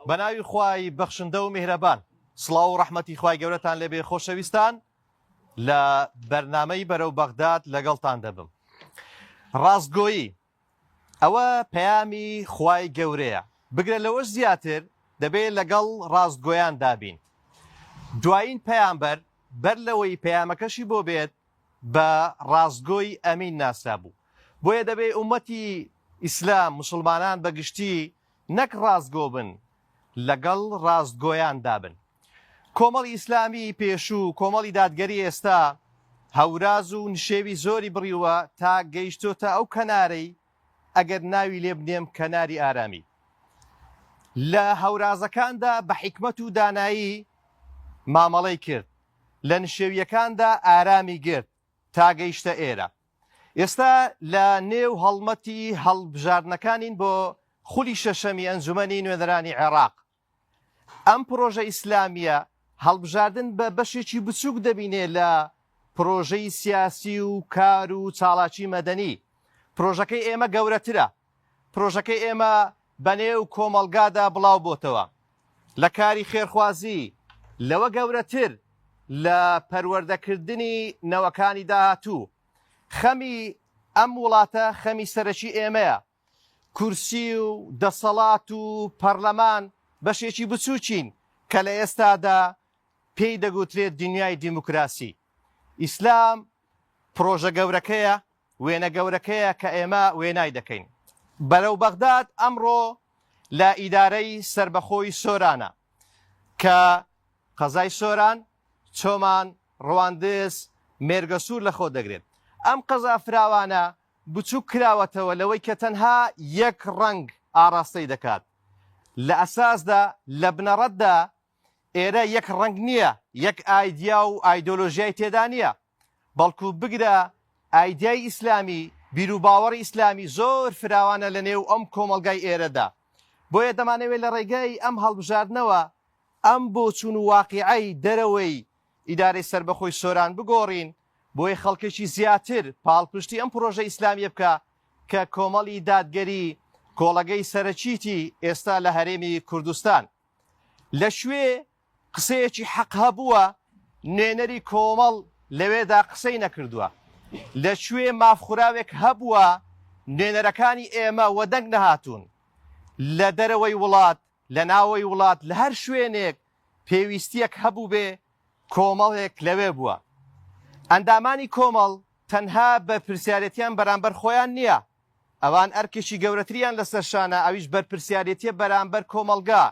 بەناوی خوای بەخشندە و میهرەبان سڵاو و ڕەحمەتی خوای گەورەتان لێبێ خۆشەویستان لە بەرنامەی بەرەو بەغداد لەگەڵتان دەبم. ڕاستگۆیی ئەوە پەیامی خوای گەورەیە، بگرە لەوەش زیاتر دەبێت لەگەڵ ڕاستگۆیان دابین. دوایین پەیامبەر بەر لەوەی پەیامەکەشی بۆ بێت بە ڕاستگۆی ئەمین ناسرا بوو، بۆیە دەبێت ئومەتی ئیسلام مسلمانان بەگشتی نەک ڕاستگۆ بن، لەگەڵ ڕاستگۆیان دابن. کۆمەڵی ئیسلامی پێشوو کۆمەڵی دادگەری ئێستا هەوراز و نشێوی زۆری بڕیوە تا گەیشتۆتە ئەو کەنارەی ئەگەر ناوی لێ بنێم کەناری ئارامی. لە هەورازەکاندا بە حیکمەت و دانایی مامەڵەی کرد، لە نشێویەکاندا ئارامی گرت تا گەیشتە ئێرە. ئێستا لە نێو هەڵمەتی هەڵبژاردنەکانین بۆ خولی شەشەمی ئەنجومەنی نوێنەرانی عێراق. ئەم پرۆژە ئیسلامیە هەڵبژاردن بە بەشێکی بچووک دەبینێ لە پرۆژەی سیاسی و کار و چاڵاکی مەدەنی. پرۆژەکەی ئێمە گەورەترە، پرۆژەکەی ئێمە بەنێو کۆمەڵگادا بڵاو بۆتەوە، لە کاری خێرخوازی لەوە گەورەتر لە پەروەردەکردنی نەوەکانی داهاتوو. خەمی ئەم وڵاتە خەمی سەرەکی ئێمەیە. کورسی و دەسەڵات و پەرلەمان بەشێکی بچووکین کە لە ئێستادا پێی دەگوترێت دنیای دیموکراسی. ئیسلام پرۆژە گەورەکەیە، وێنە گەورەکەیە کە ئێمە وێنای دەکەین. بەرەو بەغداد ئەمڕۆ لە ئیدارەی سربەخۆی سۆرانە کە قەزای سۆران، چۆمان، ڕەواندز، مێرگەسوور لەخۆ دەگرێت. ئەم قەزا فراوانە بچووک کراوەتەوە لەوەی کە تەنها یەک ڕنگ ئاڕاستەی دەکات. لە ئەساسدا لە بنەڕەتدا ئێرە یەک ڕنگ نییە، یەک ئایدیا و ئایدۆلۆژیای تێدا نییە، بەڵکو بگرە ئایدیای ئیسلامی، بیر و باوەڕی ئیسلامی زۆر فراوانە لە نێو ئەم کۆمەلگای ئێرەدا. بۆیە دەمانەوێت لە ڕێگای ئەم هەڵبژاردنەوە ئەم بۆچوون و واقیعەی دەرەوەی ئیدارەی سربەخۆی سۆران بگۆڕین، بۆیە خەڵکێکی زیاتر پاڵپشتی ئەم پرۆژە ئیسلامیە بکە کە کۆمەڵی دادگەری کۆڵەگەی سەرەکیتی ئێستا لە هەرێمی کوردستان. لە شوێ قسەیەکی حەق هەبووە، نوێنەری کۆمەڵ لەوێدا قسەی نەکردووە. لە شوێ مافخوراوێک هەبووە، نوێنەرەکانی ئێمە وەدەنگ نەهاتوون. لە دەرەوەی وڵات، لە ناوەی وڵات، لە هەر شوێنێک پێویستیەک هەبوو بێ کۆمەڵێک لەوێ بووە. ئەندامانی کۆمەڵ تەنها بە پرسیارەتیان بەرامبەر خۆیان نییە، ئەوان ئەرکێکی گەورەتریان لەسەرشانە، ئەویش بەرپرسیارەتیە بەرامبەر کۆمەلگا،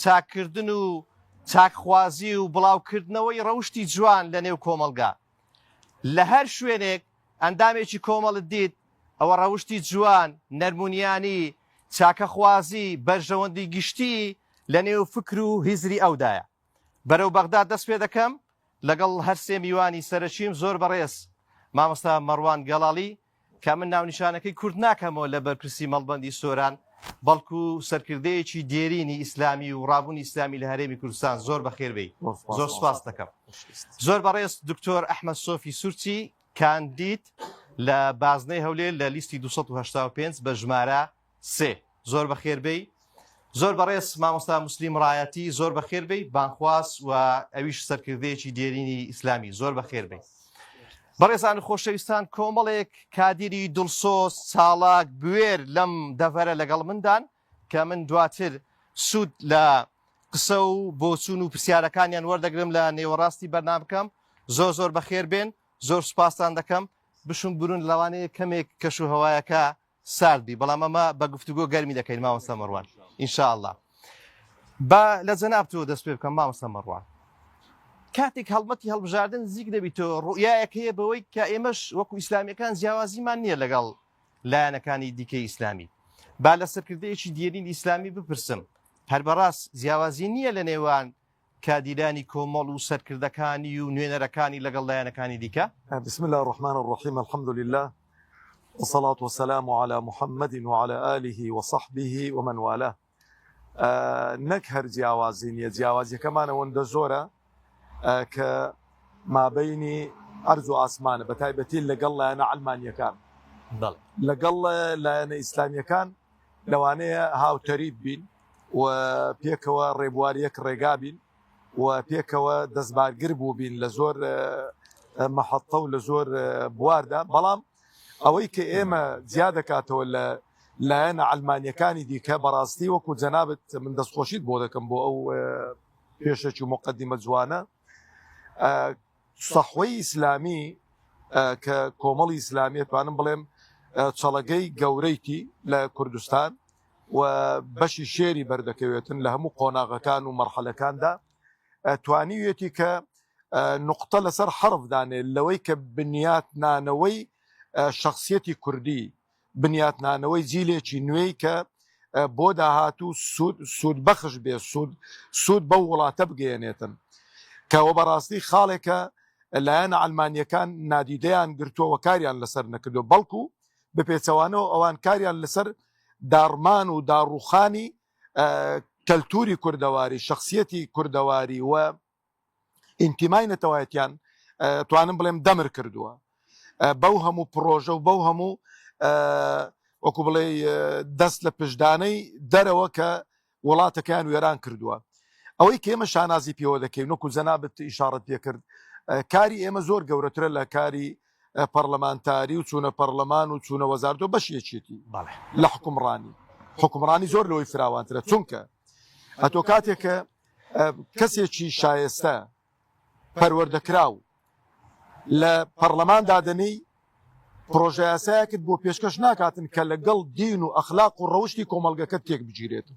چاکردن و چاکخوازی و بڵاوکردنەوەی ڕەوشتی جوان لە نێو کۆمەلگا. لە هەر شوێنێک ئەندامێکی کۆمەڵت دیت، ئەوە ڕەوشتی جوان، نەرمونیانی، چاکەخوازی، بەرژەوەندی گشتی لە نێو فکر و هیزری ئەودایە. بەرەو بەغداد دەست پێ دەکەم لەگەڵ هەر سێ میوانی سەرەکیم زۆر بەڕێز مامۆستا مەڕوان گەڵاڵی کە من ناونیشانەکەی کورد ناکەمەوە لە بەرپرسی مەڵبەندی سۆران، بەڵکو سەرکردەیەکی دێرینی ئیسلامی و ڕابوونی ئیسلامی لە هەرێمی کوردستان. زۆر بەخێربێی، زۆر سوپاس دەکەم. زۆر بەڕێز دکتۆر ئەحمەد سۆفی سورچی کاندید لە بازنەی هەولێر لە لیستی 285 بە ژمارە 3. زۆر بەخێربێی. زۆر بەڕێز مامۆستا موسلیم ڕایەتی، زۆر بەخێربێی، بانخواس و ئەویش سەرکردەیەکی دێرینی ئیسلامی. زۆر بەخێربێی. بەڕێزان و خۆشەویستان، کۆمەڵێک کادیری دڵسۆز، چاڵاک، بوێر لەم دەڤەرە لەگەڵ مندان کە من دواتر سوود لە قسە و بۆچوون و پرسیارەکانیان وەردەگرم لە نێوەڕاستی بەرنامەکەم. زۆر زۆر بەخێر بێن، زۆر سوپاسان دەکەم. بشون بروون لەوانەیە کەمێک کەش و هەوایەکە ساردی، بەڵام ئەمە بە گفتوگۆ گەرمی دەکەین مامۆستا مەڕوان ئینشاءالله. بە لە جەناب تۆ دەست پێ بکەم مامۆستا مەڕوان. کاتێک هەڵمەتی هەڵبژاردن زیک دەبیتەوە، ڕوئیایەک هەیە بەوەی کە ئێمەش وەکو ئیسلامیەکان جیاوازیمان نییە لەگەڵ لایەنەکانی دیکەی ئیسلامی. با لە سەرکردەیەکی دێرین ئیسلامی بپرسم، هەر بەڕاست جیاوازی نییە لە نێوان کادیرانی کۆمەڵ و سەرکردەکانی و نوێنەرەکانی لەگەڵ لایەنەکانی دیکە؟ بسم الله الرحمن الرحيم، الحمد لله والصلاة والسلام على محمد وعلى آله وصحبه ومن والاه. نەک هەر جیاوازی نیە، جیاوازیەکەمانە وەندە زۆرە کە مابەینی ئەرز و ئاسمانە، بەتایبەتی لەگەڵ لایەنە عەلمانیەکان، لەگەڵ لایەنە ئیسلامیەکان لەوانەیە هاوتەریب بین، و پێکەوە ڕێبواریەک ڕێگابین و پێکەوە دەستبارگر بوو بین لە زۆر مەحەتە و لە زۆر بواردا بەڵام ئەوەی کە ئێمە جیا دەکاتەوە لە لایەنە ئەلمانیەکانی دیکە بەڕاستی وەکو جەنابەت من دەستخۆشیت بۆ دەکەم بۆ ئەو پێشەکی و مقدمە جوانە سەحوەی ئیسلامی کە کۆمەڵی ئیسلامی توانم بڵێم چەڵەگەی گەورەیتی لە کوردستان و بەشی شێری بەردەکەوێتن لە هەموو قۆناغەکان و مەرحەلەکاندا توانیوێتی کە نقطە لەسەر حرفدانێت لەوەی کە بنیاتنانەوەی شخصیەتی کوردی بنیاتنانەوەی جیلێکی نوێی کە بۆ داهاتوو سوود بەخش بێ سوود بەو وڵاتە بگەێنێتن کەەوە بەڕاستی خاڵێکە لایەنە ئەلمانیەکان نادیدەیان گرتووە کاریان لەسەر نەکردو بەڵکو بە پێچەوانەوە ئەوان کاریان لەسەر داڕمان و داڕوخانی کەلتوری کوردەواری شخصیەتی کوردەواری و ئینتیمای نەتەوایەتیان توانم بڵێم دەمر کردووە بەو هەموو پرۆژە و بەو هەموو وەکو بڵێ دەست لە پشدانەی دەرەوە کە وڵاتەکەیان وێران کردووە ئەوەی کە ئێمە شانازی پێوە دەکەین وەکو جەنابەت ئیشارەت پێکرد کاری ئێمە زۆر گەورەترە لە کاری پەرلەمانتاری و چوونە پەرلەمان و چوونە وەزارەتەوە بەشێکێتی لە حکومڕانی زۆر لەوەی فراوانترە چونکە ئەتۆ کاتێکە کەسێکی شایستە پەروەردەکراو لە پەرلەمان دادنەی پرۆژە یاسایەکت بۆ پێشکەش ناکاتن کە لەگەڵ دین و ئەخلاق و ڕەوشی کۆمەڵگەکەت تێک بگیرێت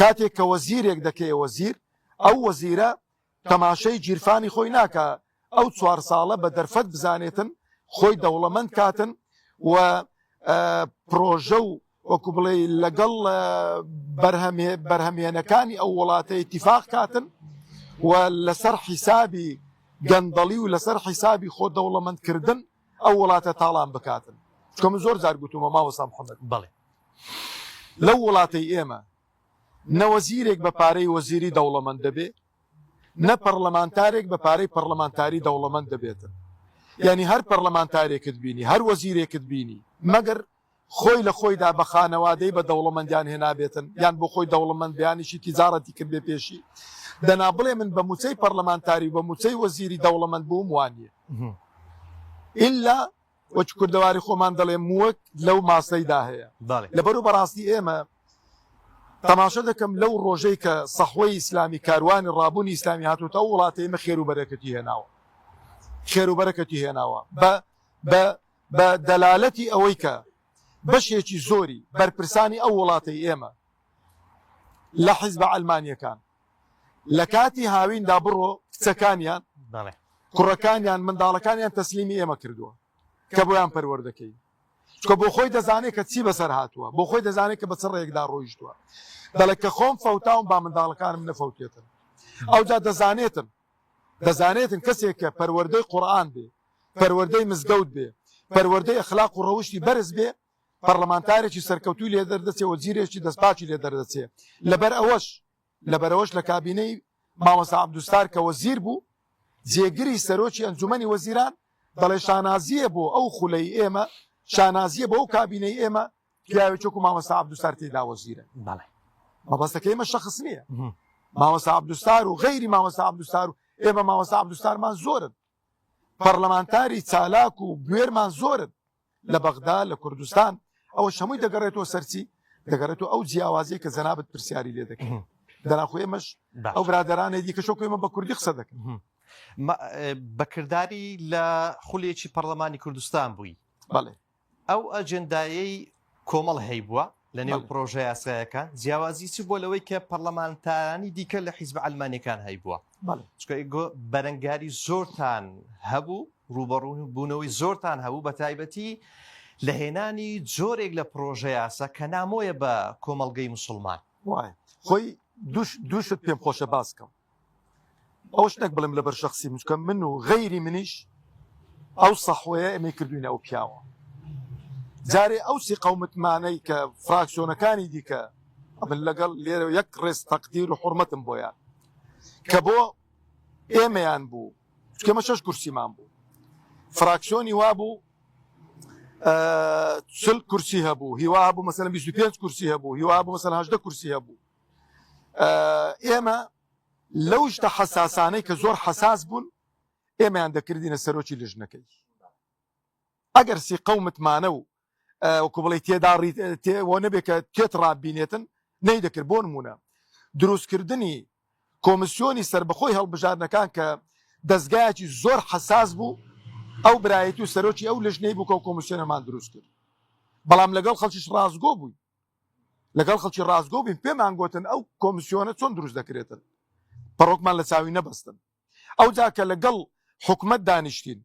کاتێک کە وەزیرێک دەکەی وەزیر ئەو وەزیرە تەماشەی گیرفانی خۆی ناکە ئەو 4 ساڵە بە دەرفەت بزانێتن خۆی دەوڵەمەند کاتن و پرۆژە و وەکو بڵێ لەگەڵ بەرهەمێنەکانی ئەو وڵاتە ئیتیفاق کاتن و لەسەر حیسابی گەندەڵی و لەسەر حیسابی خۆ دەوڵەمەندکردن ئەو وڵاتە تاڵان بکاتن چکە من زۆر جار گوتومە ماوەسا محەممەد بڵێ لەو وڵاتەی ئێمە نەوەزیرێک بە پارەی وەزیری دەوڵەمەند دەبێ نە پەرلەمانتارێک بە پارەی پەرلەمانتاری دەوڵەمەند دەبێتن یعنی هەر پەرلەمانتارێکت بینی هەر وەزیرێکت بینی مەگەر خۆی لە خۆیدا بە خانەوادەی بە دەوڵەمەندیان هێنابێتن یان بۆ خۆی دەوڵەمەند بیانیشی تیجارەتی کرد بێ پێشی دەنا بڵێ من بە موچەی پەرلەمانتاری بە موچەی وەزیری دەوڵەمەند بووم وانیە ئللا وەچ کوردەواری خۆمان دەڵێ مووەک لەو ماسەیدا هەیە لەبەر و بەڕاستی ئێمە تەماشە دەکەم لەو ڕۆژەی کە سەحوەی ئیسلامی کاروانی ڕابوونی ئیسلامی هاتووتە ئەو وڵاتە ئێمە خێروبەرەکەتی هێناوە بە دەلالەتی ئەوەی کە بەشێکی زۆری بەرپرسانی ئەو وڵاتەی ئێمە لە حیزبە ئەلمانیەکان لە کاتی هاویندا بڕۆ کچەکانیان کوڕەکانیان منداڵەکانیان تەسلیمی ئێمە کردووە کە بۆیان پەروەردەکەی چکە بۆ خۆی دەزانێت کە چی بەسەر هاتووە بۆ خۆی دەزانێت کە بەچ ڕێکدا ڕۆیشتووە دەڵێت کە خۆم فەوتاوم با منداڵەکانم نەفەوتێتن ئەوجا دەزانێتن کەسێک کە پەروەردەی قورئان بێ پەروەردەی مزگەوت بێ پەروەردەی ئەخلاق و ڕەوشی بەرز بێ پەرلەمانتارێکی سەرکەوتوی لێ دەردەچێ و جیرێکی دەستپاچی لێ دەردەچێ لەبەر ئەوەش لە کابینەی مامۆستا عەبدوستار کە وەزیر بوو جێگری سەرۆکی ئەنجومەنی وەزیران دەڵێ شانازیە بۆ ئەو خولەی ئێمە شانازیە بۆ ئەو کابینەی ئێمە پیاوێکێک و مامۆستا عەبدوستار تێدا وەزیرە مەبەستەکە ئێمە شەخص نییە مامۆستا عەبدوستار و غەیری مامۆستا عەبدوستار و ئێمە مامۆستا عەبدوستارمان زۆرن پەرلەمانتاری چالاک و بوێرمان زۆرن لە بەغدا لە کوردستان ئەوە هەمووی دەگەڕێتەوە سەرچی دەگەڕێتەوە ئەو جیاوازیە کە جەنابەت پرسیاری لێ دەکەن دەناخۆ ئێمەش ئەو برادرانە دیکە شۆکۆ ئێمە بە کوردی قسە دەکەن بەکردداری لە خولێکی پەرلەمانی کوردستان بووی بەڵێ ئەو ئەجندایەی کۆمەڵ هەیبووە لە نێو پرۆژە یاسایەکان جیاوازی چ بۆ لەوەی کە پەرلەمانتارانی دیکە لە حیزب ئەلمانیەکان هەیبووە چکە بەرەنگاری زۆرتان هەبوو ڕوبەڕوو بوونەوەی زۆرتان هەبوو بە تایبەتی لە هێنانی جۆرێک لە پرۆژە یاسا کە نامۆیە بە کۆمەڵگەی موسڵمان خۆی دووشت پێم خۆشە باسکەم ئەوش نەک بڵێم لەبەر شەخسی چکە من و غەیری منیش ئەو سەحوەیە ئەمەی کردوینە ئەو پیاوە جارێ ئەوسی قەومتمانەی کە فراکسیۆنەکانی دیکە ئەمن لەگەڵ لێرە یەک ڕێز تەقدیر و حورمەتم بۆیان کە بۆ ئێمەیان بوو چکەمە 6 کورسیمان بوو فراکسیۆنی وا بوو 40 کورسی هەبوو هیوا بوو مەسەلەن 25 کورسی هەبوو هیوا بوو مەسەلەن 18 کورسی هەبوو ئێمە لەو شتە حەساسانەی کە زۆر حەساس بوون ئێمەیان دەکردینە سەرۆکی لژنەکەی ئەگەر سی قەومتمانە و وەکو بڵێ تێدا وە نەبێت کە تێت ڕابینێتن نەیدەکرد بۆ نمونە دروستکردنی کۆمسیۆنی سربەخۆی هەڵبژارنەکان کە دەستگایەکی زۆر حەساس بوو ئەو برایەتی و سەرۆکی ئەو لژنەی بوو کە کۆمسیۆنەمان دروست کرد بەڵام لەگەڵ خەڵکیش ڕازگۆ بووی لەگەڵ خەڵکی ڕازگۆ بین پێمان گوتن ئەو کۆمسیۆنە چۆن دروست دەکرێتن پەڕۆکمان لە چاوی نەبەستن ئەو جاکە لەگەڵ حکومەت دانیشتین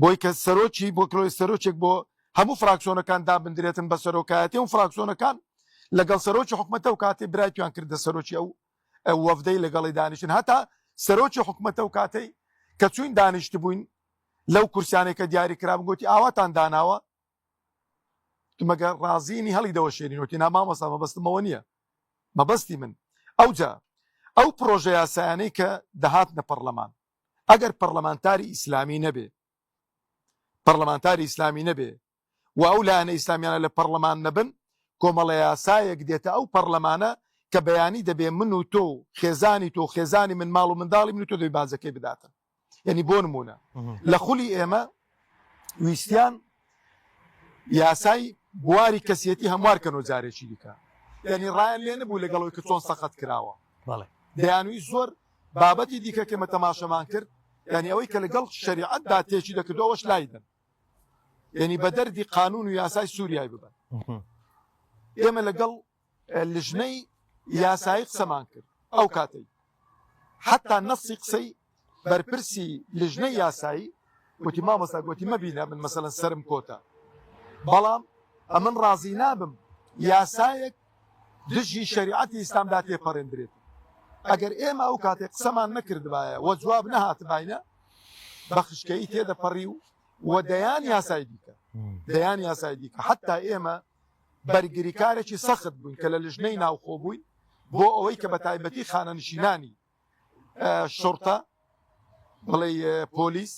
بۆی کە سەرۆکی بۆ کلۆی سەرۆکێک بۆ هەموو فراکسیۆنەکان دابدرێتن بە سەرۆکایەتی و فراکسیۆنەکان لەگەڵ سەرۆکی حکومەتە و کاتێ برای تویان کردە سەرۆکی ئەو وەفدەی لەگەڵی دانیشتن هەتا سەرۆکی حکومەتە و کاتەی کە چوین دانیشت بووین لەو کورسیانێک کە دیاری کرابن گوتی ئاواتان داناوە مەگە ڕازینی هەڵی دەوەشێنینوتی نامامەسا مەبەستمەوە نییە مەبەستی من ئەوجا ئەو پرۆژە یاسایانەی کە دەهاتنە پەرلەمان ئەگەر پەرلەمانتاری ئیسلامی نەبێ پەرلەمانتاری ئیسلامی نەبێ و ئەو لایەنە ئیسلامیانە لە پەرلەمان نەبن کۆمەڵە یاسایەک دێتە ئەو پەرلەمانە کە بەیانی دەبێ من و تۆ خێزانی تۆ خێزانی من ماڵ و منداڵی من و تۆ دەبێ بازەکەی بداتن یعنی بۆ نمونە لە خولی ئێمە ویستیان یاسای بواری کەسیەتی هەموارکەنەوە جارێکی دیکە یعنی ڕایان لێ نەبوو لەگەڵەوەی کە چۆن سەقەت کراوە دەیانوی زۆر بابەتی دیکە کەمە تەماشەمان کرد یعنی ئەوەی کە لەگەڵ شریعەتدا تێکی دەکردەوەش لایدن یعنی بە دەردی قانون و یاسای سووریای ببن ئێمە لەگەڵ لژنەی یاسایی قسەمان کرد ئەو کاتەی حتا نەسی قسەی بەرپرسی لژنەی یاسایی گوتی مامۆستا گوتی مەبینە من مەسەلەن سرم کۆتە بەڵام ئەمن ڕازی نابم یاسایەک دژی شریعەتی ئیسلامدا تێپەڕێندرێت ئەگەر ئێمە ئەو کاتێک قسەمان نەکردبایە و جواب نەهاتباینە بە خشکەی تێدەپەڕی و دەیان یاسای دیکە دەیان یاسای دیکە حتا ئێمە بەرگری کارێکی سەخت بووین کە لە لژنەی ناوخۆ بووین بۆ ئەوەی کە بە تایبەتی خانەنشینانی شۆرتە بڵێ پۆلیس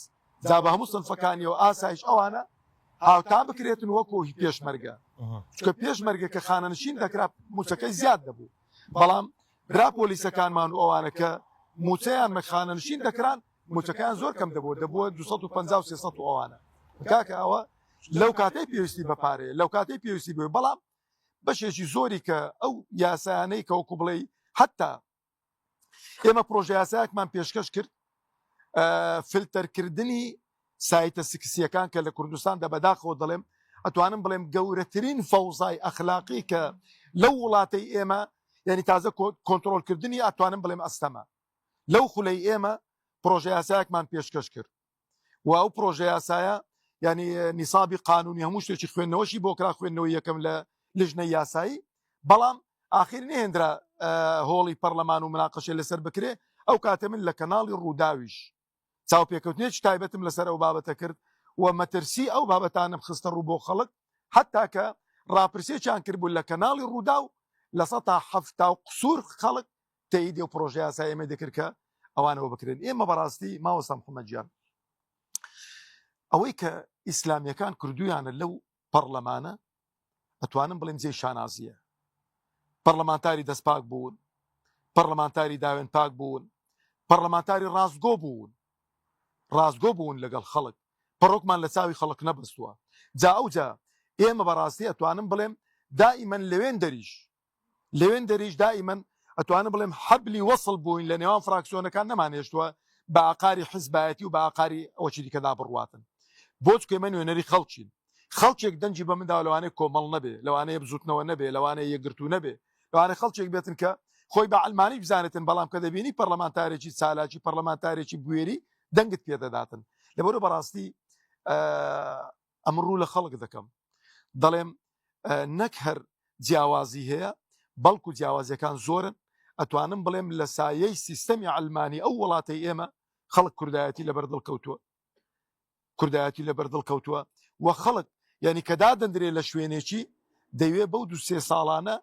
جا بە هەموو سنفەکانیەوە ئاسایش ئەوانە هاوتا بکرێتن وەکۆی پێشمەرگە چکە پێشمەرگە کە خانەنشین دەکرا موچەکەی زیاد دەبوو بەڵام برا پۆلیسەکانمان و ئەوانە کە موچەیان مە خانەنشین دەکران موچەکەیان زۆر کەم دەبووە 250 و 300 ئەوانە کاکە ئەوە لەو کاتەی پێویستی بەپارێ لەو کاتەی پێویستی بێ بەڵام بەشێکی زۆری کە ئەو یاسایانەی کە وەکو بڵێ حتا ئێمە پرۆژە یاسایەکمان پێشکەش کرد فلتەرکردنی سایتە سکسیەکان کە لە کوردستاندا بەداخەوە دەڵێم ئەتوانم بڵێم گەورەترین فەوزای ئەخلاقی کە لەو وڵاتەی ئێمە یعنی تازە کۆنتترۆلکردنی ئەتوانم بڵێم ئەستەمە لەو خولەی ئێمە پرۆژە یاسایەکمان پێشکەش کرد و ئەو پرۆژە یاسایە ینی نیسابی قانونی هەموو شتێکی خوێندنەوەشی بۆ کرا خوێندنەوە یەکەم لە لژنەی یاسایی بەڵام ئاخیر نهێنرا هۆڵی پەرلەمان و مناقەشە لەسەر بکرێ ئەو کاتە من لە کەناڵی ڕووداویش چاوپێکەوتنێکی تایبەتم لەسەر ئەو بابەتە کرد و مەترسی ئەو بابەتانم خستە ڕوو بۆ خەڵک حتا کە ڕاپرسێکیان کردبوو لە کەناڵی ڕوودا و لە 170 قسوور خەڵک تەییدی و پرۆژە یاسایی ئێمە دەکرد کە ئەوانەوە بکرێن ئێمە بەڕاستی ماوەستا محەممەدجان ئەوەی کە ئیسلامیەکان کردویانە لەو پەرلەمانە ئەتوانم بڵێم جێی شانازیە پەرلەمانتاری دەستپاک بوون پەرلەمانتاری داوێن پاک بوون پەرلەمانتاری ڕازگۆ بوون لەگەڵ خەڵک پەڕۆکمان لە چاوی خەڵک نەبەستووە جا ئەوجا ئێمە بەڕاستی ئەتوانم بڵێم دائیمەن لەوێن دەریش دائیمەن ئەتوانم بڵێم حەبلی وەسڵ بووین لە نێوان فراکسیۆنەکان نەمانێشتووە بە ئاقاری حزبایەتی و بە ئاقاری ئەوەی دیکەدا بڕواتن بۆ چکە ئێمە نوێنەری خەڵکین خەڵکێک دەنجی بە مندا لەوانەیە کۆمەڵ نەبێ لەوانەیە بزوتنەوە نەبێ لەوانەیە یەکگرتو نەبێ لەوانەیە خەڵکێک بێتن کە خۆی بە ئەلمانی بزانێتن بەڵام کە دەبینی پەرلەمانتارێکی چالاکی پەرلەمانتارێکی بوێری دەنگت پێدەداتن لەبەرە بەڕاستی ئەمڕوو لە خەڵک دەکەم دەڵێم نەک هەر جیاوازی هەیە بەڵکو جیاوازیەکان زۆرن ئەتوانم بڵێم لە سایەی سیستەمی ئەلمانی ئەو وڵاتەی ئێمە خەڵک کوردایەتی لەبەر دڵکەوتووە و خەڵک یعنی کەدا دەندرێ لە شوێنێکی دەیوێ بەو 2-3 ساڵانە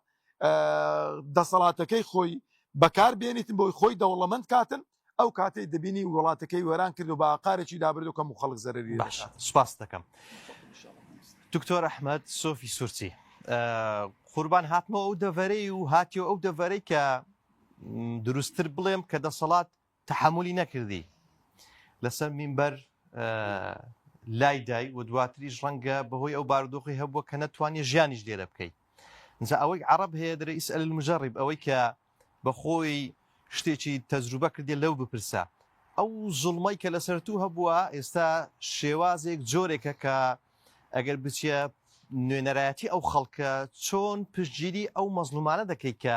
دەسەڵاتەکەی خۆی بەکار بێنیتن بۆی خۆی دەوڵەمەند کاتن ئەو کاتەی دەبینی وڵاتەکەی وەران کرد و بە ئاقارێکی دابردو کەم و خەڵک زەرری سوپاس دەکەم دکتۆر ئەحمەد سۆفی سورچی قوربان هاتمەوە ئەو دەڤەرەی و هاتیۆ ئەو دەڤەرەی کە دروستتر بڵێم کە دەسەڵات تەحملی نەکردی لەسەر مینبەر لای دای و دواتریش ڕەنگە بەهۆی ئەو بارودۆخی هەبووە کە نەتوانێت ژیانیش لێرە بکەیت. جا ئەوەی عەرەب هەیە دەرە ئیسئەل المجەڕب ئەوەی کە بەخۆی شتێکی تەجروبە کردێ لەو بپرسە. ئەو زوڵمەی کە لەسەرتوو هەبووە ئێستا شێوازێک جۆرێکە کە ئەگەر بچیە نوێنەرایەتی ئەو خەڵکە چۆن پشتگیری ئەو مەزلومانە دەکەیت کە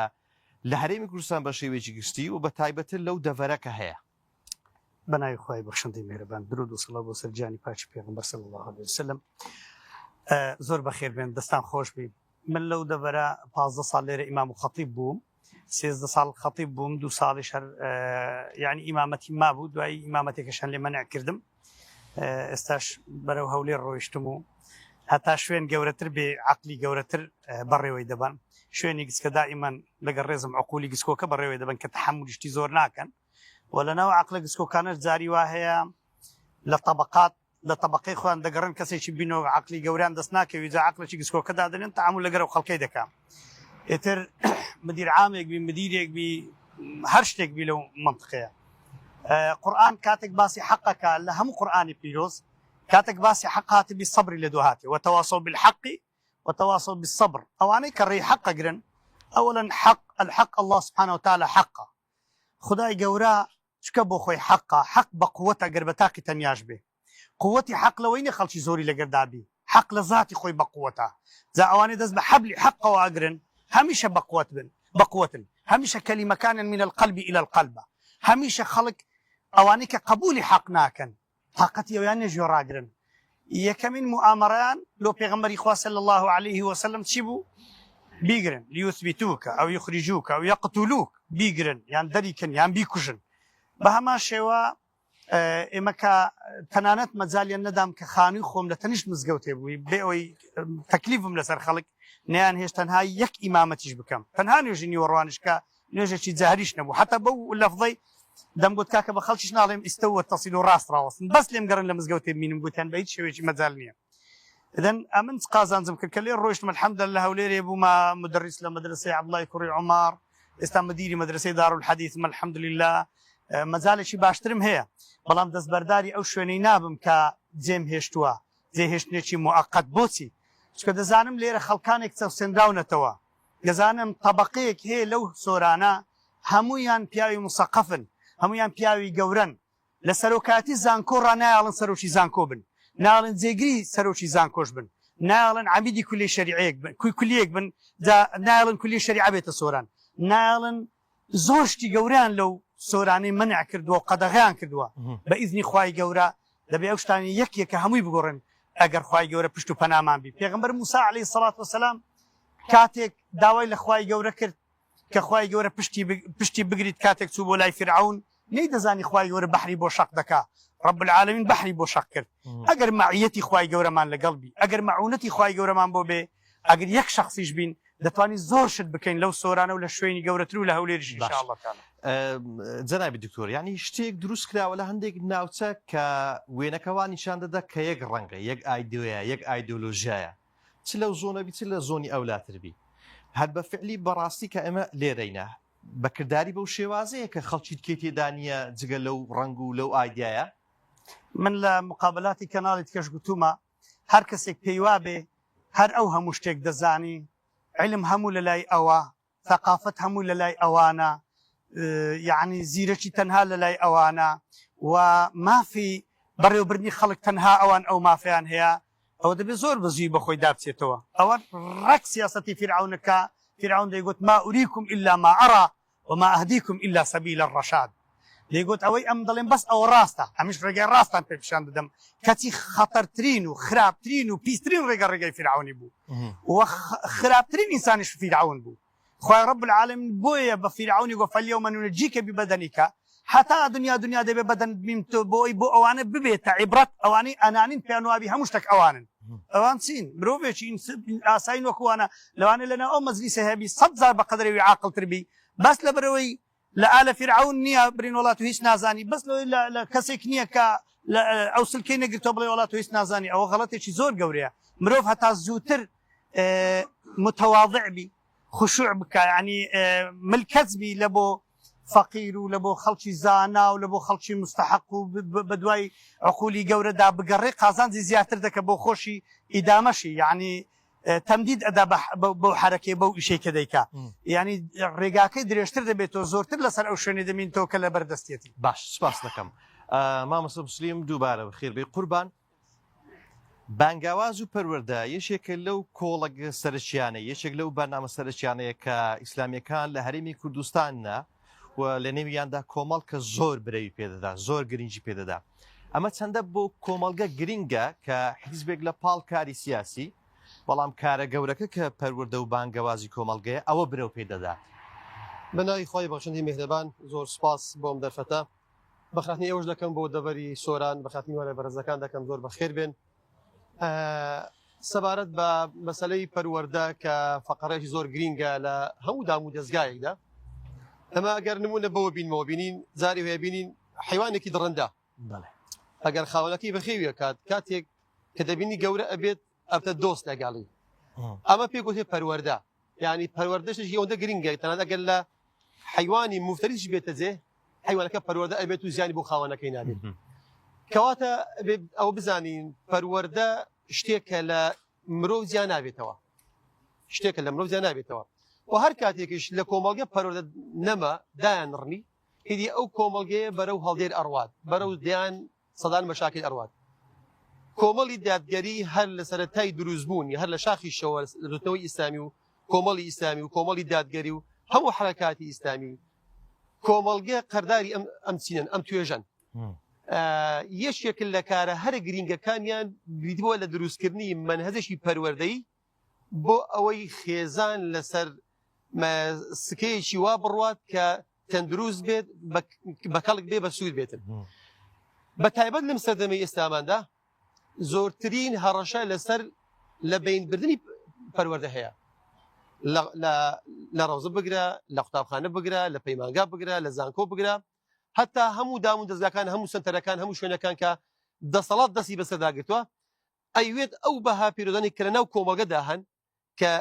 لە هەرێمی کوردستان بە شێوێکی گشتی و بە تایبەتر لەو دەڤەرەکە هەیە. بەناوی خوای بەخشندەی میهرەبان درود و سڵاو بۆ سەر جانی پاکی پێغەمبەر صلی الله علیه وسلم. زۆر بەخێر بێن دەستان خۆش بی. من لەو دەڤەرە 15 ساڵ لێرە ئیمام و خەتیب بووم، 13 ساڵ خەتیب بووم، 2 ساڵیش هەر یعنی ئیمامەتی مابوو، دوای ئیمامەتێکەشان لێ مەنع کردم. ئێستاش بەرەو هەولێر ڕۆیشتم و هەتا شوێن گەورەتر بێ عەقلی گەورەتر بەڕێوەی دەبن، شوێنی گسکە دائیمەن لەگەڵ ڕێزم عقولی گسکۆکە بەڕێوەی دەبن کە تەحمولیشتی زۆر ناکەن. وەلەناو عەقلە گسکۆکانەش جاری وا هەیە لە طەبەقات لە طەبەقەی خۆیان دەگەڕن کەسێکی بینەوە عەقلی گەوریان دەست ناکەوی جا عەقلێکی گسکۆکە دادەنێن تەعامل لەگەڵ خەڵکەی دەکەن. ئێتر مدیر عامێک بی مدیرێک بی هەر شتێک بی لەو منطقەیە. قورئان کاتێک باسی حەقەکە لە هەموو قورئانی پیرۆز کاتێک باسی حەق هاتبی سەبری لە دوو هاتێ وتەواصوا بالحق وتواصوا بالصبر. ئەوانەی کە ڕێی حەقە گرن ئەوەڵەن الحق الله سبحانه وتعالى حەقە. خدای گەورە چکە بۆ خۆی حەقە، حەق بە قووەتە گەر بە تاقی تەنیاش بێ. قووەتی حەق لەوەی نە خەڵکی زۆری لەگەردابی، حەق لە ذاتی خۆی بە قووەتە. جا ئەوانەی دەست بە حەبلی حەقەوە ئەگرن هەمیشە بەقووەتن، هەمیشە کەلیمەکانن من القلب إلى القلب، هەمیشە خەڵک ئەوانەی کە قبولی حەق ناکەن تاقەتی ئەویان نەژێڕاگرن. یەکەمین موئامەرەیان لۆ پێغەمبەری خوا صلی الله عليه وسلم چی بوو؟ بیگرن لیوثبیتوکە ئەو یخرجوکە ئەو یەقتولوک، بیگرن یان دەریکن یان بیکوژن. بە هەمان شێوە ئێمە کە تەنانەت مەجالیان نەدام کە خانووی خۆم لە تەنیشت مزگەوتێ بووی بێ ئەوەی تەکلیفم لەسەر خەڵک نیان هێش تەنها یەک ئیمامەتیش بکەم، تەنها نوێژی نیوەڕوانشکە نوێژێکی جاریش نەبوو، حتا بەو لەفظەی دەمگوت کاکە بە خەڵکیش ناڵێم ئیستەوە تەسیل و ڕاست ڕاوەستن بەس لێم گەڕن لە مزگەوتێ بینم گوتیان بە هیچ شێوێکی مەجال نییە. إذن ئەمن قازانجم کرد کە لێ ڕۆیشتم الحەمدولله هەولێرێ بوومە مدرس لە مەدرسەی عەبدوڵای کوڕی عومار، ئێستا مدیری مەدرسەی دارولحەدیث الحەمدولله. مەجالێکی باشترم هەیە بەڵام دەستبەرداری ئەو شوێنەی نابم کە جێم هێشتووە، جێهێشتنێکی موعەقەت. بۆچی؟ چکە دەزانم لێرە خەڵکانێک چەوسێنراونەتەوە، دەزانم طەبەقەیەک هەیە لەو سۆرانە هەموویان پیاوی مسەقەفن، هەموویان پیاوی گەورن، لە سەرۆکاتی زانکۆ ڕانایاڵن سەرۆکی زانکۆ بن، ناڵن جێگری سەرۆکی زانکۆش بن، ناڵن عەمیدی کولی شەریعەیەک بن، کولیەک بن، ناڵن کولی شەریعە بێتە سۆران، ناڵن زۆر شتی گەوریان لەو سۆرانەی منع کردووە و قەدەغیان کردووە. بە ئیزنی خوای گەورە دەبێ ئەو شتانی یەکێکە هەمووی بگۆڕن ئەگەر خوای گەورە پشت و پەنامان بی. پێغەمبەر موسی عەلەیهی السەڵات وەسەلام کاتێک داوای لە خوای گەورە کرد کە خوای گەورە پشتی بگریت کاتێک چوو بۆ لای فیرعون، نەیدەزانی خوای گەورە بەحری بۆ شەق دەکا، رب العالمین بەحری بۆ شەق کرد. ئەگەر مەعیەتی خوای گەورەمان لەگەڵ بی، ئەگەر مەعونەتی خوای گەورەمان بۆ بێ، ئەگەر یەک شەخصیش بین دەتوانین زۆر شت بکەین لەو سۆرانە و لە شوێنی گەورەتر و لە هەولێریش ئینشاءالله تعالی. جەنابی دکتۆر، یعنی شتێک دروست کراوە لە هەندێک ناوچە کە وێنەکەوان نیشان دەدا کە یەک ڕەنگە، یەک ئایدۆیە، یەک ئایدۆلۆژیایە، چ لەو زۆنەبی چ لە زۆنی ئەولاتربی. هەر بە فعلی بەڕاستی کە ئێمە لێرەینە بەکردداری بەو شێوازەیە کە خەڵکی تکێ تێدا نییە جگە لەو ڕنگ و لەو ئایدایە. من لە مقابلاتی کەناڵی تکەش گوتومە هەر کەسێک پێیوا بێ هەر ئەو هەموو شتێک دەزانی، علم هەموو لە لای ئەوە، ثەقافەت هەموو لە لای ئەوانە، یعنی زیرەکی تەنها لە لای ئەوانە و مافی بەڕێوەبردنی خەڵک تەنها ئەوان ئەو مافیان هەیە، ئەوە دەبێت زۆر بەزووی بەخۆی دابچێتەوە. ئەوە ڕەک سیاسەتی فیرعونەکە. فیرعون دەیگوت ما ئوریکم إلا ما ئەرا وما ئەهدیکم إلا سەبیل الرەشاد. دەیگوت ئەوەی ئەم دەڵێن بەس ئەوە ڕاستە، هەمیش ڕێگای ڕاستان پێ پیشان دەدەم، کەچی خەتەرترین و خراپترین و پیسترین ڕێگەی فیرعونی بوو و خراپترین ئینسانیش فیرعون بوو. خوای رب العالمین بۆیە بە فیرعونی گوت فەلیەومە نونەجیکە ببەدەنیکە حتا دنیا دەبێ بەدەن بمتۆ بۆی بۆ ئەوانە ببێتە عیبرەت. ئەوانەی ئەنانین پێیانوابی هەموو شتێک ئەوانن. ئەوان چین؟ مرۆڤێکی ئاساین وەکوانە لەوانە لەناو ئەو مەجلیسە هەبی 100,000 بە قەدرەوی عاقڵتر بی، بەس لەبەرەوەی لە ئالە فیرعون نییە برین وڵات و هیچ نازانی، بەس لە کەسێک نییە کە ئەو سلکەی نەگرتەوە بڵێ وڵات و هیچ نازانی. ئەوە غەڵەتێکی زۆر گەورەیە. مرۆڤ هەتا زووتر متواضع بي خشوع بك يعني ملکەس بی لە بۆ فەقیر و لە بۆ خەڵکی زانا و لە بۆ خەڵکی مستحق و بەدوای عقولی گەورەدا بگەڕێ قازانجی زیاتر دەکە بۆ خۆشی ئیدامەشی یعنی تەمدید ئەدا بەو حرەکەی بەو ئیشەی کە دەیکا یعنی ڕێگاکەی درێژتر دەبێتەوە زۆرتر لەسەر ئەو شوێنێ دەمینەوە کە لە بەردەستێتی. باش سپاس دەکەم مامۆستا مسلیم دووبارە بەخێربێ قوربان. بانگاواز و پەروەردە یەکێکە لەو کۆڵە سەرچیانە یەکێک لەو بەرنامە سەرچیانەیە کە ئیسلامیەکان لە هەرێمی کوردستانە و لە نێویاندا کۆمەڵ کە زۆر برەوی پێدەدا زۆر گرنگی پێدەدا. ئەمە چەندە بۆ کۆمەلگە گرینگە کە حیزبێک لە پاڵ کاری سیاسی بەڵام کارە گەورەکە کە پەروەردە و بانگەوازی کۆمەلگەیە ئەوە برەو پێدەدا. بەناوی خۆی بەخشندی میهرەبان زۆر سپاس بۆم دەرفەتە بەخاتنی ئەوش دەکەم بۆ دەبەری سۆران بەخاتنی وەرە بەرزەکان دەکەم زۆر بەخێر بێن. سەبارەت بە مەسلەی پەروەردە کە فەقەرێکی زۆر گرینگە لە هەموو دام و دەستگایەکدا ئەمە ئەگەر نمونە بەوە بینەوە بینین زاری هەیە بینین حیوانێکی دڕندە ئەگەر خاوەنەکەی بەخێویە کات کاتێک کە دەبینی گەورە ئەبێت ئەبتە دۆست لەگەڵی ئەمە پێ گوتێ پەروەردە یعنی پەروەردەشی ئەوەندە گرینگە تەنانەت ئەگەر لە حیوانی مفتەریش بێتە جێ حیوانەکە پەروەردە ئەبێت و زیانی بۆ خاوەنەکەی نابێت. کەواتە ئەو بزانین پەروەردە شتێکە لە مرۆڤ زیان نابێتەوە شتێکە لە مرۆڤ زیان نابێتەوە و هەر کاتێکیش لە کۆمەڵگە پەروەردە نەما دایانڕنی هیدی ئەو کۆمەڵگەیە بەرەو هەڵدێر ئەڕوات بەرەو دیان سەدان مەشاکل ئەڕوات. کۆمەڵی دادگەری هەر لە سەرەتای دروستبوونی هەر لە شاخی شەوە ڕوتەوەی ئیسلامی و کۆمەڵی ئیسلامی و کۆمەڵی دادگەری و هەموو حرەکاتی ئیسلامی کۆمەڵگە قەرداری ئەم چینن ئەم توێژەن. یەکێکن لە کارە هەرە گرینگەکانیان بیدووە لە دروستکردنی منهەجێکی پەروەردەی بۆ ئەوەی خێزان لەسەر سکەیەکی وا بڕوات کە تەندروست بێت بە کەڵک بێ بە سوود بێتن. بە تایبەت لەم سەردەمەی ئێستاماندا زۆرترین هەڕەشە لەسەر لە بینبردنی پەروەردە هەیە لە ڕەوزە بگرە لە قوتابخانە بگرە لە پەیمانگا بگرە لە زانکۆ بگرە حتا هەموو دام و دەستگاکان هەموو سنتەرەکان هەموو شوێنەکان کە دەسەڵات دەستی بەسەرداگرتووە ئەیوێت ئەو بەها پیرۆدانی کە لە ناو کۆمەڵگەدا هەن کە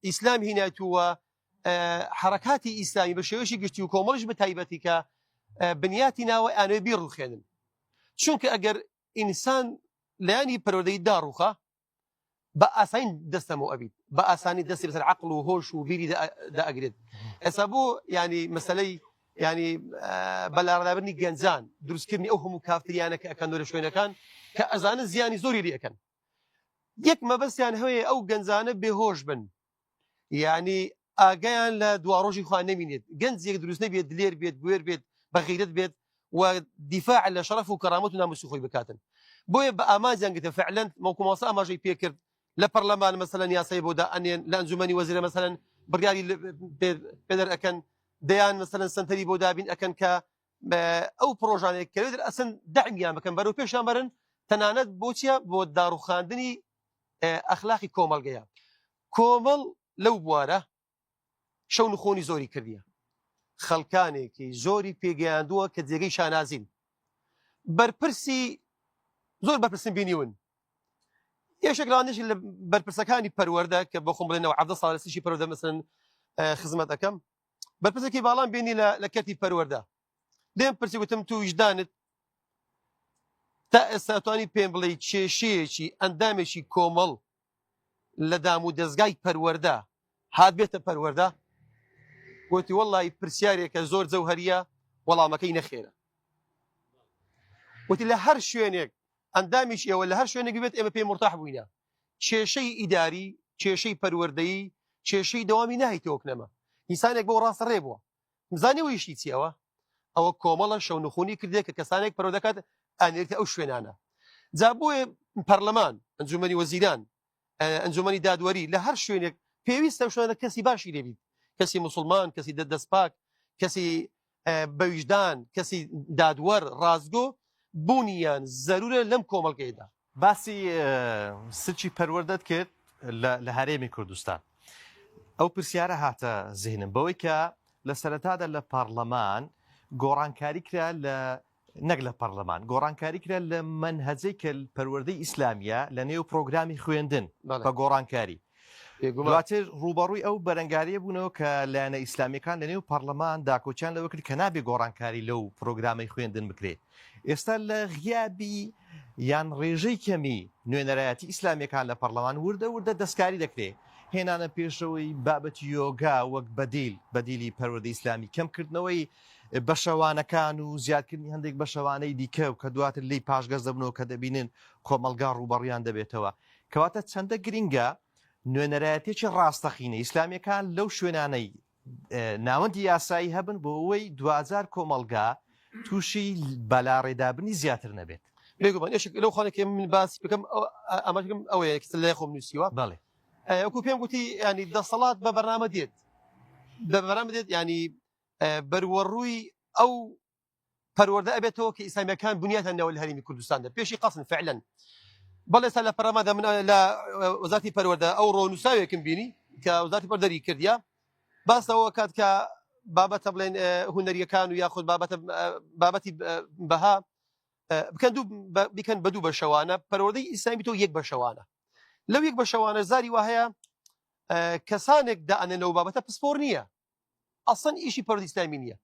ئیسلام هینایەتووە حرەکاتی ئیسلامی بە شێوەیەکی گشتی و کۆمەڵیش بە تایبەتی کە بنیاتی ناوە ئانوێ بیڕوخێنن چونکە ئەگەر ئینسان لایانی پەروەردەی داڕوخە بە ئاسانی دەستەمەوە ئەبیت بە ئاسانی دەستی بەسەر عەقڵ و هۆش و بیری دائەگرێت. ئێستا بۆ ینی مەسەلەی ینی بەلاڕدابرنی گەنجان دروستکردنی ئەو هەموو کافتریانە کە ئەکەن لە شوێنەکان کە ئەزانە زیانی زۆری لێ ئەەکەن یەک مەبەستیان هەیە ئەو گەنجانە بێهۆش بن یعنی ئاگیان لە دواڕۆژی خوا نەمینێت گەنجێک دروست نەبێت دلێر بێت گوێر بێت بە غیرەت بێت و دیفاع لە شەرەف و کەرامەت و ناموسی خۆی بکاتن بۆیە بە ئامانجیان گرتە فعلەن مەوکوماسە ئاماژەی پێکرد لە پەرلەمان مەسەلەن یاسای بۆ دائەنێن لە ئەنجومەنی وەزیرە مەسەلەن بڕیاری پێدەر ئەکەن دەیان مەسەلەن سنتەری بۆ دابین ئەکەن کە ئەو پرۆژانێک کە ئەسن دەعمیان بکەن بەرەو پێشان بەرن تەنانەت بۆچیە بۆ داڕوخاندنی ئەخلاقی کۆمەڵگەیە کۆمەڵ لەو بوارە شەو نخۆنی زۆری کردیە خەڵکانێکی زۆری پێگەیاندووە کە جێگەی شانازین بەرپرسی زۆر بەرپرسن بینیون یەشێک لاندێکی لە بەرپرسەکانی پەروەردە کە بۆ خۆم بڵێنەوە 10 ساڵ لەسیشی پەروەردە مەسەلەن خزمەت ئەەکەم بەرپرسێکی باڵام بینی لە کەرتی پەروەردە دێم پرسی گوتم تو وجدانت تا ئێستا توانی پێم بڵێ کێشەیەکی ئەندامێکی کۆمەڵ لە دام و دەستگای پەروەردە هات بێتە پەروەردە گوتی وەڵڵی پرسیارێکە زۆر جەوهەریە وەڵامەکەی نەخێرە وتی لە هەر شوێنێک ئەندامیش ئێوە لە هەر شوێنێک بێت ئێمە پێی مرتاح بووینە کێشەی ئیداری کێشەی پەروەردەیی کێشەی دەوامی ناهیتەوە نەما ئینسانێک بۆ ڕاستە ڕێ بووە مزانێ ویشی چیەوە ئەوە کۆمەڵە شەو نخۆنی کردێت کە کەسانێک پەرۆ دەکات ئانێتە ئەو شوێنانە جا بۆیە پەرلەمان ئەنجومەنی وەزیران ئەنجومەنی دادوەری لە هەر شوێنێک پێویستە شوێنە کەسی باشی لێبیت کەسی موسڵمان کەسی دەستپاک کەسی بەویژدان کەسی دادوەر ڕازگۆ بوونیان زەرورە لەم کۆمەڵگەیەدا. باسی سچی پەروەردەت کرد لە هەرێمی کوردستان ئەو پرسیارە هاتە زیهنم بەوەی کە لە سەرەتادا لە پەرلەمان گۆڕانکاری کرا نەک لە پەرلەمان گۆڕانکاری کرا لە منهەجەی کە پەروەردەی ئیسلامیە لە نێو پرۆگرامی خوێندن بە گۆڕانکاری دواتر ڕوبەڕووی ئەو بەرەنگاریە بوونەوە کە لایەنە ئیسلامیەکان لە نێو پەرلەمان داکۆچیان لەوە کرد کە نابێ گۆڕانکاری لەو پرۆگرامی خوێندن بکرێت ئێستا لە غیابی یان ڕێژەی کەمی نوێنەرایەتی ئیسلامیەکان لە پەرلەمان وردە دەستکاری دەکرێت هێنانە پێشەوەی بابەتی یۆگا وەک بەدیلی پەروەردەی ئیسلامی کەمکردنەوەی بەشەوانەکان و زیادکردنی هەندێک بەشەوانەی دیکە و کە دواتر لی پاشگەز دەبنەوە کە دەبینن کۆمەلگا ڕوبەڕیان دەبێتەوە کەواتە چەندە گرینگە نوێنەرایەتێکی ڕاستەخینە ئیسلامیەکان لەو شوێنانەی ناوەندی یاسایی هەبن بۆ ئەوەی 2000 کۆمەلگا تووشی بەلاڕێدابنی زیاتر نەبێت بێگومان ێشک لەو خانێکی من باسی بکەم ئەمەکەم ئەوەیە لای خۆم نووسیوە بەڵێ وەکو پێم گوتی ینی دەسەڵات بە بەرنامە دێت ینی بەروەڕووی ئەو پەروەردە ئەبێتەوە کە ئیسلامیەکان بنیاتە نێوە لە هەرێمی کوردستاندا پێشی قەسن فعلا بەڵێ سا لە پەرلەماندا من لە وەزارەتی پەروەردە ئەو ڕۆنووساوێکم بینی کە وەزارەتی پەروەردەری کردیا باسەوە کات کە بابەتە بڵێن هونەریەکان و یاخود بابەتی بەها بیکەن بە دوو بەشەوانە پەروەردەی ئیسلامی تۆ یەک بەشەوانە لەو یەک بەشەوانە زاری وهەیە کەسانێک دائەنێنەوە بابەتە پسپۆر نییە ئەسڵەن ئیشی پەروەردەی ئیسلامی نییە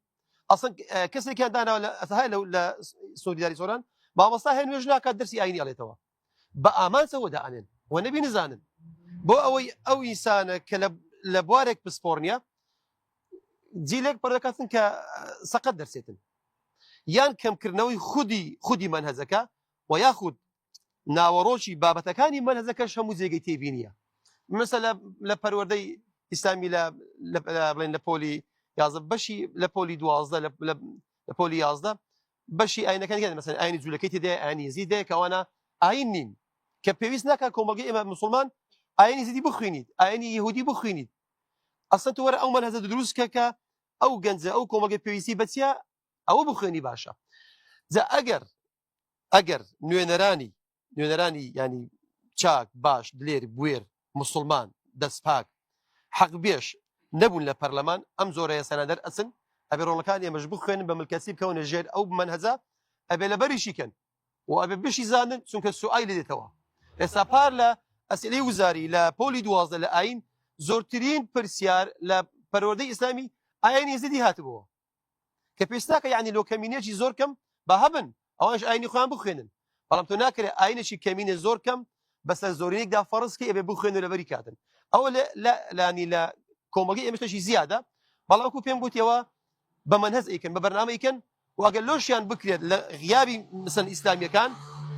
ئەسڵەن کەسێکیان داناوە لە سۆلیداری سۆران مامۆستا هەیە نوێژ ناکات دەرسی ئاینی ئەڵێتەوە بە ئامانسەوە دائەنێن و نەبی نزانن بۆ ئەوەی ئەو ئینسانە کە لە بوارێک پسپۆر نییە جیلێک پەردەکاتن کە سەقەت دەرسێتن یان کەمکردنەوەی خودی منهەزەکە و یاخود ناوەڕۆکی بابەتەکانی منهەزەکەش هەموو جێگەی تێبی نییە مثل لە پەروەردەی ئیسلامی بڵێن لە پۆلی 11 بەشی لە پۆلی 12 لە پۆلی 11 بەشی ئاینەکان مثلا ئاینی جوولەکەی تێدێ ئاینی یەزیدەیە کەوانە ئاین نین کە پێویست ناکات کۆمەڵگەی ئێمە موسڵمان ئاینی یەزیدی بخوێنیت ئاینی یەهودی بخوێنیت ئەسڵەن تۆ وەرە ئەو منهەزە دروست کە ئەو گەنجە ئەو کۆمەڵگەی پێویستی بەچیە ئەوە بخوێنی باشە جا ئەگەر نوێنەرانی ینی چاک باش دلێر بوێر مسلمان دەستپاک حەق بێش نەبوون لە پەرلەمان ئەم زۆرەیە سەنەدەر ئەچن ئەبێ ڕۆڵەکان ئێمەش بخوێنن بە ملکەسی بکەونە ژێر ئەو منهەزە ئەبێ لە بەریشیکەن و ئەبێ بشی زانن چونکە سوئای لێدێتەوە ئێستا پار لە ئەسئلەی وزاری لە پۆلی 12 لە ئاین زۆرترین پرسیار لە پەروەردەی ئیسلامی ئاینی یەزیدی هاتبووە کە پێویست ناکە یعنی لۆ کەمینێکی زۆر کەم بە هەبن ئەوانش ئاینی خۆیان بخوێنن بەڵام تۆ ناکرێت ئاینێکی کەمینە زۆر کەم بەسەر زۆرینێکدا فەرزکە ئەبێ بخوێن و لەبەری کاتن ئەوە لانی لە کۆمەڵگەی ئێمەشتەشی زیادە بەڵام وەکو پێم گوتیەوە بە منهەز ئەیکەن بە بەرنامە ئەیکەن و ئەگەر لۆشیان بکرێت لە غیابی مثلا ئیسلامیەکان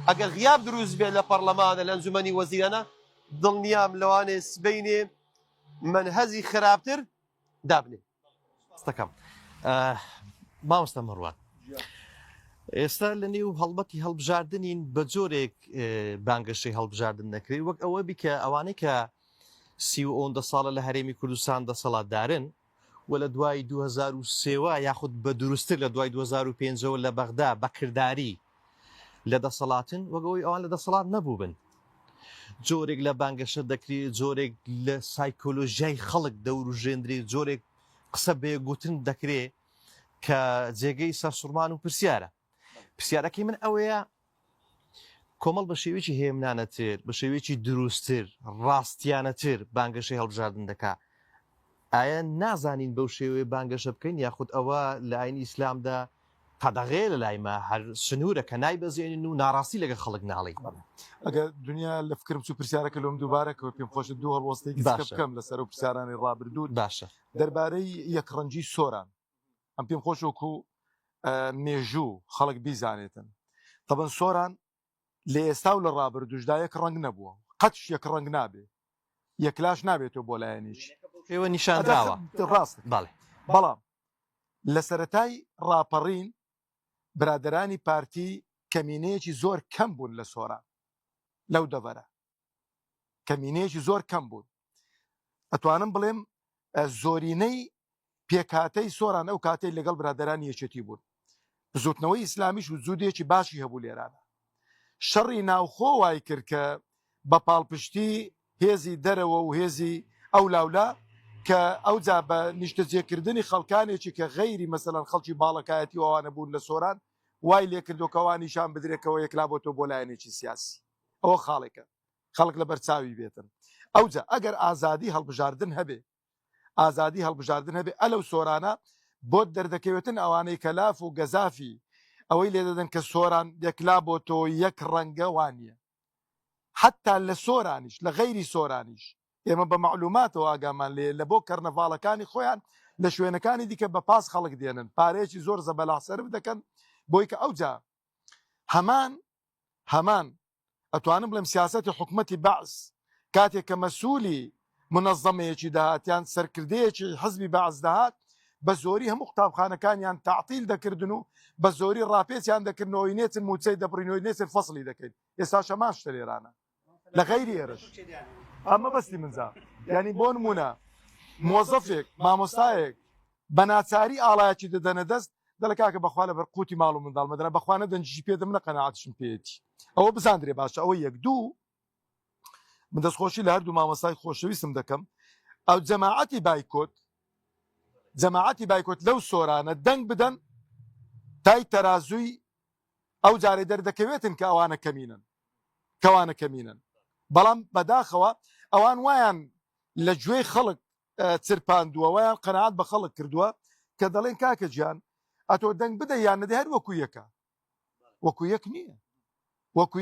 ئەگەر غیاب دروست بێت لە پەرلەمانە لە ئەنجومەنی وەزیرانە دڵنیام لەوانێ سبەینێ منهەزی خراپتر دابنێ ستەکەم مامۆستا مەڕوان ئێستا لە نێو هەڵبەتی هەڵبژاردنین بە جۆرێک بانگەشەی هەڵبژاردن نەکرێت وەک ئەوە بیکە ئەوانەی کە 30 ساڵە لە هەرێمی کوردستان دەسەڵاتدارن و لە دوای 2003 یاخود بە دروستتر لە دوای 2005 لە بەغدا بەکردداری لە دەسەڵاتن وەگەوەی ئەوان لە دەسەڵات نەبوو بن جۆرێک لە بانگەشە دەکرێت جۆرێک لە سایکۆلۆژیای خەڵک دەوروژێندرێت جۆرێک قسە بێگوتن دەکرێت کە جێگەی سەرسوڕمان و پرسیارەکەی من ئەوەیە کۆمەڵ بە شێوێکی هێمنانەتر بە شێوێکی دروستتر ڕاستیانەتر بانگەشەی هەڵبژاردن دەکا ئایا نازانین بەو شێوەیە بانگەشە بکەین یاخود ئەوە لە ئاینی ئیسلامدا قەدەغێ لە لایمە هەر سنوورە کە نایبەزێنین و ناڕاستی لەگە خەڵک ناڵی ئەگەر دنیا لە فکرم چوو پرسیارەکە لەم دووبارەکەەوە پێم خۆشە دوو هەڵوەستەیەکی بکەم لەسەر و پرسیارانی ڕابردوو باشە دەربارەی یەکڕەنجی سۆران ئەم پێم خۆشۆکو مێژوو خەڵک بیزانێتن تەبەن سۆران لە ئێستا و لە ڕابردوشدا یەک ڕەنگ نەبووە قەتش یەک ڕەنگ نابێ یەکلاش نابێتەوە بۆ لایەنیش پێوە نیشاندراوە ڕاست بەڵێ بەڵام لە سەرەتای ڕاپەڕین برادرانی پارتی کەمینەیەکی زۆر کەم بوون لە سۆران لەو دەبەرە کەمینەیەکی زۆر کەم بوون ئەتوانم بڵێم زۆرینەی پێکاتەی سۆران ئەو کاتەی لەگەڵ برادرانی یەکێتی بوون زوتنەوەی ئیسلامیش و جوودێکی باشی هەبوو لێرانە شەڕی ناوخۆ وای کرد کە بە پاڵپشتی هێزی دەرەوە و هێزی ئەو لاولا کە ئەوجا بە نیشتەجێکردنی خەڵکانێکی کە غەیری مەسەلەن خەڵکی باڵەکایەتی ئەوانە بوون لە سۆران وای لێ کردوکەوانیشان بدرێتەوە یەکلا بۆ تۆ بۆ لایەنێکی سیاسی ئەوە خاڵێکە خەڵک لە بەرچاوی بێتن ئەوجا ئەگەر ئازادی هەڵبژاردن هەبێ ئازادی هەڵبژاردن هەبێ ئەلەو سۆرانە بۆ دەردەکەوێتن ئەوانەی کە لاف و گەزافی ئەوەی لێ دەدەن کە سۆران یەکلا بۆ تۆ یەک ڕەنگە وانە حتا لە سۆرانیش لە غەیری سۆرانیش ئێمە بە معلوماتەوە ئاگامان لێ لە بۆ کەرنەڤاڵەکانی خۆیان لە شوێنەکانی دیکە بە پاس خەڵک دێنن پارەیەکی زۆر زەبەلاحسەرف دەکەن بۆی کە ئەوجا هەمان ئەتوانم بڵێم سیاسەتی حکومەتی بەعس کاتێک کە مەسوولی منەظەمەیەکی داهاتیان سەرکردەیەکی حزبی بەعس داهات بە زۆری هەموو قوتابخانەکانیان تعتیل دەکردن و بە زۆری ڕاپێچیان دەکردنەوەی نێتن موچەی دەبڕینەوەی نێتن فەسڵی دەکەین ئێستا شەمان شتە لێرانە لە غەیری ئێرەش ئەمە بەستی منجا ینی بۆ نمونە مۆزەفێک مامۆستایەک بە ناچاری ئاڵایەکی دەدەنە دەست دەڵە کاکە بەخوا لە بەر قوتی ماڵ و منداڵ مەدەنە بەخوانە دەنجی پێدەم نە قەناعەتشم پێێتی ئەوە بزاندرێ باشە ئەوە یەک دوو من دەستخۆشی لە هەردوو مامۆستای خۆشەویستم دەکەم ئەو جەماعەتی بایکۆت لەو سۆرانە دەنگ بدەن تای تەرازووی ئەو جارێ دەردەکەوێتن کە ئەوانە کەمینن بەڵام بەداخەوە ئەوان وایان لە گوێی خەڵک چرپاندووە وایان قەناعەت بە خەڵک کردووە کە دەڵێن کاکە گیان ئەتۆ دەنگ بدە یان نەدە هەر وەکو یەکە وەکو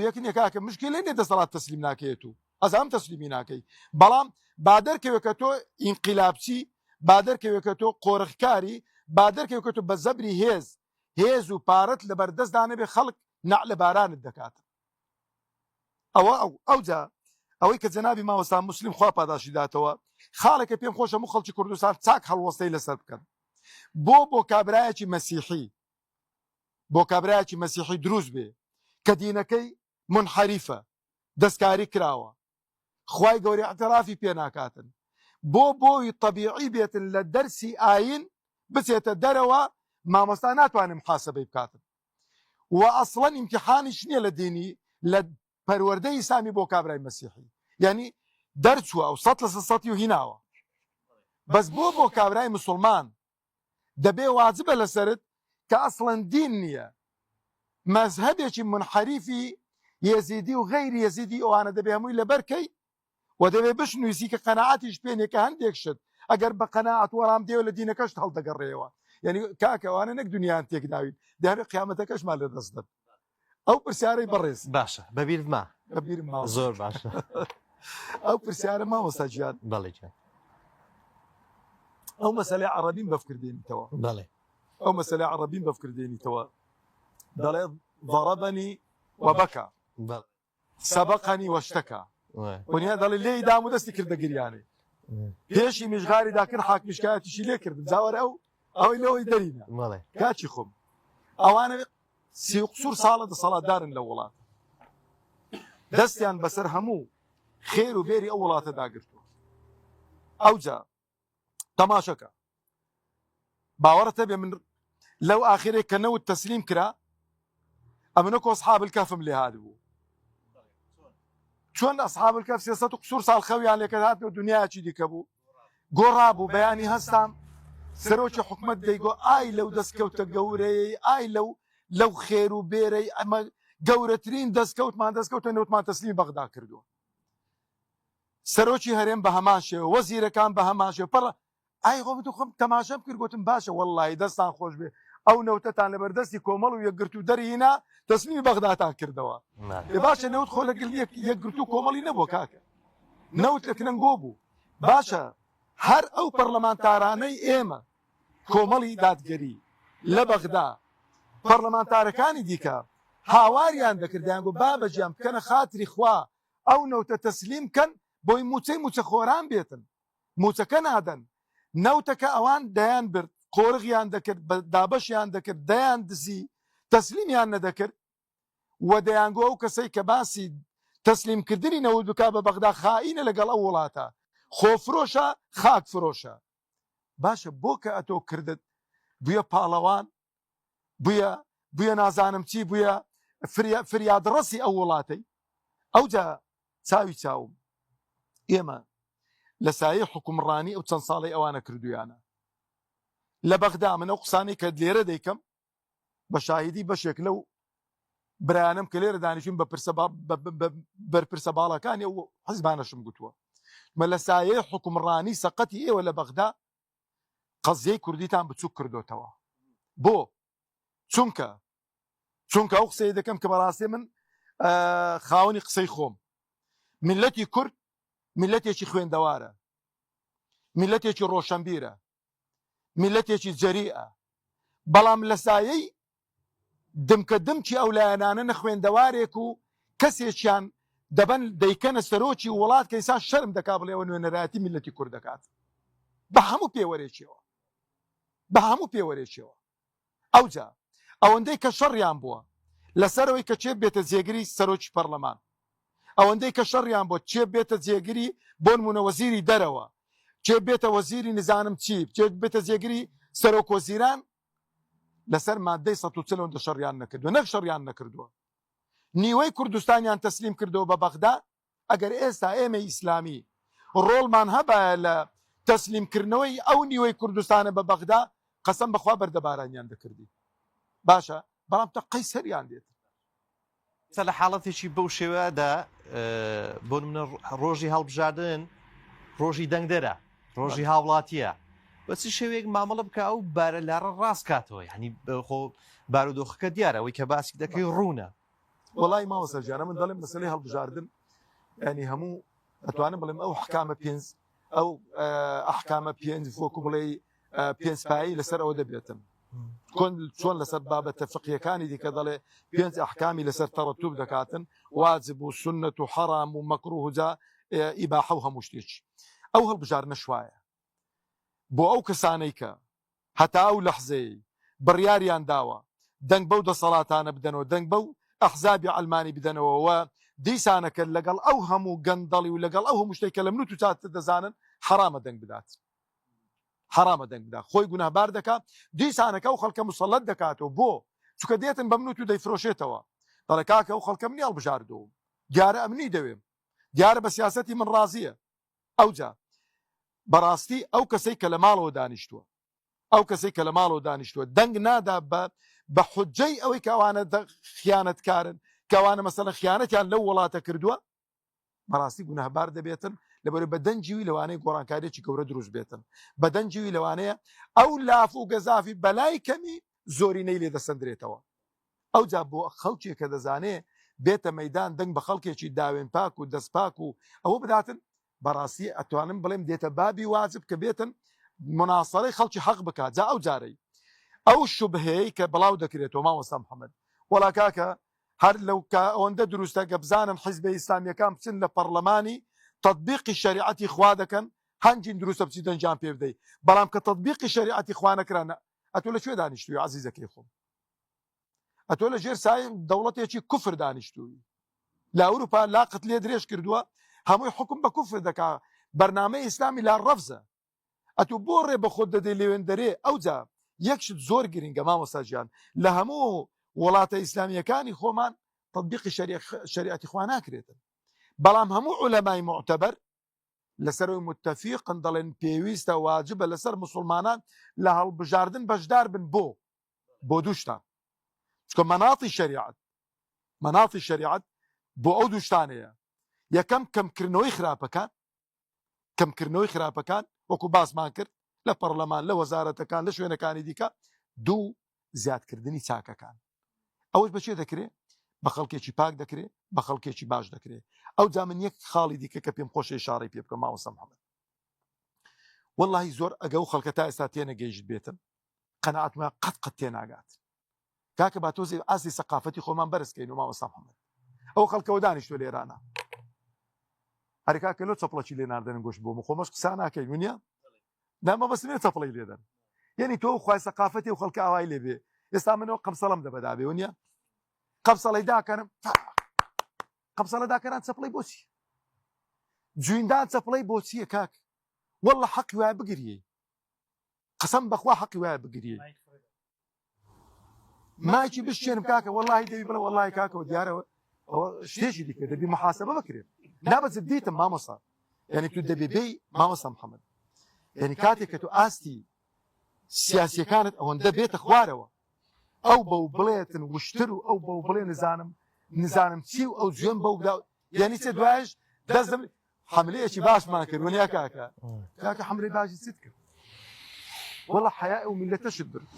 یەک نییە کاکە مشکلەی نێ دەسەڵات تەسلیم ناکەیت و ئەزام تەسلیمی ناکەی بەڵام با دەرکەوێت کە تۆ ئینقیلابچی با دەرکەوێت کە تۆ قۆرخکاری با دەرکەوێت کە تۆ بە زەبری هێز و پارەت لە بەردەستدانە بێ خەڵک نەع لە بارانت دەکات ئەوجا ئەوەی کە جەنابی مامۆستا موسلیم خوا پاداشی داتەوە خاڵێکە پێم خۆشە هەموو خەڵکی کوردستان چاک هەڵوەستەی لەسەر بکەن بۆ کابرایەکی مەسیحی دروست بێ کە دینەکەی منحەریفە دەستکاری کراوە خوای گەورەی اعترافی پێ ناکاتن بۆی طبیعی بێتن لە دەرسی ئاین بچێتە دەرەوە مامۆستا ناتوانێت محاسبەی بکاتن و ئەسڵەن ئیمتیحانیش نییە لە دینی لە پەروەردەی ئیسلامی بۆ کابرای مەسیحی یعنی دەرچووە و 100% و هیناوە بەس بۆ کابرای مسلمان دەبێ واجبە لەسرت کە ئەسڵەن دین نییە مەزهەبێکی منحەریفی یەزیدی و غەیری یەزیدی ئەوانە دەبێ هەمووی لەبەرکەی و دەبێ بشنوویسی کە قەناعەتیش پێنێ کە هەندێک شت ئەگەر بە قەناعەت وەڵام دێوە لە دینەکەشت هەڵدەگەڕێەوە یعنی کاکەوانە نەک دنیایان تێک ناوین دیارە قیامەتەکەشمان لە دەستدەن ئەو پرسیارەی بەڕێز باشە بەبیرما زۆر باشە ئەو پرسیارە مامۆستا گیان بەڵێ گیان ئەو مەسەلەی عەرەبیم بەفکردێنیتەوە بەڵێ ئەو مەسەلەی عەرەبیم بەفکردێنیتەوە دەڵێ ضربني وبكى سبقني واشتكى ونیا دەڵێ لێی دام و دەستی کردە گریانێ پێشی میژغاری داکرد حاکمیشکایەتیشی لێ کرد زاوەرە ئەوەی لەوەی دەرینە کاچی خۆم ئەوانە 30 ساڵە دەسەڵاتدارن لە وڵات دەستیان بەسەر هەموو خێر و بێری ئەو وڵاتە داگرتووە ئەوجا تەماشەکە باوەڕەتە بێ من لەو ئاخرێک کە نەوت تەسلیم کرا ئەمنەکۆ ئەصحاب الكهفم لێ هاتبوو چۆن ئەصحاب الكهف 300 ساڵ خەویان لێکە هاتنەوە دنیایەکی دیکە بوو گۆڕابوو بەیانی هەستام سەرۆکی حکومەت دەیگۆ ئای لەو دەستکەوتە گەورەی ئای لەو خێر و بێرەی ئەمە گەورەترین دەستکەوتە نەوتمان تەسلیم بەغدا کردووە سەرۆکی هەرێم بە هەمان شێوە وەزیرەکان بە هەمان شێوە پەڕە ئای خۆم تەماشەم کرد گوتم باشە وەڵڵی دەستان خۆش بێ ئەو نەوتەتان لەبەردەستی کۆمەڵ و یەکگرت و دەرهینا تەسلیمی بەغداتان کردەوە باشە نەوت خۆ لەگەڵ یەکگرت و کۆمەڵی نەبووە کاکە نەوت لە کنەنگۆ بوو باشە هەر ئەو پەرلەمانتارانەی ئێمە کۆمەڵی دادگەری لە بەغدا پەرلەمانتارەکانی دیکە هاواریان دەکردیان گو بابەجیان بکەنە خاتری خوا ئەو نەوتە تەسلیم کەن بۆی موچە خۆران بێتن موچەکە نادەن نەوتەکە ئەوان دەیان برد قۆرغیان دەکرد دابەشیان دەکرد دەیان دزی تەسلیمیان نەدەکرد و دەیانگۆ ئەو کەسەی کە باسی تەسلیمکردنی نەوت بکا بە بەغدا خائینە لەگەڵ ئەو وڵاتە خۆفرۆشە خاک فرۆشە باشە بۆ کە ئەتۆ کردت بووە پاڵەوان بووە نازانم چی بووە فریادڕەسی ئەو وڵاتەی ئەوجا چاوی چاوم ئێمە لە سایە حکومڕانی ئەو چەند ساڵی ئەوانە کردویانە لە بەغدا من ئەو قسانەی کە لێرە دەیکەم بە شاهیدی بەشێک لەو برایانم کە لێرە دانیشتین بەرپرسە باڵەکانی ئەو حیزبانەشم گوتووە مە لە سایەی حکومڕانی سەقەتی ئێوە لە بەغدا قەزیەی کوردیتان بچووک کردوتەوە. بۆ چونکە ئەو قسەی دەکەم کە بەڕاستی من خاوەنی قسەی خۆم. میلەتی کورد میلەتێکی خوێندەوارە، میلەتێکی ڕۆشنبیرە، میلەتێکی جەریئە، بەڵام لە سایەی دمکە دمکی ئەو لایەنانە نەخوێندەوارێک و کەسێکیان دەبەن دەیکەنە سەرۆکی وڵات کە ئێستا شەرم دەکا بڵێەوە نوێنەرایەتی میلەتی کورد دەکات بە هەموو پێوەرێکیەوە. ئەوجا ئەوەندەی کە شەڕیان بووە لەسەرەوەی کە چێ بێتە جێگری سەرۆکی پەرلەمان، ئەوەندەی کە شەڕیان بۆ چێ بێتە جێگری بۆ نمونە وەزیری دەرەوە، چێ بێتە وەزیری نزانم چی، چێ بێتە جێگری سەرۆک وەزیران، لەسەر مادەی ١40 شەڕیان نەکردووە، نەک شەڕیان نەکردووە. نیوەی کوردستانیان تەسلیم کردەوە بە بەغدا. ئەگەر ئێستا ئێمە ئیسلامی ڕۆڵمان هەبایە لە تەسلیمکردنەوەی ئەو نیوەی کوردستانە بە بەغدا، قەسەم بەخوا بەردەبارانیان دەکردی. باشە، بەڵام تا قەیسەریان دێت. لە حاڵەتێکی بەو شێوەیەدا بۆ منە ڕۆژی هەڵبژاردن ڕۆژی دەنگدەرە، ڕۆژی هاوڵاتیە، بەچی شێوەیەک مامەڵە بکە ئەو بارە لارە ڕاست کاتەوە، یعنی خۆ بارودۆخەکە دیارە ئەوەی کە باسی دەکەی ڕوونە. وڵی ماوەسەر جانە من دەڵێم مەسەلەی هەڵبژاردن ینی هەموو ئەتوانم بڵێم ئەو حکامە پێنج ئەو ئەحکامە پێنج وەکو بڵێ پێنجپایی لەسەر ئەوە دەبێتن. چۆن لەسەر بابەتە فقیەکانی دیکە دەڵێ پێنج ئەحکامی لەسەر تەڕەتوب دەکاتن، واجب و سنت و حەرام و مەکروه و جا ئیباحە و هەموو شتێکی. ئەو هەڵبژاردنە شوایە بۆ ئەو کەسانەی کە هەتا ئەو لەحزەی بڕیاریان داوە دەنگ بەو دەسەڵاتانە بدەنەوە، دەنگ بەو ئەحزابی ئەلمانی بدەنەوە و دیسانەکە لەگەڵ ئەو هەموو گەندەڵی و لەگەڵ ئەو هەموو شتێکە لە منوت و چات دەزانن حرامە دەنگ بدات، حرامە دەنگ بدات، خۆی گوناهبار دەکات. دیسانەکە ئەو خەڵکە مسەڵەت دەکاتەوە بۆ چونکە دێتن بە منوت و دەیفرۆشێتەوە، دەڵێ کاکە ئەو خەڵکە منی هەڵبژاردووە، دیارە ئەمنی دەوێم، دیارە بە سیاسەتی من ڕازیە. ئەوجا بەڕاستی ئەو کەسەی کە لە ماڵەوە دانیشتووە دەنگ نادا بە حجەی ئەوەی کەوانە خیانەتکارن، کەوانە مەسەلەن خیانەتیان لەو وڵاتە کردووە، بەڕاستی گوناهبار دەبێتن لەبەرەوەی بە دەنجیوی لەوانەیە گۆڕانکاریێکی گەورە دروست بێتن، بە دەنجیوی لەوانەیە ئەو لاف و گەزافی بەلای کەمی زۆرینەی لێ دەسەندرێتەوە. ئەوجا بۆ خەڵکێک کە دەزانێ بێتە مەیدان دەنگ بە خەڵکێکی داوێن پاک و دەست پاک و ئەوە بداتن، بەڕاستی ئەتوانم بڵێم دێتە بابی واجب کە بێتن مناسەرەی خەڵکی حەق بکات. جا ئەو جارەی ئەو شوبهەیە کە بڵاو دەکرێتەوە مامۆستا محەممەد وەڵا کاکە هەر لەو ئەوەندە دروستە کە بزانن حیزبی ئیسلامیەکان بچن لە پەرلەمانی تطبیقی شریعەتی خوا دەکەن، هەنجین دروستە بچی دەنجام پێ بدەیت، بەڵام کە تطبیقی شریعەتی خوا نەکرانە ئەتۆ لەکوێ دانیشتووی عەزیزەکەی خۆم؟ ئەتۆ لە ژێر سایە دەوڵەتێکی کوفر دانیشتووی، لە ئەوروپا لاقت لێ درێژ کردووە، هەمووی حکم بە کوفر دەکا، بەرنامەی ئیسلامی لا ڕەفزە، ئەتۆ بۆ ڕێ بە خۆت دەدەی لێوێندەرێ. ئەوجا یەکشت زۆر گرنگە مامۆستا گیان لە هەموو وڵاتە ئیسلامیەکانی خۆمان تطبیقی شریعەتی خوا ناکرێتن، بەڵام هەموو عولەمای معتەبەر لەسەرەوەی متتەفیقن دەڵێن پێویستە واجبە لەسەر موسڵمانان لە هەڵبژاردن بەشدار بن بۆ دووشتان، چکە مەناڵی شریعەت بۆ ئەو دووشتانەیە. یەکەم کەمکردنەوەی خراپەکان وەکو باسمان کرد لە پەرلەمان، لە وەزارەتەکان، لە شوێنەکانی دیکە. دوو زیادکردنی چاکەکان. ئەوش بەچێ دەکرێت؟ بە خەڵکێکی پاک دەکرێت، بە خەڵکێکی باش دەکرێت. ئەو جا من یەک خاڵی دیکە کە پێم خۆشی شاڕی پێ بکەم مامۆستا محەممەد، وەڵڵاهی زۆر ئەگە و خەڵکە تا ئێستا تێنەگەیشت بێتن قەنەعەتمان قەت تێناگات. کاکە با تۆزی ئاسی سەقافەتی خۆمان بەرزکەین و مامۆستا محەممەد ئەو خەڵکەوە دانیشتوە لێرانە هەر کاکە لۆ چەپڵەکی لێ ناردەن گۆشت بۆ خۆمەش قسا ناکەین ونیە نامە بەسمێ چەپڵی لێدەن، یعنی تۆ خوای سەقافەتی و خەڵکە ئاوای لێبێ. ئێستا منەوە قەمسەڵەم دەبەدابێ ونیە قەمسەڵی داکەنم قەمسەڵە داکەران چەپڵی بۆچی جویندان چەپڵی بۆچیە کاک؟ وەڵڵە حەقی وایە بگریێ، قەسەم بەخوا حەقی وایە بگریێ. مایکی بشێنم کاکە وەڵڵاهی دەبی بڵێ وەڵڵاهی کاکەوە دیارەوە ئەوە شتێکی دیکە دەبی محاسبە بکرێت. نابەت دیتم مامۆستا، یعنی تو دەبێ بێی مامۆستا محەممەد، یعنی کاتێک کە تو ئاستی سیاسیەکانت ئەوەندە بێتە خوارەوە، ئەو بەو بڵێتن وشتر و ئەو بەو بڵێ نزانم چی و ئەو جوێن بەو بدا، یعنی چێ دوایش دەست حملەیەکی باشمان کرد وەنیا کاکە حملەی باشی چیت کرد وەڵا حەیای ئەو میلەتەشت برد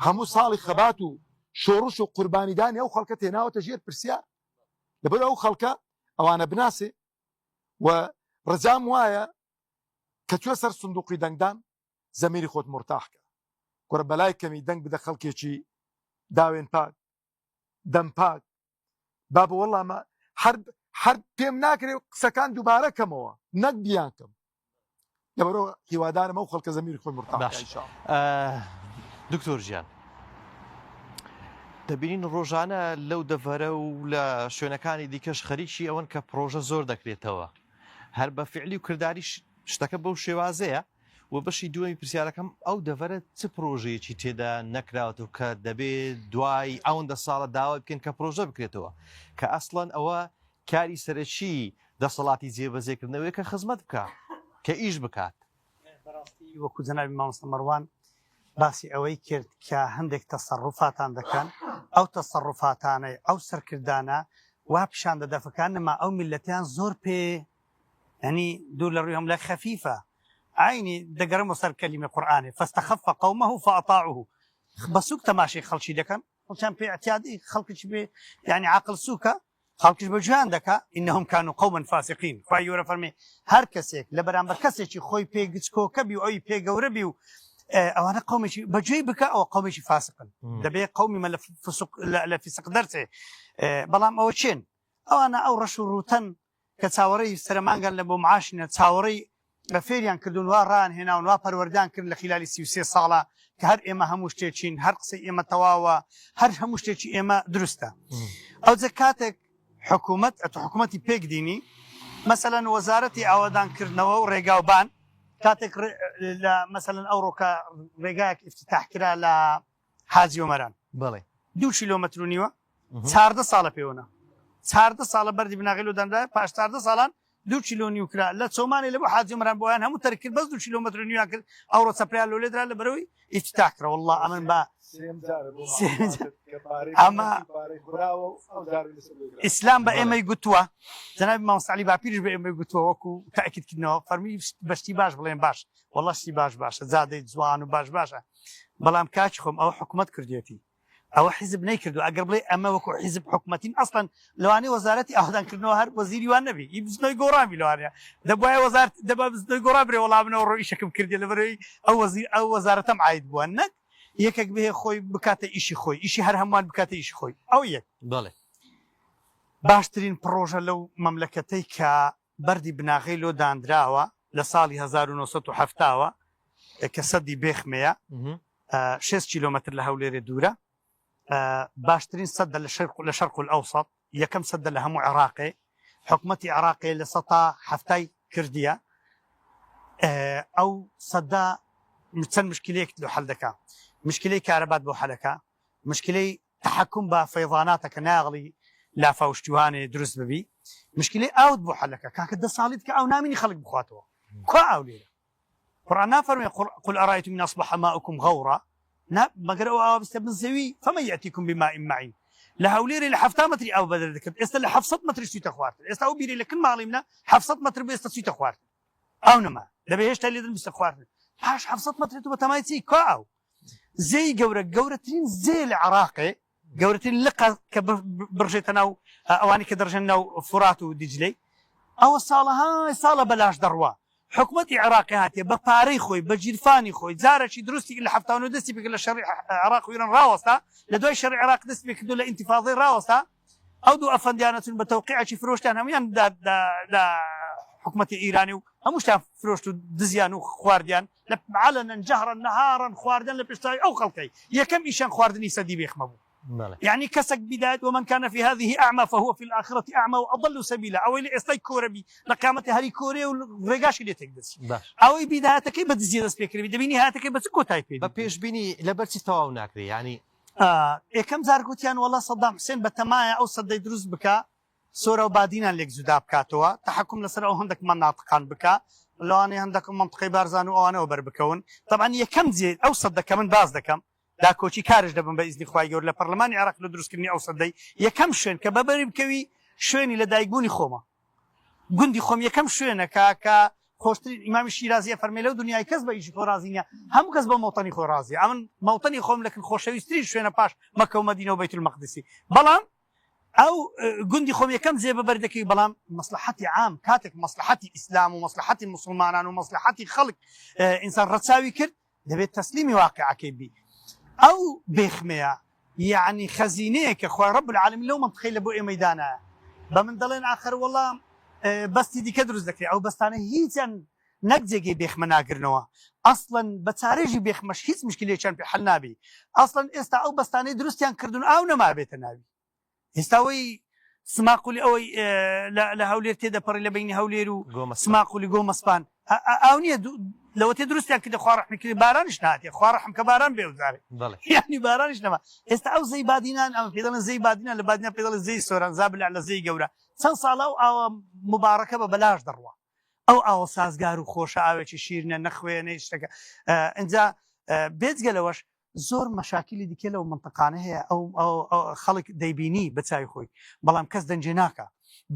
هەموو ساڵی خەبات و شۆڕش و قوربانیدانی ئەو خەڵکە تێناوەتە ژێر پرسیار لەبەر ئەو خەڵکە ئەوانە بناسێ و ڕەجام وایە کە توێ سەر سندوقی دەنگدان زەمیری خۆت مرتاحکە کورە بەلای کەمی دەنگ بدە خەڵکێکی داوێن پاک دەم پاک با بە وەڵامە هەر پێم ناکرێ قسەکان دووبارە کەمەوە نەک بیان کەم لەبەرەوە هیوادارم ئەو خەڵکە زەمیری خۆی مرتاحکە. دکتۆر ژیان دەبینین ڕۆژانە لەو دەڤەرە و لە شوێنەکانی دیکەش خەریکی ئەوەن کە پرۆژە زۆر دەکرێتەوە هەر بە فعلی و کردداری شتەکە بەو شێوازەیە و بەشی دووەمی پرسیارەکەم ئەو دەڤەرە چ پرۆژەیەکی تێدا نەکراوەت و کە دەبێت دوای ئەوەندە ساڵە داوا بکەین کە پرۆژە بکرێتەوە کە ئەسڵەن ئەوە کاری سەرەکی دەسەڵاتی جێبەجێکردنەوەی کە خزمەت بکات کە ئیش بکات. بەڕاستی وەکو جەنابی مامۆستا مەڕوان باسی ئەوەی کرد کە هەندێک تەسەڕوفاتان دەکەن ئەو تەسەڕوفاتانەی ئەو سەرکردانە وا پیشان دەدەفەکان نەما ئەو میلەتیان زۆر پێ ینی دوور لە ڕووی هەملە خەفیفە عینی دەگەڕمە سەر کەلیمە قورئانێ فاستەخەفە قەومەه فەئەطاعوه بەسووک تەماشای خەڵکی دەکەن خەڵکیان پێ اعتیادی خەڵکیش بێ یعنی عاقڵ سووکە خەڵکیش بە جوان دەکا ئینەهم کانوا قەومەن فاسقین خوای گەورە فەرمێ هەر کەسێک لە بەرامبەر کەسێکی خۆی پێ گچکۆکە بی و ئەوی پێ گەورە بی و ئەوانە قومێکی بەجێی بکە ئەوە قومێکی فاسقن دەبێت قومی مە لە فیسق دەرچێ بەڵام ئەوە چێن ئەوانە ئەو ڕەش و ڕوتەن کە چاوەڕێی سەرمانگەن لە بۆ معاشنە چاوەڕێی بە فێریان کردوون وا ڕان هێناون وا پەروەردان کرد لە خلالی 33 ساڵە کە هەر ئێمە هەموو شتێکین هەر قسەی ئێمە تەواوە هەر هەموو شتێکی ئێمە دروستە ئەو جە کاتێک حکوومەت حکوومەتی پێک دینی مەسەلەن وەزارەتی ئاوادانکردنەوە و ڕێگاوبان کاتێک لە مەسەلەن ئەو ڕۆکە ڕێگایەک افتتاح کرا لە حاجی ومەران بڵێ 2 کیلۆمەتر و نیوە 14 ساڵە پێوەنا 14 ساڵە بەردی بناغیل و دەندا پاش 14 ساڵان 2 کیلۆ نیو کرا لە چۆمانی لە بۆ حاجی ومەران بۆیان هەموو تەرکرد بەس 2 کیلۆمەتر و نیوە کرد ئەو ڕۆچەپریا لۆ لێدرا لە بەرەوەی افتتاح کرا والله ئەمن بە ئەمە ئیسلام بە ئێمەی گوتووە جەنابی مامۆستا عەلی باپیریش بە ئێمەی گوتووە وەکو تاکیدکردنەوە فەرمی بەشتی باش بڵێن باش والله شتی باش باشە جادەی جوان و باش باشە بەڵام کاچ خۆم ئەوە حکوومەت کردێتی ئەوە حیزب نەیکردو ئەگەر بڵێ ئەمە وەکو حیزب حکوومەتین ئەسڵەن لەوانەیە وەزارەتی ئاودانکردنەوە هەر وەزیری وان نەبی ئی بزنەوەی گۆڕامی لەوانەیە دەبایە وەزارەت دەبا بزنەوەی گۆڕا برێ وەڵامنەوە ڕۆی شەکم کردی لەبەرەوەی ئەو وەزارەتەم عاید بووە نەک یەکێک بهێ خۆی بکاتە ئیشی خۆی ئیشی هەر هەمووان بکاتە ئیشی خۆی ئەو یەک بڵێ باشترین پرۆژە لەو مەملەکەتەی کە بەردی بناغی لۆ دانراوە لە ساڵی 1970ەوە کە سەدی بێخمەیە 6 کیلۆمەتر لە هەولێرێ دوورە باشترین سەدە لە شەرق الأوسط یەکەم سەدە لە هەموو عێراقێ حکوومەتی عێراقێ لە 170 کردیە ئەو سەدە چەند مشکلەیەک لە حەل دەکا مشکلەی کارەبات بۆ حەلەکە مشکلەی تحکم بە فەیضاناتەکە ناغڵی لافاوشتیوانێ دروست ببی مشکلەی ئاوت بۆ حەلەکە کاکە 10 ساڵیت کە ئەو نامینی خەڵک بخواتەوە کوا ئەو لێرە قورئان نافەرمێ قل أرأيتم إن أصبح ماؤكم غورا مەگەر ئەو ئاوا بستە بنزەوی فمن يأتيكم بماء معين لە هەولێرێ لە 70 مەتری ئاو بەدەر دەکرد ئێستا لە 700 مەتری سویتە خواردن ئێستا ئەو بیرێ لە کن ماڵی منە 700 مەتر بۆ ئێستا سویتە خواردن ئەو نەما دەبێ هێشتا لێدن بستە خواردن پاش 700 مەتر تو بە تەمای چی کوا ئەو زێی گەورەترین زێ لە عێراقێ گەورەترین لقە کە بڕژێتە ناو ئەوانی کە دەڕژێن ناو فورات و دیجلەی ئەوە ساڵەهای ساڵە بەلاش دەڕوا حکوومەتی عێراقی هاتیە بە پارەی خۆی بە جیرفانی خۆی جارێکی دروستی لە 70 دەستی پێ لە شەڕی عێراق و ئیران ڕاوەستا لە دوای شەڕی عێراق دەستی پێ کردو لە ئینتیفاضەی ڕاوەستا ئەو دوو ئەفەندیانەتون بە تەوقیعێکی فرۆشتیان هەمویان لە حکوومەتی ئیرانی و هەموو شتیان فرۆشت و دزیان و خواردیان لە عەلەنەن جەهرەن نەهارەن خواردن لە پێشتاوی ئەو خەڵکەی یەکەم ئیشان خواردنی سەدی بێخمە بوو يعني كسك بداية ومن كان في هذه أعمى فهو في الآخرة أعمى وأضل سبيلا أو اللي استي كوربي لقامته هذه كوري ورجاش اللي تقدس أو بداية كي بتزيد سبيكر بدبيني هاتك بتسكو تايبي بيش بيني لبرتي تواو ناكري يعني كم زاركوتيان والله صدام حسين بتمايا أو صدي دروس بكا سورة وبعدين لك زداب كاتوا تحكم لسر أو عندك مناطقان بكا لو أنا عندك منطقة بارزان أو أنا وبر بكون طبعا يكم زيد أو صدق كمان باز دكم دا کۆچی کارش دەبم بە ئیزنی خوای گەورە لە پەرلەمانی عێراق لە دروستکردنی ئەو سەدەی یەکەم شوێن کە بەبەری بکەوی شوێنی لە دایکبوونی خۆمە گوندی خۆم یەکەم شوێنەکە کە خۆشترین ئیمامی شیرازیە فەرمێ لەو دنیای کەس بە ئیشی خۆ ڕازی نییە هەموو کەس بە مەوتەنی خۆ ڕازیە ئەمن مەوتەنی خۆم لەکن خۆشەویستترین شوێنە پاش مەکە و مەدینە و بەیت المەقدسی بەڵام ئەو گوندی خۆم یەکەم جێ بەبەر دەکەی بەڵام مەسلحەتی عام کاتێک مەسلحەتی ئیسلام و مەسلحەتی مسلمانان و مەسلحەتی خەڵک ئینسان ڕەچاوی کرد دەبێت تەسلیمی واقعەکەی بی ئەو بێخمەیە یعنی خەزینەیە کە خوا رب العالمین لەو منطقەی لە بۆ ئێمەی دانایە بە من دەڵێن ئاخر وەڵام بەستی دیکە دروست دەکرێت ئەو بەستانە هیچیان نەک جێگەی بێخمە ناگرنەوە ئەسڵەن بە چارەژی بێخمەش هیچ مشکلێکیان پێ حەل نابی ئەسڵەن ئێستا ئەو بەستانەی دروستیان کردوون ئاو نەما بێتە ناوی ئێستاەوەی سماقلی ئەوەی لە هەولێر تێدەپەڕی لە بینی هەولێر و سماقلی گۆمەسپان ئەو نییە لەوە تێ دروستیان کردە خوا ڕەحمی بارانش ناتێ خوا ڕەحم کە باران بێوزارێ یعنی بارانش نەما ئێستا ئەو زەی بادینان ئەمە پێ دەڵێن زەی بادینان لە بادینە پێ دەڵێن زەی سۆران زابلع لە زەی گەورە چەند ساڵە و ئاوە مبارەکە بە بەلاش دەڕوە ئەو ئاوە سازگار و خۆشە ئاوێکی شیرنە نەخوێنەی شتەکە ئەجا بێجگە لەوەش زۆر مەشاکلی دیکە لەو منطقانە هەیە ئەو خەڵک دەیبینی بە چای خۆی بەڵام کەس دەنجێ ناکە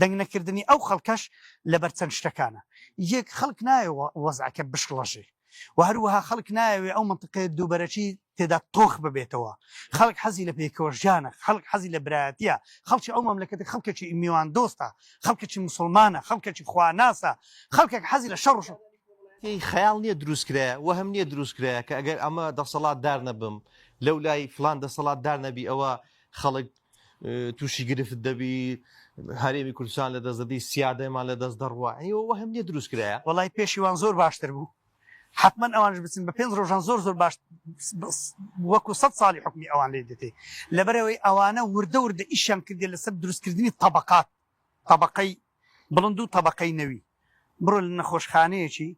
دەنگ نەکردنی ئەو خەڵکەش لەبەر چەند شتەکانە یەک خەڵک نایە وەزعکە بشکڵەشی و هەروەها خەڵک نایەوێ ئەو منطقەیە دووبەرەکی تێدا تۆخ ببێتەوە خەڵک حەزی لە پێکەوەژیانە خەڵک حەزی لە برایەتیە خەڵکی ئەو مەملەکەت خەڵکێکی میوان دۆستە خەڵکێکی موسڵمانە خەڵکێکی خواناسە خەڵکێک حەزی لە شەڕ خەیاڵ نییە دروستکرێ و هەم نییە دروستکرێ کە ئەگەر ئەمە دەسەڵات دار نەبم لەو لای فلان دەسەڵات دار نەبی ئەوە خەڵک تووشی گرفت دەبی هەرێمی کوردستان لە دەست دەدەی سیادەمان لە دەست دەڕوە ئەوە هەم نییە دروستکرایە وەڵای پێشیوان زۆر باشتر بوو حتمما ئەوانش بچن بە 5 ڕۆژان زۆر باش وەکو 100 ساڵی حکمی ئەوان لێ دێتێ لەبەرەوەی ئەوانە وردە وردە ئیشیان کردێ لەسەر دروستکردنی تەبقات تەبقەی بڵند و تەبقەی نەوی بڕۆ لە نەخۆشخانەیەکی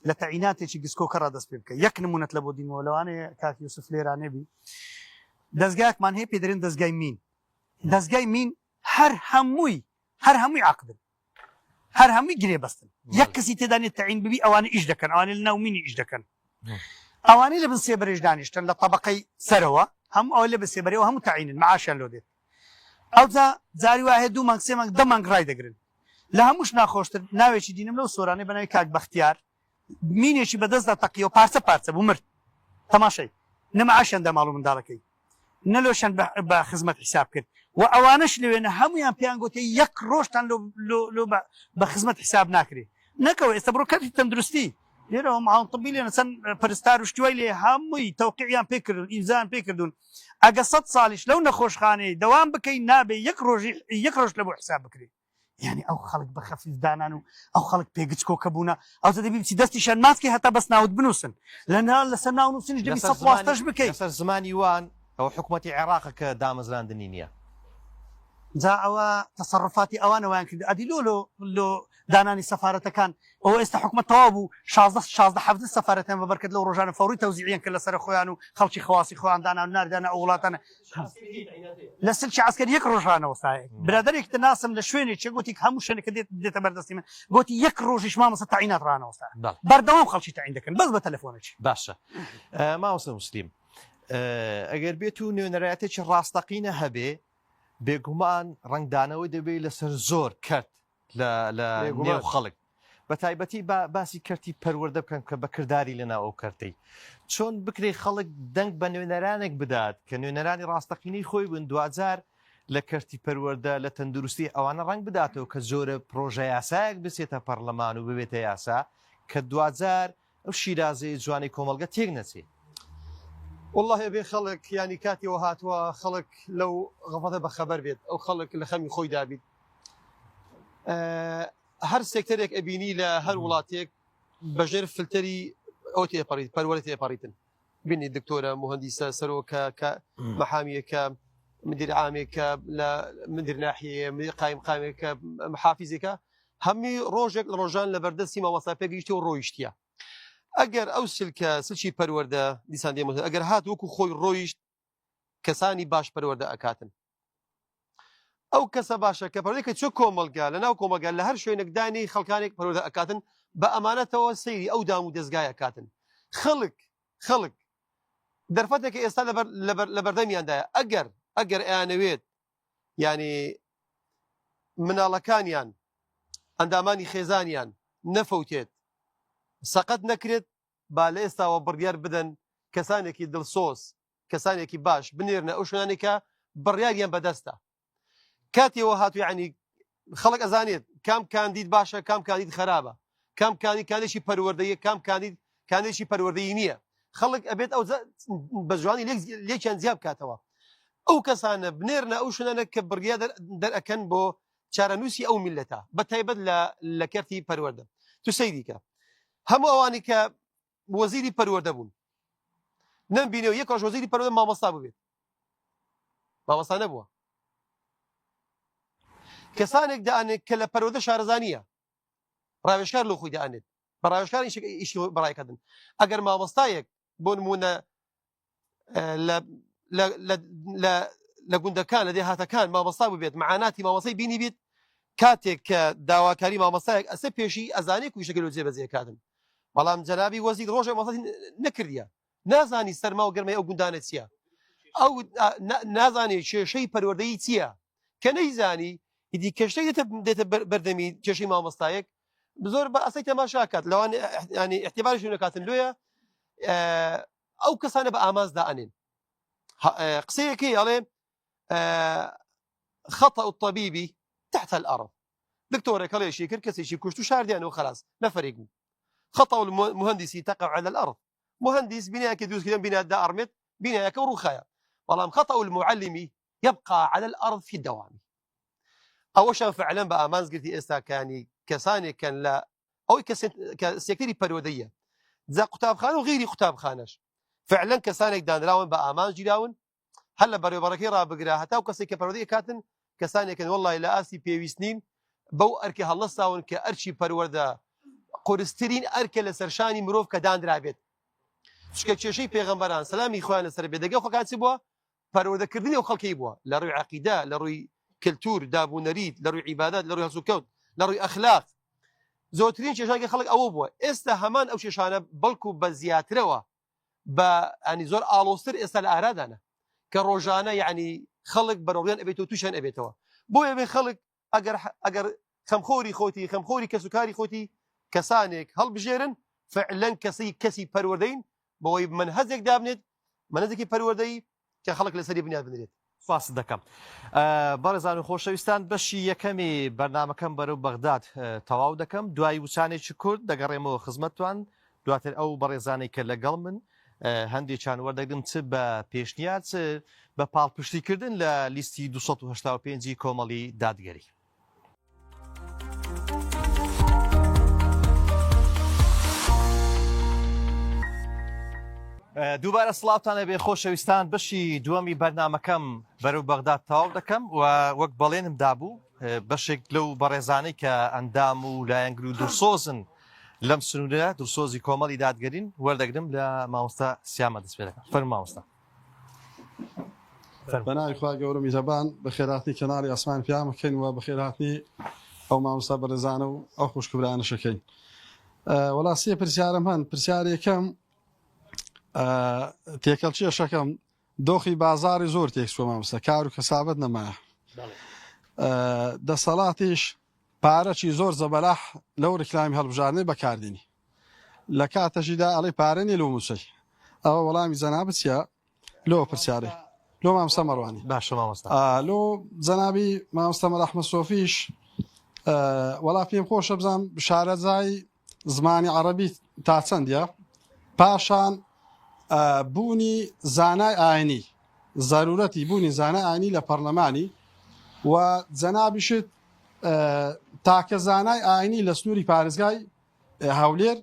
لە تەعیناتێکی گسکۆکە ڕادەست پێ بکە یەک نمونەت لە بۆ دینەوە لەوانەیە کاک یوسف لێرانێ بی دەستگایەکمان هەیە پێ دەرێن دەستگای مین دەستگای مین هەر هەمووی عقدن هەر هەمووی گرێ بەستن یەک کەسی تێدانێت تەعین ببی ئەوانە ئیش دەکەن ئەوانە لە ناو مینی ئیش دەکەن ئەوانەی لە بن سێبەرێژ دانیشتن لە تەبقەی سەرەوە هەموو ئەوە لە بەسێبەرەوە هەموو تەعینن معاشیان لۆ دێت ئەوجا جاری وایە 2 مانگ 3 مانگ 10 مانگ ڕای دەگرن لە هەمووش ناخۆشتر ناوێکی دینم لەو سۆرانەی بەناوی کاک بەختیار مینێکی بەدەستدا تەقیەوە پارچە بوو مرد تەماشای نەمەعاشیان دە ماڵ و منداڵەکەی نەلۆشان بە خزمەت حساب کرد و ئەوانش لەوێنە هەمویان پێیان گوتێ یەک ڕۆژتان بە خزمەت حساب ناکرێ نەکەوە ئێستا بڕۆ کەتی تەندروستی لێرەوە معاون طبی لێنە چەند پەرستار و شتوای لێ هەمووی تەوقیعیان پێ کردون ئیمزایان پێ کردوون ئەگە 100 ساڵیش لەو نەخۆشخانەی دەوام بکەی نابێ یەک ڕۆژ لە بۆ حساب بکرێ یعنی ئەو خەڵک بە خەفیفدانان و ئەو خەڵک پێگچ کۆکە بوونە ئەو دەبی بچی دەستیشان ماسکی هەتا بەس ناوت بنووسن لەسەر ناونووسنیش دەبی 100 بکەیت لەسەر زمانی وان ئەو حکوومەتی عێراق کە دامەزراندنی نییە جا ئەوە تەسەڕفاتی ئەوانەوەیان کرد ئەدی لۆ دانانی سەفارەتەکان ئەوە ئێستا حکومەت تەواو بوو 16 سەفارەتیان بەبەرکرد لەو ڕۆژانە فەوری تەوزیعیان کرد لەسەر خۆیان و خەڵکی خواسی خۆیان دانا و ناردانە ئەو وڵاتانە لە سلکی عسکەری یەک ڕۆژانەوە سایە برادێک ناسم لە شوێنێک گوتی هەموو شوێنێکە دێتە بەردەستی من گوتی یەک ڕۆژیش مامەسە تەعینات ڕانەوەستا بەردەوام خەڵکی تەعین دەکەن بەس بە تەلەفۆنێکی باشە ماوەسە موسلیم ئەگەر بێت و نوێنەرایەتێکی ڕاستەقینە هەبێ بێگومان ڕنگدانەوەی دەبێت لەسەر زۆر کرد لە نێو خەڵک بە تایبەتی باسی کردی پەروەردە بکەن کە بە کردداری لەناو ئەو کردەی چۆن بکرێ خەڵک دەنگ بە نوێنەرانێک بدات کە نوێنەرانی ڕاستەقینەی خۆی بن دوجار لە کەرتی پەروەردە لە تەندروستی ئەوانە ڕنگ بداتەوە کە زۆرە پرۆژە یاسایەک بچێتە پەرلەمان و ببێتە یاسا کە دوجار ئەو شیرازەی جوانی کۆمەلگە تێک نەچێت والله بێ خەڵک ینی کاتیەوە هاتووە خەڵک لەو غەفەتە بەخەبەر بێت ئەو خەڵک لە خەمی خۆی دابیت هەر سێکتەرێک ئەبینی لە هەر وڵاتێک بەژێر فلتەری ئەو تێپەڕیت پەروەرە تێپەڕیتن بینی دکتۆرە مهندیسە سەرۆکە کە مەحامیەکە مدیر عامێکە لە مدیر ناحیە قایمێکە محافیزێکە هەمی ڕۆژێک لە ڕۆژان لە بەردەستی مامەساپێک گەیشتە و ڕۆیشتە ئەگەر ئەو سلچی پەروەردە دیسان دێمە ئەگەر هات وەکو خۆی ڕۆیشت کەسانی باش پەروەردە ئەکاتن ئەو کەسە باشە کە پەروەردەکە چۆ کۆمەلگا لە ناو کۆمەلگا لە هەر شوێنێکدانی خەڵکانێک پەروەردە ئەکاتن بە ئەمانەتەوە سەیری ئەو دام و دەستگای ئەکاتن خەڵک دەرفەتێکە ئێستا لە بەردەمیاندایە ئەگەر ئەیانەوێت ینی مناڵەکانیان ئەندامانی خێزانیان نەفەوتێت سەقەت نەکرێت با لە ئێستاوە بڕیار بدەن کەسانێکی دڵسۆز کەسانێکی باش بنێرنە ئەو شوێنانێکە بڕیاریان بەدەستە کاتێەوە هاتووی عنی خەڵک ئەزانێت کام کاندید باشە کام کاندید خراپە کام کانێکی پەروەردەیە کام کانێکی پەروەردەیی نییە خەڵک ئەبێت ئەو بە جوانی لێکیان زیاب کاتەوە ئەو کەسانە بنێرنە ئەو شوێنانە کە بڕیا دەرئەکەن بۆ چارەنووسی ئەو میلەتە بە تایبەت لە کەرتی پەروەردە تو سەیریکە هەموو ئەوانی کە وەزیری پەروەردە بوون نەمبینەوە یەکەش وەزیری پەروەردە مامۆستا ببێت مامۆستا نەبووە کەسانێک دەئانێت کە لە پەروەردە شارەزانیە ڕاوێژکار لە خۆی دەئانێت بە ڕاوێژکار ئیشی بەڕایکردن ئەگەر مامۆستایەک بۆ نمونە لە گوندەکان لە دێهاتەکان مامۆستا ببێت معاناتی مامۆستای بینی بیت کاتێک کە داواکاری مامۆستایەک ئەسە پێشی ئەزانێک و شەکل و جێبەجێکاتن بەڵام جەنابی وەزیر ڕۆژێ مامۆستا نەکردیە نازانی سەرما و گەرمەی ئەو گوندانە چییە ئەو نازانێت کێشەی پەروەردەیی چییە کە نەیزانی هیدی کەشتەی دێتە بەردەمی کێشەی مامۆستایەک زۆر بە ئەسەی تەماشاکات لەوان ینی احتیباری شوێنەکاتن لێیە ئەو کەسانە بە ئامانزدا ئەنێن قسەیەکی ئەڵێ خطأ الطبيب تحت الأرض دكتور كلا شيء كركسي شيء كشتو شارديان وخلاص ما فرق خطأ المهندس تقع على الأرض مهندس بناء كدوس كده بناء دا أرمت بناء كوروخايا والله خطأ المعلم يبقى على الأرض في الدوام أول شيء فعلا بأمانز قلتي إستا كاني كساني كان لا أو كسيكتيري برودية ذا قطاب خانه وغيري قطاب خانش فعلا كسانك دان راون بأمان جيراون هلا بري بركي را بقرا حتى وكسي كبرودية كاتن كسانك والله لا آسي بيويسنين بو أركي هالنصاون كأرشي بروردا قرسترين أركي لسرشاني مروف كدان درابيت شكل شيء بيغمبران سلامي إخوان سر بيدقوا خكان سبوا بروردا كردني وخلقي بوا لروي عقيدة لروي كلتور دابو نريد لروي عبادات لروي هسوكوت لروي أخلاق زوترين شيء خلق أو بوا استهمان أو شيء بلكو بزيات روا يعني زور آلوستر إسال أرادنا كروجانا يعني خلق بروريان أبيتو توشان أبيتوا بو يبي خلق أجر خمخوري خوتي خمخوري كسكاري خوتي كسانك هل بجيرن فعلا كسي پروردين بو منهزك دابنت منهزك پروردي كخلق لسري بنياد بنريد سپاس دەکەم بەڕێزان و خۆشەویستان بەشی یەکەمی بەرنامەکەم بەرەو بەغداد تەواو دەکەم دوای وچانێکی کورد دەگەڕێمەوە خزمەتتان دواتر ئەو بەڕێزانەی کە لەگەڵ من هەندێکیان وەردەگرم چ بە پێشنیار چ بە پاڵپشتیکردن لە لیستی 285 کۆمەڵی دادگەری. دووبارە سڵاوتان لەبێ خۆشەویستان بەشی دووەمی بەرنامەکەم بەرەو بەغداد تەواو دەکەم و وەک بەڵێنم دابوو بەشێک لەو بەڕێزانەی کە ئەندام و لایەنگر و دڵسۆزن لەم سنوورە دڵسۆزی کۆمەڵی دادگەرین وەردەگرم لە مامۆستا سیامە دەست پێ دەکەم. فەرموو مامۆستا. بەناوی خوا گەورە میهرەبان بە خێرهاتنی کەناڵی ئاسمان پیام بکەین و بە خێرهاتنی ئەو مامۆستا بەڕێزانە و ئەو خوشکبرانەشەکەین. وەڵا سێ پرسیارم هەن. پرسیار یەکەم تێکەڵچێشەکەم دۆخی بازاری زۆر تێکسوە مامۆستا کار و کەسابەت نەمایە دەسەڵاتیش پارەی زۆر زەبەلاح لەو ڕکلامی هەڵبژارنەی بەکاردێنی لە کاتەشیدا ئەڵێ پارەنی لەو موچەی ئەوە وەڵامی جەنابەت چییە لۆ پرسیارێ لۆ مامۆستا مەڕوانی باشە مامۆستا لۆ جەنابی مامۆستا مەرەحمەت سۆفیش وەڵا پێم خۆشە بزانم شارەزای زمانی عەرەبی تا چەندە پاشان بوونی زانای ئاینی زارورەتی بوونی زانای ئاینی لە پەرلەمانی و جەنابیشت تاکە زانای ئاینی لە سنووری پارێزگای هەولێر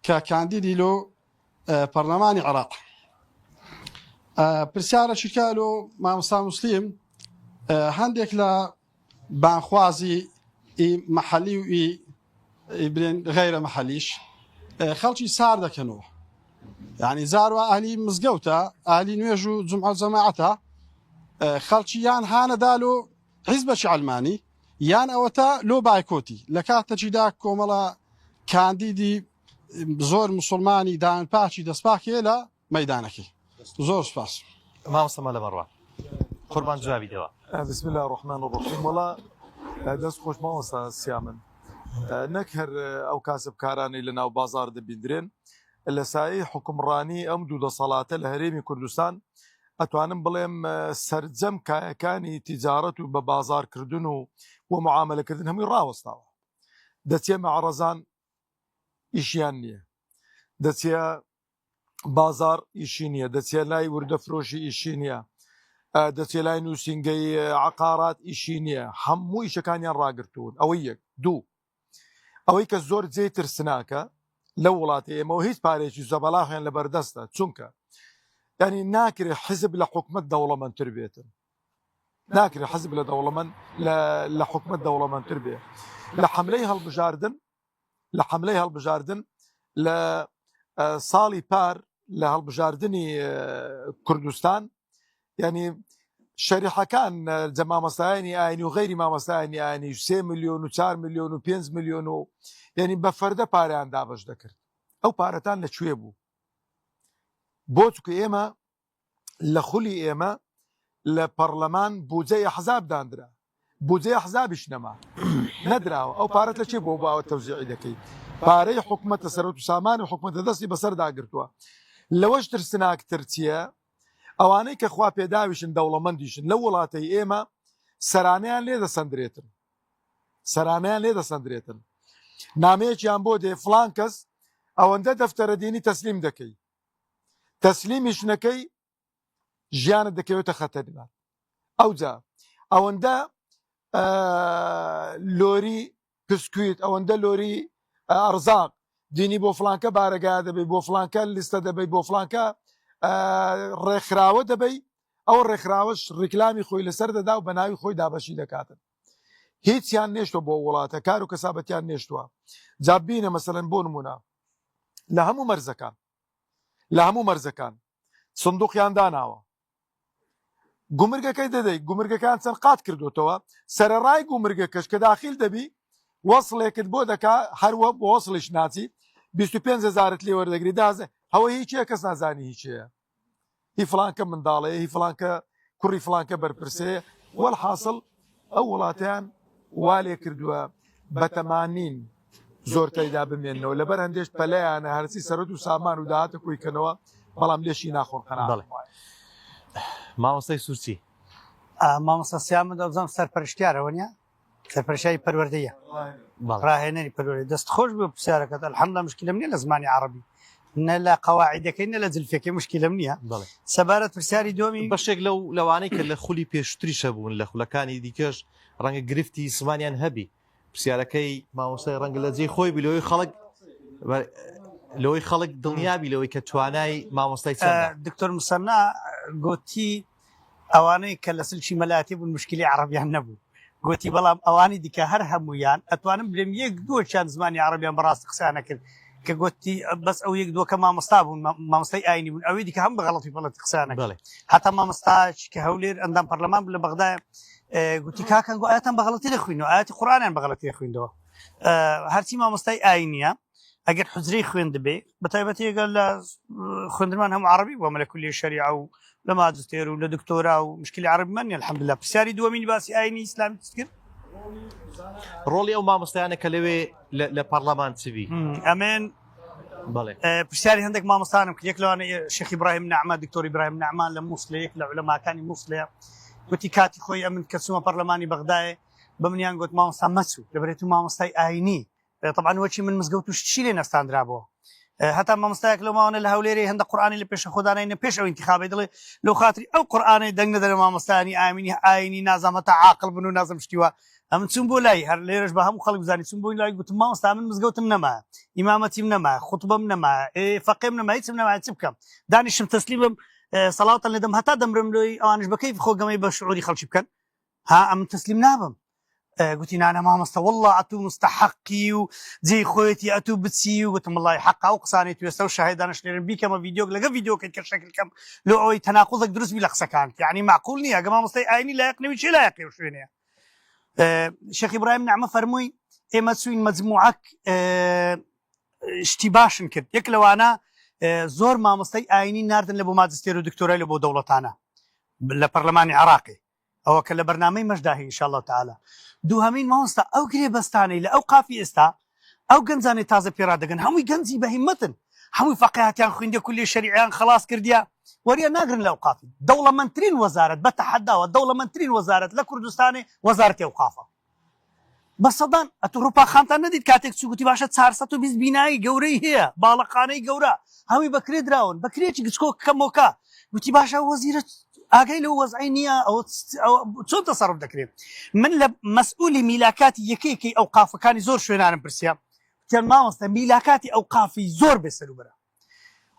کە کاندیدی لۆ پەرلەمانی عێراق. پرسیارە چیکالۆ مامۆستا موسلیم هەندێک لە بانخوازی مەحەلی و برێن غەیرە مەحەلیش خەڵکی سار دەکەنەوە يعني زاروا أهلي مزجوتا أهلي نواجو جمعة جماعتها خلشي يان هانا دالو حزب علماني يان أوتا لو بايكوتي لكات تجداك كوملا كانديدي زور مسلماني دان باشي دسباكي لا ميدانكي زور سباس مامۆستا مەلە مەڕوان قوربان جوابی دەوە. بسم الله الرحمن الرحيم والله دەست خۆش مامۆستا سیامن نەک هەر ئەو کاسبکارانی لە ناو بازار دەبیندرێن لە سایەی حکومڕانی ئەم دوو دەسەڵاتە لە هەرێمی کوردستان ئەتوانم بڵێم سەرجەم کایەکانی تیجارەت و بە بازارکردن و معاملەکردن هەمووی ڕاوەستاوە. دەچێ مەعرەزان ئیشیان نییە، دەچێ بازار ئیشی نییە، دەچێ لای وردەفرۆشی ئیشی نییە، دەچێ لای نووسنگەی عقارات ئیشی نییە، هەموو ئیشەکانیان ڕاگرتوون. ئەوەی یەک. دوو، ئەوەی کە زۆر جێ ترسناکە لە وڵاتی ئێمەوە هیچ پارێکی زەبەلاغیان لە بەردەستە، چونکە ینی ناکرێت حزب لە حکومت دەوڵەمەندتر بێتن، ناکرێت حزب لە حکومت دەوڵەمەندتر بێ. لە حملەی هەڵبژاردن لە ساڵی پار لە هەڵبژاردننی کوردستان، ینی شەریحەکان جەمامەستایانی ئاینی و غەیری مامەستایانی ئاینی 3 ملیۆن و 4 ملیۆن و 5 ملیۆن و ینی بە فەردە پارەیان دابەش دەکرد. ئەو پارەتان لەکوێ بوو؟ بۆ چکە ئێمە لە خولی ئێمە لە پەرلەمان بودجەی ئەحزاب دانرا، بودجەی ئەحزابیش نەما نەدراوە. ئەو پارەت لە چێ بۆ باوە تەوزیعی دەکەیت؟ پارەی حکومەتە سەرۆت و سامانی حکومەتە دەستی بەسەر داگرتووە. لەوەش ترسناکتر چییە؟ ئەوانەی کە خوا پێداویشن دەوڵەمەندیشن لە وڵاتەی ئێمە سەرانیان لێ دەسەندرێتن. نامەیەکیان بۆ دێ فڵان کەس ئەوەندە دەفتەرە دینی تەسلیم دەکەی، تەسلیمیش نەکەی ژیانت دەکەوێتە خەتەردا. ئەوجا ئەوەندە لۆری پسکویت، ئەوەندە لۆری ئەرزاق دینی بۆ فڵانکە بارەگا دەبێت، بۆ فڵانکە لیستە دەبێت، بۆ فڵانکە ڕێکخراوە دەبێت. ئەو ڕێکخراوەش ڕیکلامی خۆی لەسەر دەدا و بە ناوی خۆی دابەشی دەکاتن. هیچیان نێشتوە بۆ وڵاتە، کار و کەسابەتیان نێشتووە. جابینە مەسەلەن بۆ نمونە لە هەموو مەرزەکان سندوقیان داناوە، گومرگەکەی دەدەیت، گومرگەکان چەند قات کردوتەوە، سەرەڕای گومرگەکەش کە داخل دەبی وەصلێکت بۆ دەکا، هەروە بۆ وەصلیش ناچی 25,000 لێ وەردەگری دازە. ئەوە هیچیە کەس نازانی هیچەیە، هی فڵانکە منداڵەیە، هی فڵانکە کوڕی فڵانکە بەرپرسەیە. وەڵحاصل ئەو وڵاتیان وا لێ کردووە بەتەمانین زۆر تەیدا بمێننەوە، لەبەر هەندێش پەلەیانە هەرچی سەرۆت و سامان و داهاتە کۆیکەنەوە، بەڵام لێشی ناخۆن قەناعەت. مامۆستای سوورچی مامۆستا سیامە دەبزانم سەرپەرشتیارەوە نیە، سەرپەرشایی پەروەردەیە، ڕاهێنەری پەروەردەی. دەست خۆش بوو پرسیارەکەت ئەلحەمدولیلا مشکلەم نییە لە زمانی عەرەبی، نە لە قەواعیدەکەی نە لە جلفێکی مشکلەم نییە. سەبارەت پرسیاری دومی بەشێک لەوانەی کە لە خولی پێشتریشە بوون، لە خولەکانی دیکەش ڕەنگە گرفتی سمانیان هەبی. پرسیارەکەی مامۆستای ڕەنگە لە جێی خۆی بی لەوەی خەڵک دڵنیابی لەوەی کە توانای مامۆستای چەندە. دکتۆر موسەنا گوتی ئەوانەی کە لە سلکی مەلایەتی بوون مشکلی عەرەبیان نەبوو، گوتی بەڵام ئەوانی دیکە هەر هەمویان ئەتوانم بڵێم یەک دووەیان زمانی عەرەبیان بەڕاستی قسەیان کرد، کە گوتی بەس ئەو یەک دووە کە مامۆستا بوون، مامۆستای ئاینی بوون، ئەوەی دیکە هەم بەغەڵەتی بەڵەتی قسەیان کرد. هەتا مامۆستاش کە هەولێر ئەندام پەرلەمان بوو لە بەغداد گوتی کاکەن گو ئاەتان بەغەڵەتی دەخوێنەوە، ئاەتی قورئانیان بەغەڵەتی دەخوێندەوە. هەرچی مامۆستای ئاینیە ئەگەر حوزرەی خوێند دەبێ بەتایبەتی ئەگەر لە خوێندنمان هەموو عەرەبی بووە، لە کولیە شەریعە و لە ماجستێر و لە دکتۆرا و مشکلی عەرەبیمان نیە الحەمدولیلا. پرسیاری دووەمینی باسی ئاینی ئیسلامی کرد، ڕۆڵی ئەو مامۆستایانە کە لەوێ لە پەرلەمان چبی. ئەمێن پرسیاری هەندێک مامۆستانم کرد، یەک لەوانە شێخ ئیبراهیم نەعمان، دکتۆر ئیبراهیم نەعمان لە مووسڵە، یەک لە عولەماکانی مووسڵەیە، گوتی کاتی خۆی ئەمن کە چوومە پەرلەمانی بەغدایە بە منیان گوت مامۆستا مەچوو لەبەرێت و مامۆستای ئاینی طبعا وەچی من مزگەوت و شتی لێ نەستاندرابەوە. هەتا مامۆستایەک لەماوانە لە هەولێرەی هەندە قورئانی لە پێشە خۆدانینە پێش ئەو ئینتیخابی دڵێ لەو خاتری ئەو قورئانەی دەنگ نەدەرە مامۆستایانی ئاینی نازانمەتە عاقڵ بن و نازم شتیوە. ئەم چوون بۆ لای هەر لێرەش بە هەموو خەڵک بزانانی چوون بۆی لای گوتم مامۆستا من مزگەوتم نەما، ئیمامەتیم نەما، خوتبەم نەما، فەقێم نەما، هیچم نەما، چ بکەم؟ دانیشم تەسلیمم سەڵاتان لێدەم هەتا دەمرم لۆی ئەوانش بە کەیف خۆگەمەی بە شعوری خەڵکی بکەن. ها ئەم تەسلیم نابم. قوتي نانا مامۆستا والله ئەتوو مستحقی و جێی خۆیەتی ئەتوو بچی و گوتم وڵڵی حەقا و قسانەی توێستە و شاهێدانش لێرن بیکەمە ڤیدیۆک لەگە ڤیدیۆکەی کە شەکلکەم لۆ ئەوەی تەناقوزێک دروست بی لە قسەکان، یعنی معقول نییە ئەگە مامۆستای ئاینی لایەق نەوی چێ لایەقی و شوێنەیە. شێخ ئیبراهیم نەعمە فەرمووی ئێمە چوین مەجموعەک شتی باشن کرد، یەک لەوانە زۆر مامۆستای ئاینی ناردن لە بۆ ماجستێر و دکتۆرای لە بۆ دەوڵەتانە لە پەرلەمانی عێراقی، ئەوە کە لە بەرنامەی مەشداهی ئینشاءالله تعالی دووهەمین مامۆستا ئەو گرێبەستانەی لە ئەو قافی ئێستا ئەو گەنجانەی تازە پێڕا دەگەن هەمووی گەنجی بەهیمەتن هەمووی فەقیهاتیان خوێندە کولی شەریعیان خلاص کردیا وەریە ناگرن لە ئەوقافی دەوڵەمەندترین وەزارەت بە تەحەداوە دەوڵەمەندترین وەزارەت لە کوردستانی وەزارەتی ئەوقافە بە سەدان ئەتوڕوپا خانتان نەدیت کاتێک چووگوتی باشە 420 بینایی گەورەی هەیە باڵەقانەی گەورە هەمووی بەکرێ دراون بەکرێکی گچکۆ کەمۆکە گوتی باشە وەزیرە ئاگەی لەو وەزعی نییە ئەو چۆن تەسەڕف دەکرێت من لە مەسئولی میلاکاتی یەکێکی ئەوقافەکانی زۆر شوێنانم پرسیام تێن مامۆستا میلاکاتی ئەوقافی زۆر بێسەروبەرە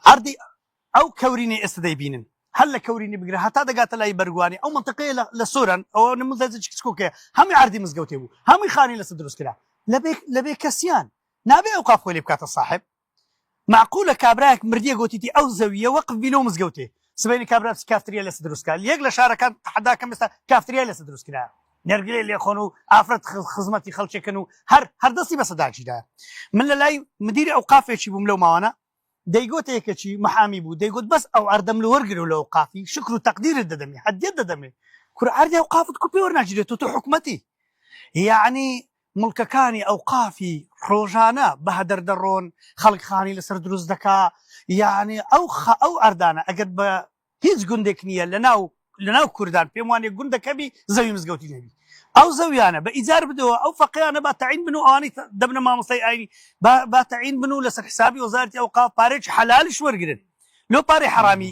عەردی ئەو کەورینەی ئێستا دەیبینن هەر لە کەورینی بگرە هەتا دەگاتە لای بەرگوانی ئەو منتەقەیە لە سۆران ئەوە نموزەجێکی کچکۆکەیە هەمووی عەردی مزگەوتێ بوو هەمووی خانی لەسەر دروست کرا لەبێ کەسیان نابێ ئەوقاف خۆی لێ بکاتە صاحب معقولە کابرایەک مردیە گوتیتی ئەو زەویە وەقف بی لەو مزگەوتێ سبەینی کابرا کافتریا لەسەر دروستکە یەک لە شارەکان تەحەداکەم ئێستا کافتریا لەسەر دروست کرا نەرگلەی لێخۆن و ئافرەت خزمەتی خەڵکێکن و هەر دەستی بەسەداچیدا من لە لای مدیری ئەوقافێکی بووم لەو ماوانە دەیگوت یەکێکی محامی بوو دەیگوت بەس ئەو ئەردەم لە وەرگرە لە ئەوقافی شکر و تەقدیرت دەدەمێ حەدیەت دەدەمێ کورە ئەردی ئەوقافت کوپێ وەرناگیرێت تۆ حکومەتی یعنی مڵکەکانی ئەوقافی ڕۆژانە بە هەدەر دەڕۆن خەڵک خانی لەسەر دروست دەکا یعنی ئەو ئەردانە ئەگەر بە هیچ گوندێک نییە لەناو کوردان پێم وانێ گوندەکەبی زەوی مزگەوتی نەبی ئەو زەویانە بە ئیجار بدەوە ئەو فەقیانە با تەعین بن و ئەوانەی دەبنە مامۆستای ئاینی با تەعین بن و لەسەر حسابی وەزارەتی ئەوقاف پارێکی حەلالیش وەرگرن لۆ پارەی حەرامی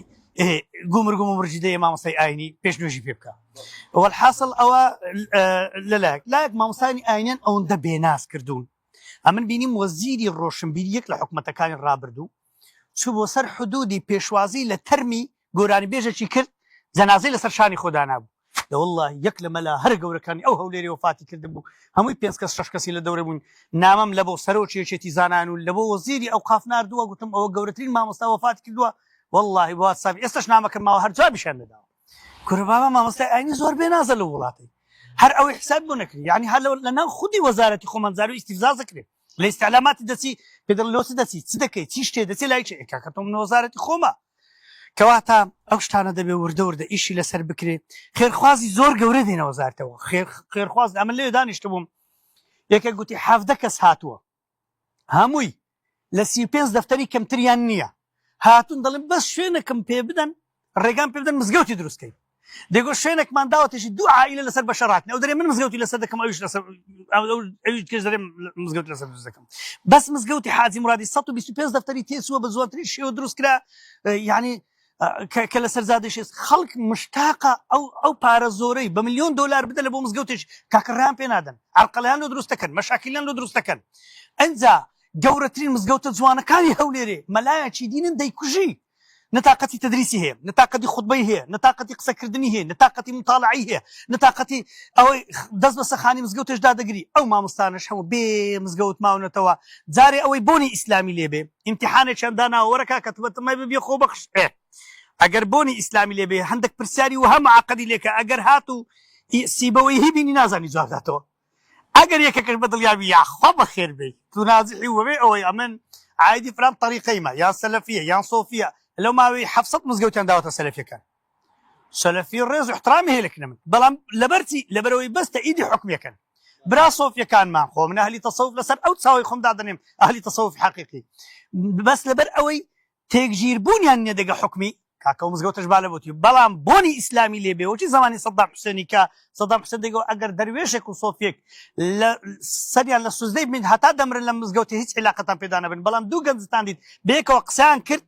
گومرگ و ممرجی دەیە مامۆستای ئاینی پێشنوێژی پێ بکە والحاصل ئەوە لایەک مامۆستانی ئاینیان ئەوەندە بێناس کردوون ئەمن بینیم وەزیری ڕۆشنبیری یەک لە حکومەتەکانی ڕابردوو چوو بۆ سەر حدودی پێشوازی لە تەرمی گۆرانی بێژەکی کرد جەنازەی لەسەر شانی خۆدا نابوو والله یەک لە مەلا هەر گەورەکانی ئەو هەولێری وفاتی کرد بوو هەمووی 5 کەس 6 کەسی لە دەورە بوون نامەم لە بۆ سەرۆکیەکێتی زانان و لە بۆ وەزیری ئەوقاف ناردووە گوتم ئەوە گەورەترین مامۆستا وفاتی کردووە والله بۆ ساوی ئێستاش نامەکەم ماوە هەر جوابیشان نەداوە کورە بابا مامۆستای ئاینی زۆر بێنازە لە وڵاتی هەر ئەوەی حساب بۆ نەکرد یعنی هەر لەناو خودی وەزارەتی خۆمەنزاری و ئیستیفزاز دەکرێت لە ئیستعلاماتی دەچی پێدەڵۆسی دەچی چ دەکەی چی شتێ دەچی لای چێ کاکە تۆ من وەزارەتی خۆمە کەواتە ئەو شتانە دەبێ وردە ئیشی لەسەر بکرێ خێرخوازی زۆر گەورە دێنە وەزارەتەوە خێرخواز ئەمە لێ دانیشتە بووم یەکێک گوتی 17 کەس هاتووە هەمووی لە 35 دەفتەری کەمتریان نییە هاتوون دەڵێن بەس شوێنێکم پێ بدەن ڕێگان پێ بدەن مزگەوتی دروستکەی دەیگۆ شوێنێکمان داوەتێکی دوو عائیلە لەسەر بەشەڕاتنی ئەو دەرێ من مزگەوتی لەسەر دەکەم ئەویش کەس دەرێ مزگەوتی لەسەر دروست دەکەم بەس مزگەوتی حاجی مرادی 125 دەفتەری تێچووە بە زوانترین شێوە دروست کرا یعنی کە لەسەر زادش خەڵک مشتاقە ئەو پارە زۆرەی بە $1,000,000 بدە لە بۆ مزگەوتێک کاکەڕیان پێ نادەن عەرقەڵیان لە دروست دەکەن مەشاکیلیان لە دروست دەکەن ئەنجا گەورەترین مزگەوتە جوانەکانی هەولێرێ مەلایەکی دینن دەیکوژی نتاقەتی تدریسی هەیە نتاقەتی خوتبەی هەیە نتاقەتی قسەکردنی هەیە نتاقەتی مطالعی هەیە نتاقەتی ئەوەی دەست بە سەخانی مزگەوتش دادەگری ئەو مامۆستانش هەموو بێ مزگەوت ماونەتەوە جارێ ئەوەی بۆنی ئیسلامی لێبێ ئیمتیحانێکیان داناوە وەرە کاکە تبەتەمای ببێ خۆ بەخش ئەگەر بۆنی ئیسلامی لێبێ هەندێک پرسیاری و هەم عەقەدی لێکە ئەگەر هات و سیبەوەی هیبینی نازانی جواب داتەوە ئەگەر یەکێکش بەدڵیاوی یاخوا بەخێر بێ تو نازحی وەبێ ئەوەی ئەمن عایدی فرام طریقەیمە یان سەلەفیە یان سۆفیە لەو ماوەی 700 مزگەوتیان داوەتە سەلەفیەکان سەلەفی ڕێز و احترامی هەیە لەکنە من بەڵام لەبەرچی لەبەرەوەی بەستە ئیدی حکمیەکەن برا سۆفیەکانمان خۆ من ئەهلی تەسەوف لەسەر ئەو چاوی خۆم دادەنێم ئەهلی تەسەوف حەقیقی بەس لەبەر ئەوەی تێکگیربوونیان نییە دەگە حکمی کاکە و مزگەوتش بالەبووتی بەڵام بۆنی ئیسلامی لێبێ وەچی زمانی سەدام حوسێنی کە سەدام حوسێن دەیگەوە ئەگەر دەروێشێک و سۆفیەک سەریان لە سوزدەی بین هەتا دەمرن لە مزگەوتی هیچ عیلاقەتان پێدا نەبن بەڵام دوو گەنجتان دیت بەیەکەوە قسەیان کرد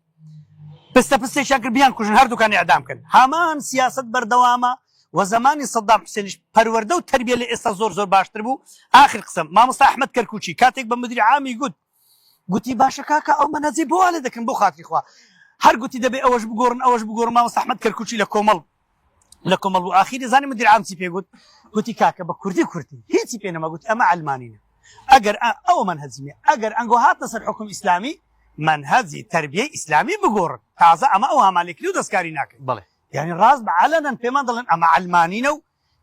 پستە پستێکیان کرد بیان کوژن هەردووکانی ئەعدام کردن هەمان سیاست بەردەوامە و زمانی سەدام حوسێنیش پەروەردە و تەربیە لە ئێستا زۆر باشتر بوو ئاخر قسەم مامۆستا ئەحمەد کەرکوچی کاتێک بە مدیری عامی گوتی باشە کاکە ئەو مەنەجەی بۆ وا لێ دەکەن بۆ خاتری خوا هەر گوتی دەبێ ئەوەش بگۆڕن مامۆستا ئەحمەد کەرکوچی لە کۆمەڵ بوو ئاخیری زانی مدیر عام چی پێگوت گوتی کاکە بە کوردی هیچی پێ نەما گوتی ئەمە علمانینە ئەگەر ئەوە منهەجیمێ ئەگەر ئەنگۆ هاتنە سەر حکم ئیسلامی منهەجی تەربیەی ئیسلامی بگۆڕن تازە ئەمە ئەو هەمالێکری و دەستکاری ناکەن بەڵێ یعنی ڕاست بە عەلەنەن پێمان دەڵێن ئەمە علمانینە و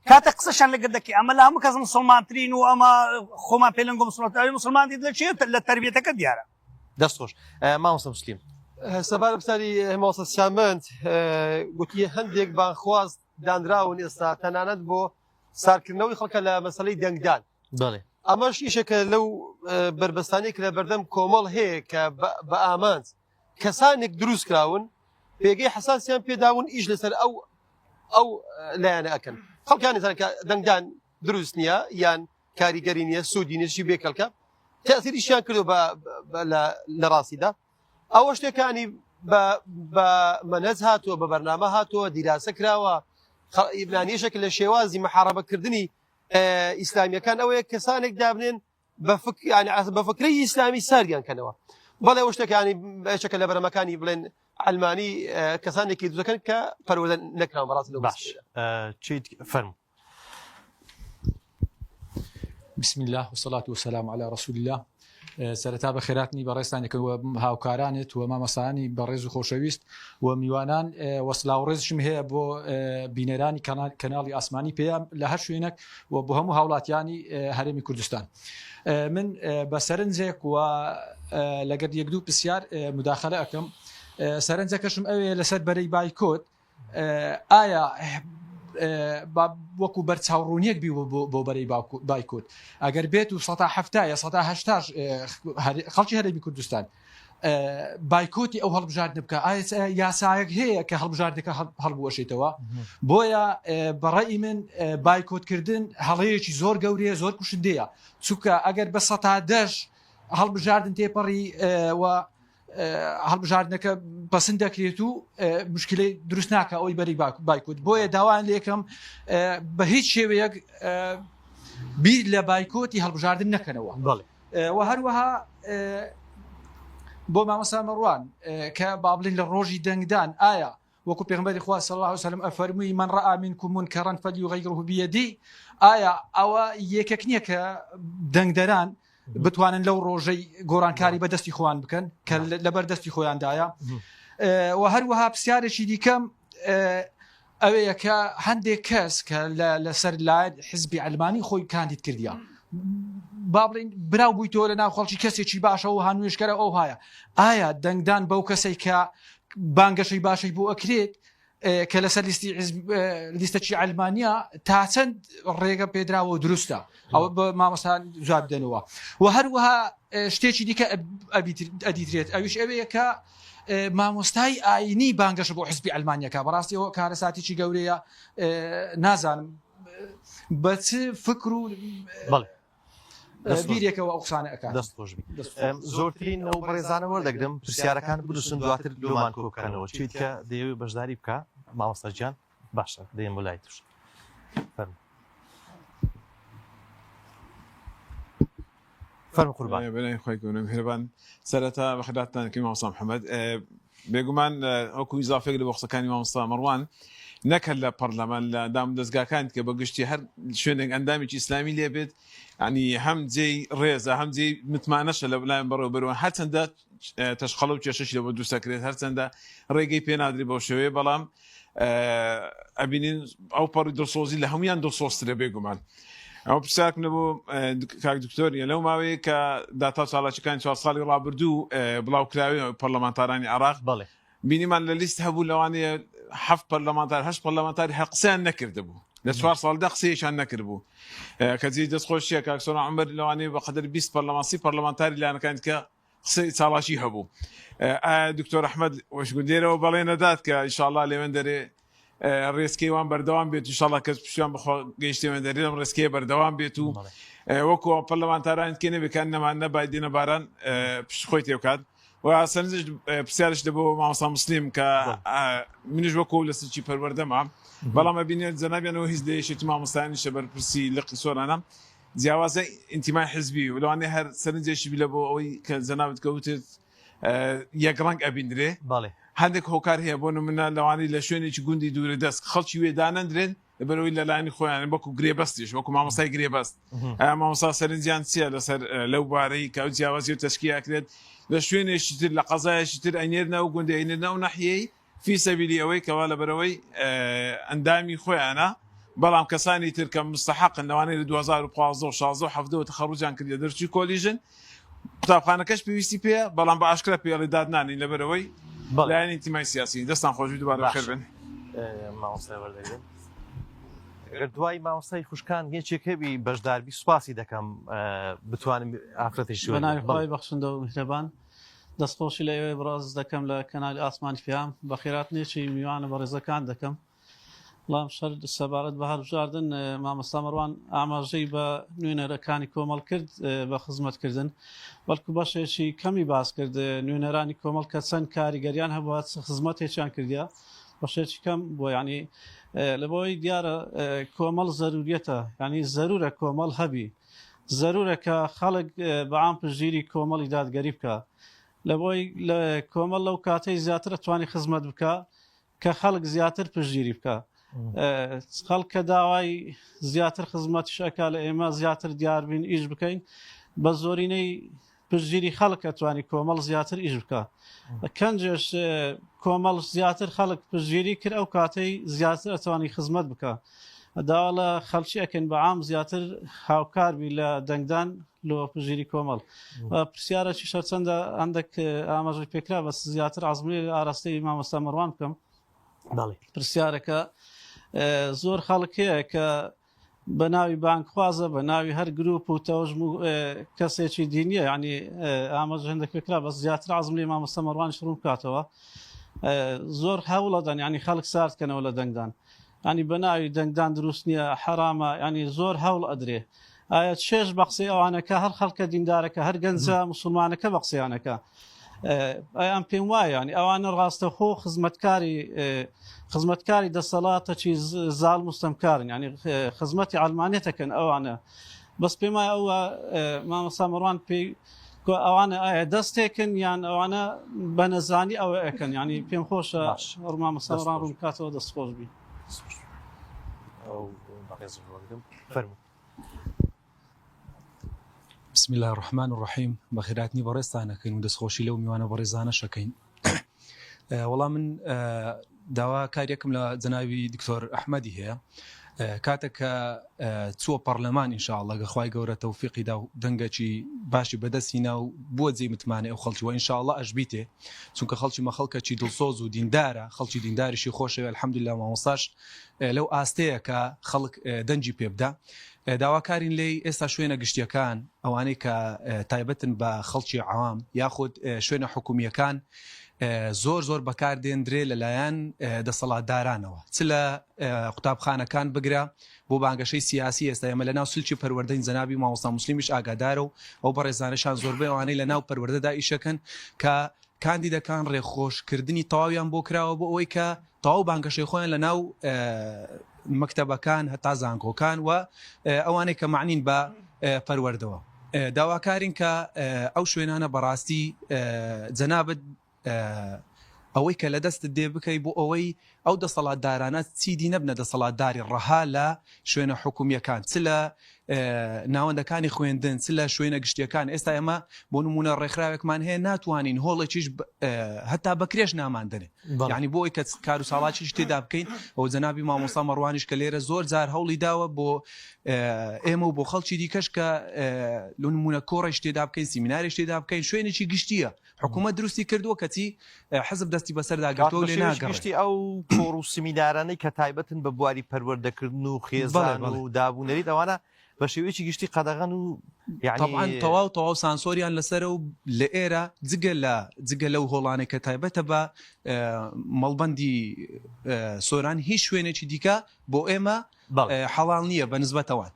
کاتە قسەشان لەگەر دەکەی ئەمە لە هەموو کەس موسڵمانترین و ئەمە خۆمان پێلەنگۆ مسلمان دیت لە چێت لە تەربیەتەکە دیارە دەست خۆش مامۆستا مسلیم سەبارە پرسیاری مامۆستا شامەند گوتی هەندێک بانخواست دانراون ئێستا تەنانەت بۆ سارکردنەوەی خەڵکە لە مەسەلەی دەنگدان بەڵێ ئەمەش ئیشێکە لەو بربەستانەی کە لە بەردەم کۆمەڵ هەیە کە بە ئامانج کەسانێک دروست کراون پێگەی حساسیان پێداون ئیش لەسەر ئەو لایەنە ئەکەن خەڵکانی زانکە دەنگدان دروست نییە یان کاریگەری نییە سوودی نشی بێکەڵکە تەسیریشیان کردو لە ڕاستیدا ئەوە شتێکانی بە مەنهج هاتووە بە بەرنامە هاتووە دیراسە کراوە ئیبرانیشێک لە شێوازی محارەبەکردنی ئیسلامیەکان ئەوەیە کەسانێک دابنێن بە فکری ئیسلامی ساریان کەنەوە بەڵێ ئەو شتەکانی بەشەکە لە بەرەمەکانی بڵێن ئەلمانی کەسانێکی دوزەکەن کە پەروەدە نەکراون بەڕاستی لەو باش چیت فەرموو بسم الله والصلاة والسلام على رسول الله سەرەتا بە خێراتنی بەڕێستانێکەوە هاوکارانت و مامەسانی بەڕێز و خۆشەویست و میوانان وەسلااو ڕێزشم هەیە بۆ بینەرانی کەناڵی ئاسمانی پێیان لە هەر شوێنێک و بۆ هەموو هاوڵاتیانی هەرێمی کوردستان من بە سەرنجێک و لەگەر یەک دوو پرسیار مداخلە ئەەکەم سەرنجەکەشم ئەوێ لەسەر بەرەی بایکۆت ئایا وەکو بەرچاوڕوونیەک بی بۆ بەرەی بایکۆت ئەگەر بێت و 1970 خەڵکی هەرێمی کوردستان بایکۆتی ئەو هەڵبژاردن بکە یاسایەک هەیە کە هەڵبژاردنەکە هەڵبوەشێتەوە بۆیە بەڕێی من بایکۆتکردن هەڵەیەکی زۆر گەورەیە زۆر کوشندەیە چونکە ئەگەر بە 110 هەڵبژاردن تێپەڕی و هەڵبژاردنەکە پسند دەکرێت و مشکلەی دروست ناکە ئەوی بەری بایکۆت بۆیە داوایان لێکم بە هیچ شێوەیەک بیر لە بایکۆتی هەڵبژاردن نەکەنەوە و هەروەها بۆ مامەسا مەڕوان کە بابلین لە ڕۆژی دەنگدان ئایا وەکو پێغمبەری خوا صلی الله علیه وسلم ئەفەرمووی من رأى منكم منكرا فليغيره بيده ئایا ئەوە یەکێک نییە کە دەنگدەران بتوانن لەو ڕۆژەی گۆڕانکاری بەدەستی خۆیان بکەن کە لەبەر دەستی خۆیاندایە و هەروەها پرسیارێکی دیکەم ئەوەیە کە هەندێک کەس کە لەسەر لایەن حزبی ئەلمانی خۆی کاندید کردیە با بڵین براو بوویتەوە لە ناو خەڵکی کەسێکی باشە و هانوێشکەرە ئەو هایە ئایا دەنگدان بەو کەسەی کە بانگەشەی باشەی بۆ ئەکرێت کە لەسەر لیستەکی ئەلمانیا تا چەند ڕێگە پێدراوە و دروستە ئەوە بە مامەسان جواب بدەنەوە و هەروەها شتێکی دیکە ئەدیترێت ئەویش ئەوەیە کە مامۆستای ئاینی بانگەشە بۆ حزبی ئەلمانیەکە بەڕاستیەوە کارە ساتێکی گەورەیە نازانم بە چ فکر و بیرێکەوە ئەو قسانە ئەکات دەست خۆش زۆرترین ئەو بەڕێزانە وەردەگرم پرسیارەکان بروسن دواتر لۆمان کۆ بکەنەوە چیت کە دەیەوێت بەشداری بکە مامۆستا گیان باشە دەیەم بۆ لای توش فەرمو قوربان بەلای خۆی گەورە میهرەبان سەرەتا بەخێراتتانەکەی مامۆستا محەممەد بێگومان ئەوکو ئیزافێک لە بۆ قسەکانی مامۆستا مەڕوان نەکرد لە پەرلەمان لە دام دەستگاکان کە بە گشتی هەر شوێنێک ئەندامێکی ئیسلامی لێ بێت ینی هەم جێی ڕێزە هەم جێی متمانەشە لە بلایەن بەڕێوە بەرەوە هەرچەندە تەشخەڵە و کێشەشی لە بۆ دووسەکرێت هەرچەندە ڕێگەی پێنادری بەو شێوەیە بەڵام ئەبینین ئەو پەڕی دڵسۆزی لە هەمویان دڵسۆزترە بێگومان ئەو پرسیارم لەبوو کاک دکتۆریە لەو ماوەیە کە داتا چاڵاکیەکانی 4 ساڵی ڕابردوو بڵاوکراوی پەرلەمانتارانی عێراق بەڵێ بینیمان لە لیست هەبوو لەوانەیە 7 پەرلەمانتار 8 پەرلەمانتاری هەر قسەیان نەکردبوو لە 4 ساڵدا قسەیەکیان نەکردبوو کەجێ دەستخۆشیە کاکسۆنا عومەر لەوانەیە بەقەدر 20 پەرلەمانسی پەرلەمانتاری لایەنەکانی کە قسەی چاڵاکی هەبوو دکتۆر ئەحمەد وەشگوندێرەوە بەڵێ نەدات کە ئینشاءالله لێوێن دەرێ ڕێسکەیوان بەردەوام بێت ئینشاءالله کەس پشتیان بخوا گەیشتێوێن دەرێ لەم ڕێسکەیە بەردەوام بێت و وەکو پەرلەمانتاران کێ نەبێکان نەمان نەباید دێنە باران پشت خۆی تێ بکات و سەرنجش پرسیارش دەبەوە مامۆستا مسلیم کە منیش وەکو لە سەرچی پەروەردەمە بەڵام ئەبینێت جەنابیانەوە هیچ لەیەشێتی مامۆستایانیشە بەرپرسی لقی سۆرانە جیاوازە ئینتیمای حزبی و لەوانەیە هەر سەرنجێکی بی لە بۆ ئەوەی کە جەنابەت کەوتت یەک ڕەنگ ئەبیندرێ بەڵێ هەندێک هۆکار هەیە بۆ نمونە لەوانەی لە شوێنێکی گوندی دوورە دەست خەڵکی وێ دانەندرێن لەبەرەوەی لەلایەنی خۆیان وەکو گرێبەستیش وەکو مامۆستای گرێبەست مامۆستا سەرنجیان چییە لەسەر لەو بارەی کە ئەو جیاوازی و تەشکیلکرێت لە شوێنێکی تر لە قەزایەکی تر ئەنێرنە و گوندی ئەینێرنە و ناحیەی فی سەبیلی ئەوەی کەوا لەبەرەوەی ئەندامی خۆیانە بەڵام کەسانی تر کە مستحقن لەوانەیە لە 2015 و 16 و 17 تەخەڕوجیان کردە دەرچووی کۆلیژن قوتابخانەکەش پێویستی پێە بەڵام بە ئاشکرا پێڵی دادنانین لەبەرەوەی لایەن ئینتیمای سیاسی دەستان خۆشی دووبارە بەخێر بن مامۆستا وەردەگرن دوای مامۆستای خوشکان یەکێکەبی بەشداربی سوپاسی دەکەم بتوانم ئافرەتیش بەناوی خۆی بەخشندە و میهرەبان دەستخۆشی لە ئێوەی بڕاز دەکەم لە کەنالی ئاسمانی فیام بە خێراتنێکی میوانە بە ڕێزەکان دەکەم بەڵام شەر سەبارەت بە هەڵبژاردن مامۆستا مەڕوان ئاماژەی بە نوێنەرەکانی کۆمەڵ کرد بە خزمەتکردن بەڵکو بەشێکی کەمی باس کرد نوێنەرانی کۆمەڵ کە چەند کاریگەریان هەبووە خزمەتێکیان کردیا بەشێکی کەم بۆ ینی لەبەوەی دیارە کۆمەڵ زەروریەتە ینی زەرورە کۆمەڵ هەبی زەرورە کە خەڵک بەعام پشگیری کۆمەڵی دادگەری بکە لەبەوەی لە کۆمەڵ لەو کاتەی زیاتر توانی خزمەت بکە کە خەڵک زیاتر پشگیری بکە خەڵک کە داوای زیاتر خزمەتی شەکە لە ئێمە زیاتر دیاربین ئیش بکەین بە زۆرینەی پشگیری خەڵک ئەتوانی کۆمەڵ زیاتر ئیش بکە کەنجێش کۆمەڵ زیاتر خەڵک پشگیری کرد ئەو کاتەی زیاتر ئەتوانی خزمەت بکە داوا لە خەڵکی ئەکەن بەعام زیاتر هاوکاربی لە دەنگدان لە پژگیری کۆمەڵ پرسیارەی شەرچەندە هەندێک ئاماژەی پێکرا بەس زیاتر عەزمی ئاراستەی مامۆستا مەڕوان بکەم پرسیارەکە زۆر خەڵکەیە کە بە ناوی بانکخوازە بە ناوی هەر گروپ و تەوژم و کەسێکی دینیە ینی ئاماژ هەندێک پێکرا بەس زیاتر عەزمی مامۆستا مەڕوان شڕوم بکاتەوە زۆر هەوڵەدەن ینی خەڵک ساردکەنەوە لە دەنگدان ینی بە ناوی دەنگدان دروست نییە حرامە ینی زۆر هەوڵ ئەدرێ ئایا چێژ بە قسەی ئەوانەکە هەر خەڵکە دیندارەکە هەر گەنجە مسلمانەکە بە قسەیانەکە ئەیان پێم وایە ینی ئەوانە ڕاستەخۆ خزمەتکاری دەسەڵاتەکی زاڵ مستەمکارن ینی خزمەتی ئەڵمانێتەکەن ئەوانە بەس پێم وایە ئەوە مامۆستا مەڕوان پێی ئەوانە ئایا دەستێکن یان ئەوانە بە نەزانی ئەوە ئەەکەن ینی پێم خۆشە مامۆستا مەڕوان ڕوون کاتەوە دەستخۆش بی بسم الله الرحمن الرحیم بەخێراتنی بەڕێستانەکەین و دەستخۆشی لەو میوانە بەڕێزانە شەکەین وەڵام من داوا کارێکم لە جەناوی دکتۆر ئەحمەدی هەیە کاتێک کە چووە پەرلەمان ئینشاءڵڵا گەخوای گەورە تەوفیقیدا و دەنگێکی باشی بەدەستینا و بووە جێی متمانێ ئەو خەڵکی و ئینشاءڵڵا ئەژبیتێ چونکە خەڵکی مە خەڵکەکی دڵسۆز و دیندارە خەڵکی دینداریشی خۆشەوێ الحەمدوللا مامۆستاش لەو ئاستەیە کە خەڵک دەنجی پێ بدە داواکارین لێی ئێستا شوێنە گشتیەکان ئەوانەی کە تایبەتن بە خەڵکی عوام یاخود شوێنە حکومیەکان زۆر بەکاردێنرێ لەلایەن دەسەڵاتدارانەوە چ لە قوتابخانەکان بگرە بۆ بانگەشەی سیاسی ئێستا ئێمە لە ناو سلکی پەروەردەی جەنابی مامۆستا موسلیمیش ئاگادارە و ئەو بەڕێزانەشان زۆربەی ئەوانەی لە ناو پەروەردەدا ئیشەکەن کە کاندیدەکان ڕێخۆشکردنی تەواویان بۆ کراوە بۆ ئەوەی کە تەواو بانگەشەی خۆیان لە ناو مەکتەبەکان هەتا زانکۆکان و ئەوانەی کە معنین بە پەروەردەوە داواکارین کە ئەو شوێنانە بەڕاستی جەنابەت ئەوەی کە لە دەستت دێ بکەی بۆ ئەوەی ئەو دەسەڵاتدارانە چیدی نەبنە دەسەڵاتداری ڕەها لە شوێنە حکومیەکان چ لە ناوەندەکانی خوێندن چ لە شوێنە گشتیەکان ئێستا ئێمە بۆ نمونە ڕێکخراوێکمان هەیە ناتوانین هۆڵێکیش هەتا بەکرێش ناماندنێ یعنی بۆ ئەوی کە کار و ساڵاتیش تێدا بکەین ئەو جەنابی مامۆستا مەڕوانیش کە لێرە زۆر جار هەوڵی داوە بۆ ئێمە و بۆ خەڵکی دیکەش کە لە نمونە کۆڕێش تێدا بکەین سیمینارێش تێدا بکەین شوێنێکی گشتیە حکوومەت دروستی کردووە کەچی حزب دەستی بەسەرداگرتەوە لێ ناگەڕێت ئەو کۆڕ و سیمینارانەی کە تایبەتن بە بواری پەروەردەکردن و خێزان و دابوونەری ئەوانە بە شێوەیەکی گشتی قەدەغەن و طبعاً تەواو سانسۆریان لەسەر و لە ئێرە جگە لەو هۆڵانێک کە تایبەتە بە مەڵبەندی سۆران هیچ شوێنێکی دیکە بۆ ئێمە حەڵال نییە بە نسبەتەوان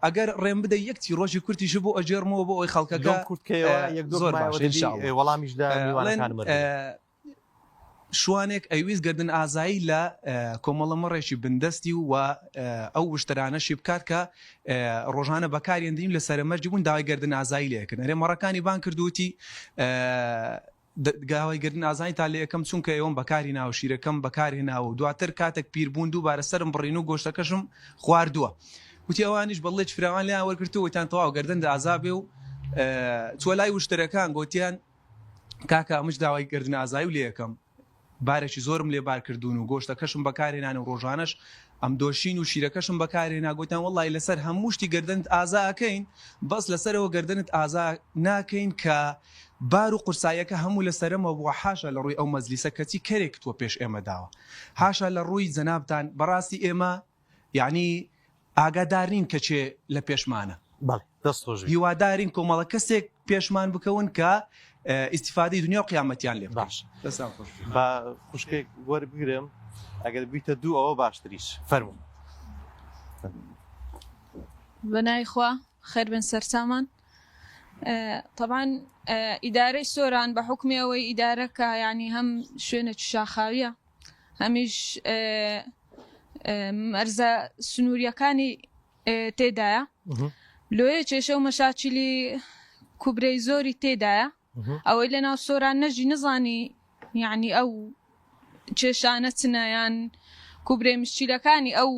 ئەگەر ڕێم بدە یەکتی ڕۆژی کورتیش بۆ ئەجێرمەوە بۆ ئەوی خەڵکەکە زۆر وەڵامیشدا شوانێک ئەویست گردن ئازایی لە کۆمەڵەمەڕێکی بندستی و ئەو وشترانەشی بکات کە ڕۆژانە بەکارێندیم لە سەرمەرجی بوون داوای گردن ئازایی لەکردن هەرێ مەڕەکانی بان کردوتی گاوای گردن ئازایی تا لە یەکەم چونکە ئێوەم بەکاری ناو شیرەکەم بەکارهێناوە و دواتر کاتێک پیربوون دووبارە سرم بڕین و گۆشتەکەشم خواردووە وتی ئەوانیش بەڵێک فراوان لیان وەرگرتووەتان تەواو گردن ئازابێ و چوە لای وشترەکان گوتیان کاکە ئەمش داوای گردن ئازایی و لە یەکەم بارێکی زۆرم لێ بار کردوون و گۆشتەکەشم بەکارهێنان و ڕۆژانەش ئەم دۆشین و شیرەکەشم بەکارهێنا گوتیان وەڵی لەسەر هەموو شتی گردنت ئازاکەین بەس لەسەرەوە گردنت ئازا ناکەین کە بار و قورسایەکە هەموو لەسەرمە بووە حاشا لە ڕووی ئەو مەزلیسە کەچی کەرێک تۆ پێش ئێمە داوە حاشا لە ڕووی جەنابتان بەڕاستی ئێمە یعنی ئاگادارین کە چێ لە پێشمانە بەڵێ دەست خۆشبی هیوادارین کۆمەڵە کەسێک پێشمان بکەون کە ئیسیفادەی دنیا و قیامەتیان لێ باش دەستان خۆش بە خوشکێک وەربگرم ئەگەر بیتە دوو ئەوە باشتریش فەرموو بەنای خوا خێر بن سەرچامان طبعا ئیدارەی سۆران بە حکمی ئەوەی ئیدارەکە ینی هەم شوێنێکی شاخاویە هەمیش مەرزە سنووریەکانی تێدایە لۆیە کێشە و مەشاچیلی کوبرەی زۆری تێدایە ئەوەی لە ناو سۆران نەژی نزانی یعنی ئەو کێشانە چنەیان کوبرەی مشکیلەکانی ئەو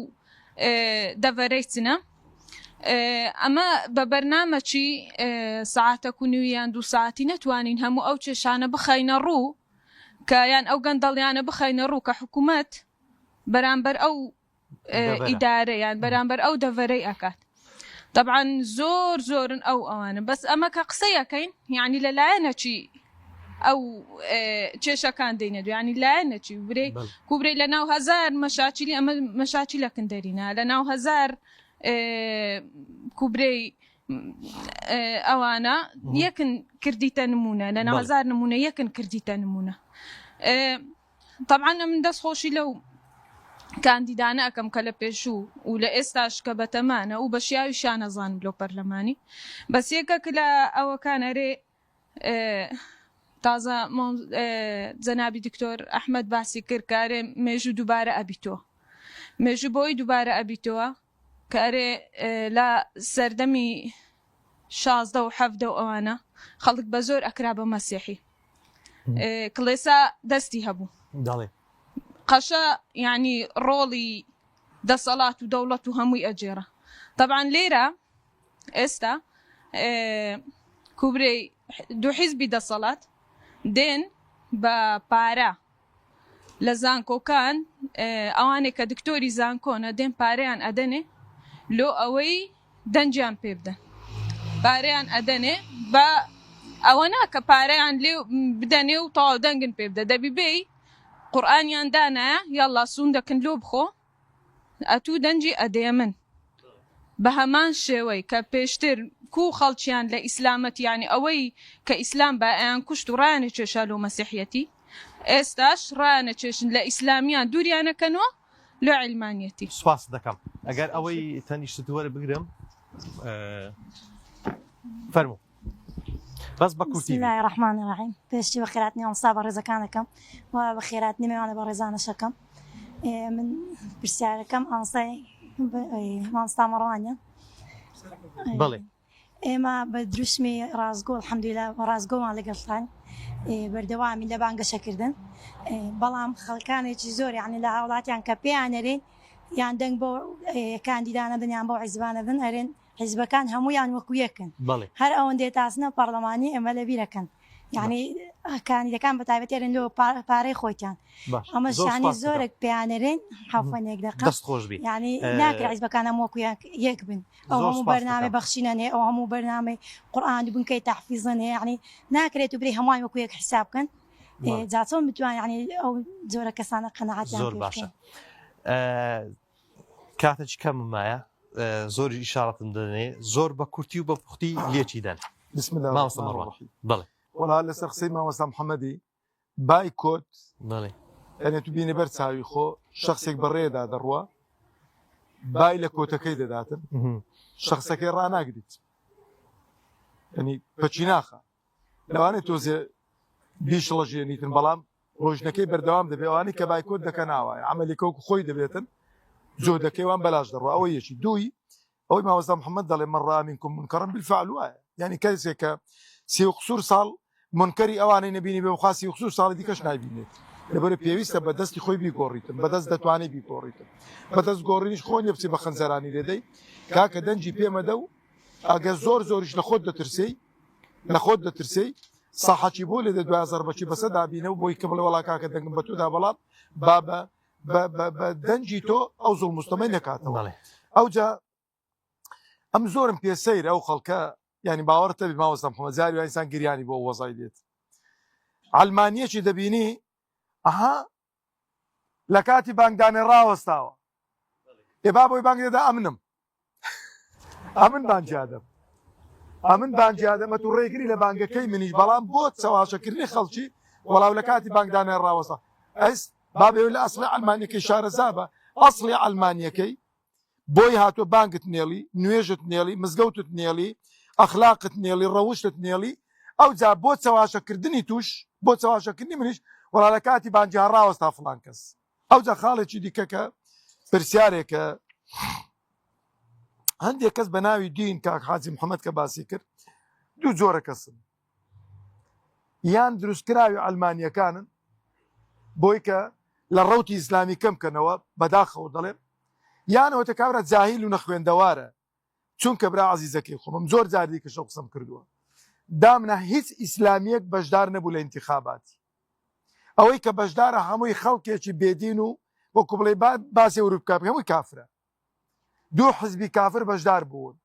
دەڤەرەی چنە ئەمە بە بەرنامەچی ساعتە کونویان 2 ساعتی نەتوانین هەموو ئەو کێشانە بخەینە ڕوو کە یان ئەو گەندەڵیانە بخەینە ڕوو کە حکوومەت بەرامبەر ئەو ئیدارەیان بەرامبەر ئەو دەڤەرەی ئەکات طبعا زۆرن ئەو ئەوانە بەس ئەمە کە قسەیەکەین یعنی لەلایەنەچی ئەو کێشەکان دێنێت ینی لایەنەچی برێ کوبرەی لە ناو هەزار مەشاچیلی ئەمە مەشاچیلەکن دەرینە لە ناو هەزار کوبرەی ئەوانە یەکن کردیتە نمونە لە ناو هەزار نمونە یەکن کردیتە نمونە طبعا من دەستخۆشی لەو کاندیدانە ئەەکەم کە لە پێشوو و لە ئێستاش کە بەتەمانە و بە شیاوی شانەزان بلۆ پەرلەمانی بەس یەکێک لە ئەوەکانەرێ تازە جەنابی دکتۆر ئەحمەد باسی کرد کارێ مێژوو دووبارە ئەبیتۆ مێژوو بۆی دووبارە ئەبیتەوە کارێ لە سەردەمی 16 و 17 ئەوانە خەڵک بە زۆر ئەکرا بە مەسیحی کڵێسا دەستی هەبوو قەشە یعنی ڕۆڵی دەسەڵات و دەوڵەت و هەمووی ئەجێرە طبعا لێرە ئێستا کوبرەی دوو حیزبی دەسەڵات دێن بە پارە لە زانکۆکان ئەوانێک کە دکتۆری زانکۆنە دێن پارەیان ئەدەنێ لۆ ئەوەی دەنجیان پێ بدەن پارەیان ئەدەنێ بە ئەوە ناکە پارەیان لێ بدەنێ و تەواو دەنگن پێ بدە دەبی بێی قورئانیان دانایە یاڵا سوون دەکەن لۆ بخۆ ئەتوو دەنجی ئەدێ من بە هەمان شێوەی کە پێشتر کو خەڵکیان لە ئیسلامەت یانی ئەوەی کە ئیسلام بە ئەیان کوشت و ڕایانە کێشا لۆ مەسیحیەتی ئێستاش ڕایانە کێشن لە ئیسلامیان دووریانەکەنەوە لۆ عیلمانیەتی سواس دەکەم ئەگەر ئەوەی تەنیشت وەرە بگرم فەرموو بەس بە کورتی بسم الله الرحمن الرحیم پێشتی بە خێراتنی ئەمسا بە ڕێزەکانەکەم و بە خێراتنی میوانە بە ڕێزانەشەکەم من پرسیارەکەم ئاسای مامۆستا مەڕوانە بەڵێ ئێمە بە دروشمی ڕازگۆ الحەمدولیلا ڕازگۆمان لەگەڵتان بەردەوامی لە بانگەشەکردن بەڵام خەڵکانێکی زۆر یعنی لە هاوڵاتیان کە پێیانەرێن یان دەنگ بۆ کاندیدانە دنیان بۆ حیزبانە دن ئەرێن حیزبەکان هەموویان وەکو یەکن هەر ئەوەندێ تاسنە پەرلەمانی ئێمە لە بیرەکەن یعنی کاندیدەکان بە تایبەتی ئەرێن لەوە پارەی خۆیان ئەمە شانی زۆرێک پێیانەرێن حەفەنێک دەقە یعنی ناکرێت حیزبەکان هەموو وەکو یەک بن ئەو هەموو بەرنامەی بەخشینەنێ ئەو هەموو بەرنامەی قورئان بنکەی تەحفیزنێ یعنی ناکرێت و برێ هەمووان وەکو یەک حساب بکەن جا چۆن بتوان یعنی ئەو جۆرە کەسانە قەنەعەتیان زۆر باشە کاتێکی کەمم مایە زۆر ئیشارەتم دەدەنێ زۆر بە کورتی و بە پوختی لێکی دەن بسم الله الرحمن الرحیم بەڵێ وەڵا لەسەر قسەی مامۆستا محەممەدی بای کۆت بەڵێ ئەنێ تو بینە بەر چاوی خۆ شخصێک بەڕێدا دەڕوە بای لە کۆتەکەی دەداتن شخصەکەی ڕناگریت ینی پەچی ناخە لەوانێت تۆزێ بیشڵەژێنیتن بەڵام ڕۆژنەکەی بەردەوام دەبێ ئەوانی کە بای کۆت دەکە ناوایە عملیکە وەکو خۆی دەبێتن زۆدەکەیوان بەلاش دەڕوە ئەوە یەکی دووی ئەوەی مامۆستا محەممەد دەڵێ من ڕا منکم منکەڕا بالفعل وایە یعنی کەسێک کە 30 ساڵ منکەری ئەوانەی نەبینی بێ خوا 30 ساڵی دیکەش نابینێت لەبەرە پێویستە بە دەستی خۆی بیگۆڕیتن بەدەست دەتوانێت بیگۆڕیتن بەدەست گۆڕینیش خۆی لێ بچی بە خەنجەرانی لێدەی کاکە دەنجی پێمەدە و ئەگەر زۆریش لە خۆت دەترسی لە خۆت دەترسی ساحەکی بۆ لێ دە 2000 بەچی بەسە دابینە و بۆی کە بڵێ وەڵا کاکە دەنگم بە تۆدا بەڵام بە دەنجی تۆ ئەو زوڵ مستەمەی نەکاتەوە ئەوجا ئەم زۆرم پێسەیرە ئەو خەڵکە ینی باوەڕتە بی مامۆستا محەممەد زاری و ئینسان گریانی بۆ وەزای دێت ئەلمانیەکی دەبینی ئەها لە کاتی بانگدانێ ڕاوەستاوە ێ با بۆی بانگ دەدا ئەمنم ئەمن بانجیادەم ئەمن بانجیادەمە تو ڕێگری لە بانگەکەی منیش بەڵام بۆ چاواشەکردنی خەڵکی وەڵاو لە کاتی بانگدانە ڕاوەسە ئەس بابێ لە ئەسڵی ئەلمانیەکەی شارەزابە ئەسڵی ئەلمانیەکەی بۆی هاتووە بانگت نێڵی نوێژت نێڵی مزگەوتت نێڵی ئەخلاقت نێڵی ڕەوشت نێڵی ئەو جا بۆ چاواشەکردنی توش بۆ چاواشەکردنی منیش وەڵا لە کاتی بانجیها ڕاوەستا فڵان کەس ئەو جا خاڵێکی دیکە کە پرسیارێکە هەندێک کەس بە ناوی دین کاک حاجی محەممەد کە باسی کرد دوو جۆرە کەسن یان دروستکراوی ئەلمانیەکانن بۆی کە لە ڕەوتی ئیسلامی کەم بکەنەوە بەداخەوە دەڵێن یانەوەتە کابرا جاهیل و نەخوێندەوارە چونکە برا عزیزەکەی خۆمم زۆر جاری کەشە قسەم کردووە دامنە هیچ ئیسلامیەک بەشدار نەبوو لە انتخاباتی ئەوەی کە بەشدارە هەمووی خەڵکێکی بێدین و وەکو بڵێ باسی ئەوروپا هەمووی کافرە دوو حزبی کافر بەشدار بوون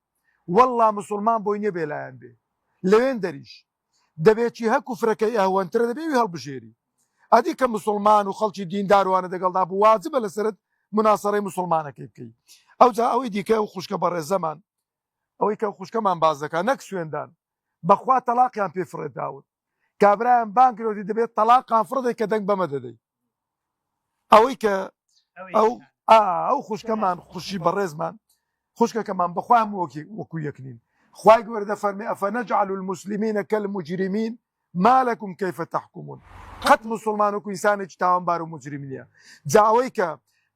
وەڵڵا مسلمان بۆی نییە بێلایەن بێ لەوێن دەریش دەبێتی هەکو فرەکەی ئەوەنترە دەبێوی هەڵبژێری ئەدی کە مسلمان و خەڵکی دینداروانە دەگەڵدا بوو واجبە لەسرت مناسەڕەی مسلمانەکەی بکەی ئەو جا ئەوەی دیکە و خوشکە بەڕێزەمان ئەوەی کە خوشکەمان باز دەکات نەک سوێندان بەخوا تەلاقیان پێ فرێداون کابرایان بانکرۆتی دەبێت تەلاقان فرەدەی کە دەنگ بەمە دەدەی ئەوەی کە ئەو خوشکەمان خوشی بەڕێزمان خوشکەکەمان بەخوا وەکو یەکنین خوای گەورە دەفەرمێ ئەفەنەجعل المسلمین کالمجرمین ما لەکم کەیفە تەحکومون قەت مسلمان وەکو ئینسانێکی تاوانبار و مجرم نییە جا ئەوەی کە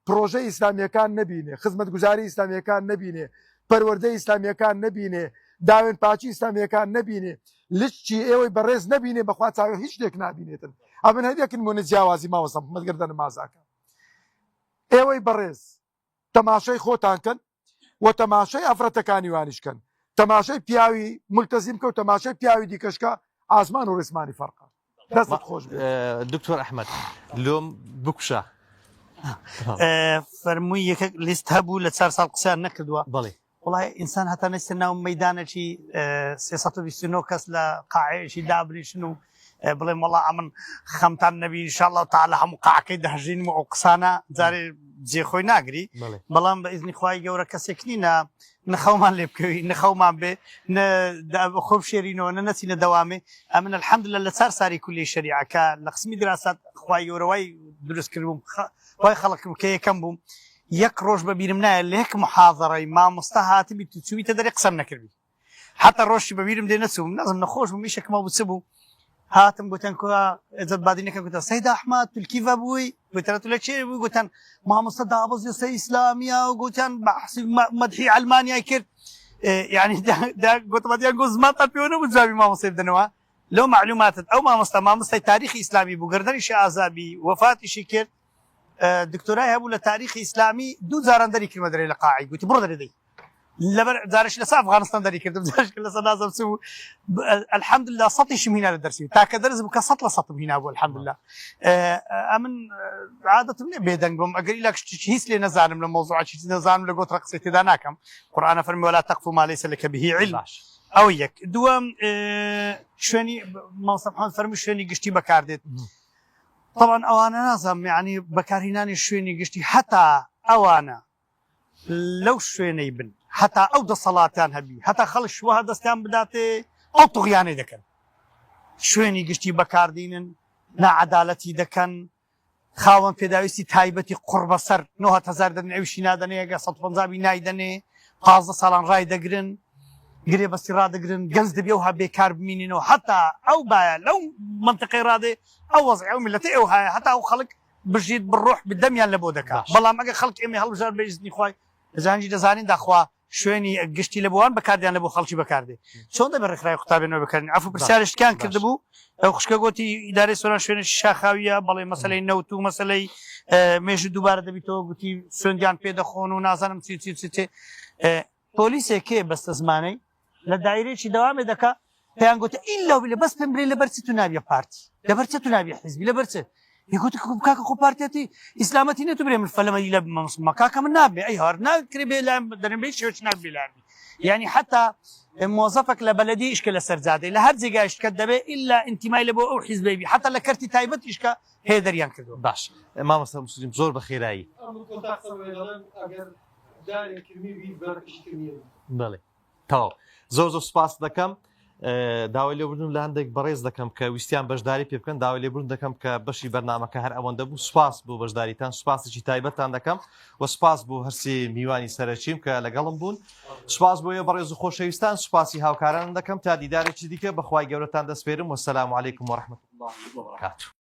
پرۆژەی ئیسلامیەکان نەبینێ خزمەتگوزاری ئیسلامیەکان نەبینێ پەروەردەی ئیسلامیەکان نەبینێ داوێن پاچی ئیسلامیەکان نەبینێ لچی ئێوەی بەڕێز نەبینێ بەخوا چاوە هیچ شتێک نابینێتن ئەبن هەدێکن مونە جیاوازی ماوەسەم مەگەردەنە مازاکە ئێوەی بەڕێز تەماشای خۆتانکەن و تەماشای ئەفرەتەکانی وانیشکەن تەماشای پیاوی ملتەزیم کە و تەماشای پیاوی دیکەشکە ئاسمان و ڕێسمانی فەرقە دەستت خۆش دکتۆر ئەحمەد لۆم بکوشە فەرمووی یەکە لیست هەبوو لە 4 ساڵ قسەیان نەکردووە بەڵێ وڵای ئینسان هەتا نەچێتە ناو مەیدانێکی 329 کەس لە قاعەیەکی دابریشن و بڵێم وەڵا ئەمن خەمتان نەبی ئینشاءالله تەعالا هەموو قاعەکەی دەهژین و ئەو قسانە جارێ جێخۆی ناگری بەڵام بە ئیزنی خوای گەورە کەسێک نینە نەخەومان لێ بکەوی نەخەومان بێ خۆب شێرینەوە نەچینە دەوامێ ئەمن الحەمدلله لە 4 ساری کولی شەریعەکە لە قسمی دراسات خوای گەورەوەی دروست کردبووم وای خەڵکم کە یەکەم بووم یەک ڕۆژ بەبیرم نایە لە یەک محاضەڕەی مامۆستا هاتبی تو چوویتە دەرێ قسەم نەکردی حتا ڕۆژی بەبیرم دێ نەچووم نەزم نەخۆش بوو میشکمە بچ بوو هاتم گوتن کوە ئەجەت بادینەکە گوتە سەید ئەحمەد تولکیڤە بووی گوتەرە تو لە چێ بووی گوتن مامۆستا دابەزیۆسە ئیسلامیە و گوتیان بەحسی مەدحی ئەلمانیای کرد یعنی گوتمەدیان گۆ زمانتان پێوە نەبوو جوابی مامۆستای بدەنەوە لەو معلوماتت ئەو مامۆستای تاریخی ئیسلامی بوو گەردەنیشی ئازابی وەفاتیشی کرد دکتۆرای هەبوو لە تاریخی ئیسلامی دوو جاران دەری کردمە دەرێ لە قاعی گوتی بڕۆ دەرێدەی لەبەر جارش لەسا ئەفغانستان دەری کردم جارش لەسەر نازەم چ بوو الحەمدلله سەتیشم هینا لە دەرسی تاکە دەرز بوو کە 100 لە 100 هینا بوو الحەمدلله ئەمن عادەتم لێ بێدەنگ بووم ئەگەر ئیلا هیچ لێ نەزانم لە مۆزوعاتی نەزانم لە گۆتڕە قسەی تێدا ناکەم قورئانە فەرمی وەلا تەقف ما لەیس لەکە به علم ئەو یەک دووەم شوێنی مامۆستا محەممەد فەرمی شوێنی گشتی بەکاردێت طبعا ئەوانە نازانم یعنی بەکارهێنانی شوێنی گشتی هەتا ئەوانە لەو شوێنەی بن هەتا ئەو دەسەڵاتیان هەبی هەتا خەڵک شوها دەستیان بداتێ ئەو توغیانەی دەکەن شوێنی گشتی بەکاردێنن نەعەدالەتی دەکەن خاوەن پێداویستی تایبەتی قوڕ بەسەر 9,000 دەنێ ئەویشی نادەنێ ئەگە 150 نایدەنێ 15 ساڵان ڕای دەگرن گرێ بەستی ڕدەگرن گەنج دەبێ و ها بێکار بمینینەوە هەتا ئەو باە لەو منطقەی ڕادێ ئەو وەزعی ئەو میلەتەی ئەو هەیە هەتا ئەو خەڵک بژیت بڕۆح بدەمیان لە بۆ دەکات بەڵام ئەگە خەڵک ئێمە هەڵبژار بە ئیزنی خوای دەزانجی دەزانین داخوا شوێنی گشتی لە بۆوان بەکاردیان لە بۆ خەڵکی بەکاردێ چۆن دەبێت ڕێکخراوی قوتابیانەوە بکەن عفو پرسیارشتیان کردبوو ئەو خوشکە گوتی ئیدارەی سۆران شوێنە شاخاویە بەڵێ مەسەلەی نەوت و مەسەلەی مێژ دووبارە دەبیتەوە گوتی سوێندیان پێدەخۆن و نازانم چی پۆلیسێکێ بەستە زمانەی لە دایرێکی دەوامێ دەکا پێیان گوتە ئیلا لە بەس پێم برێ لەبەرچی تو نابیە پارتی لەبەرچە تو نابیە حیزبی لەبەرچە یگوت کاکە خۆ پارتێتی ئیسلامەتی نێت برێ من فەلەمەی لە مەسڵمە کاکە من نابێ ئەی هەر ناکرێ بێ لام دەرێن بێ شێوەی نابێ لارمی یعنی حتا موظفك لە بەلەدی ئیشکە لە سەرجادەی لە هەر جێگای ئیشکە دەبێ ئیلا ئینتیمای لە بۆ ئەو حیزبی بی حتا لە کەرتی تایبەت ئیشکە هەیە دەریان کردو باش مامۆستا مسلیم زۆر بە خێرایی بڵێ تەواو زۆر زۆر سپاس دەکەم داوای لێبوردن لە هەندێک بەڕێز دەکەم کە ویستیان بەشداری پێ بکەن داوای لێبوردن دەکەم کە بەشی بەرنامەکە هەر ئەوەندە بوو سپاس بوو بەشداریتان سپاسێکی تایبەتان دەکەم و سپاس بوو هەرسی میوانی سەرچیم کە لەگەڵم بوون سپاس بۆیە بەڕێز و خۆشەویستان سوپاسی هاوکاران دەکەم تا دیدارێکی دیکە بەخوای گەورەتان دەسپێرم وەسەلام عەلەیکم وەڕەحمەتوڵڵاهی وبەڕەکاتوه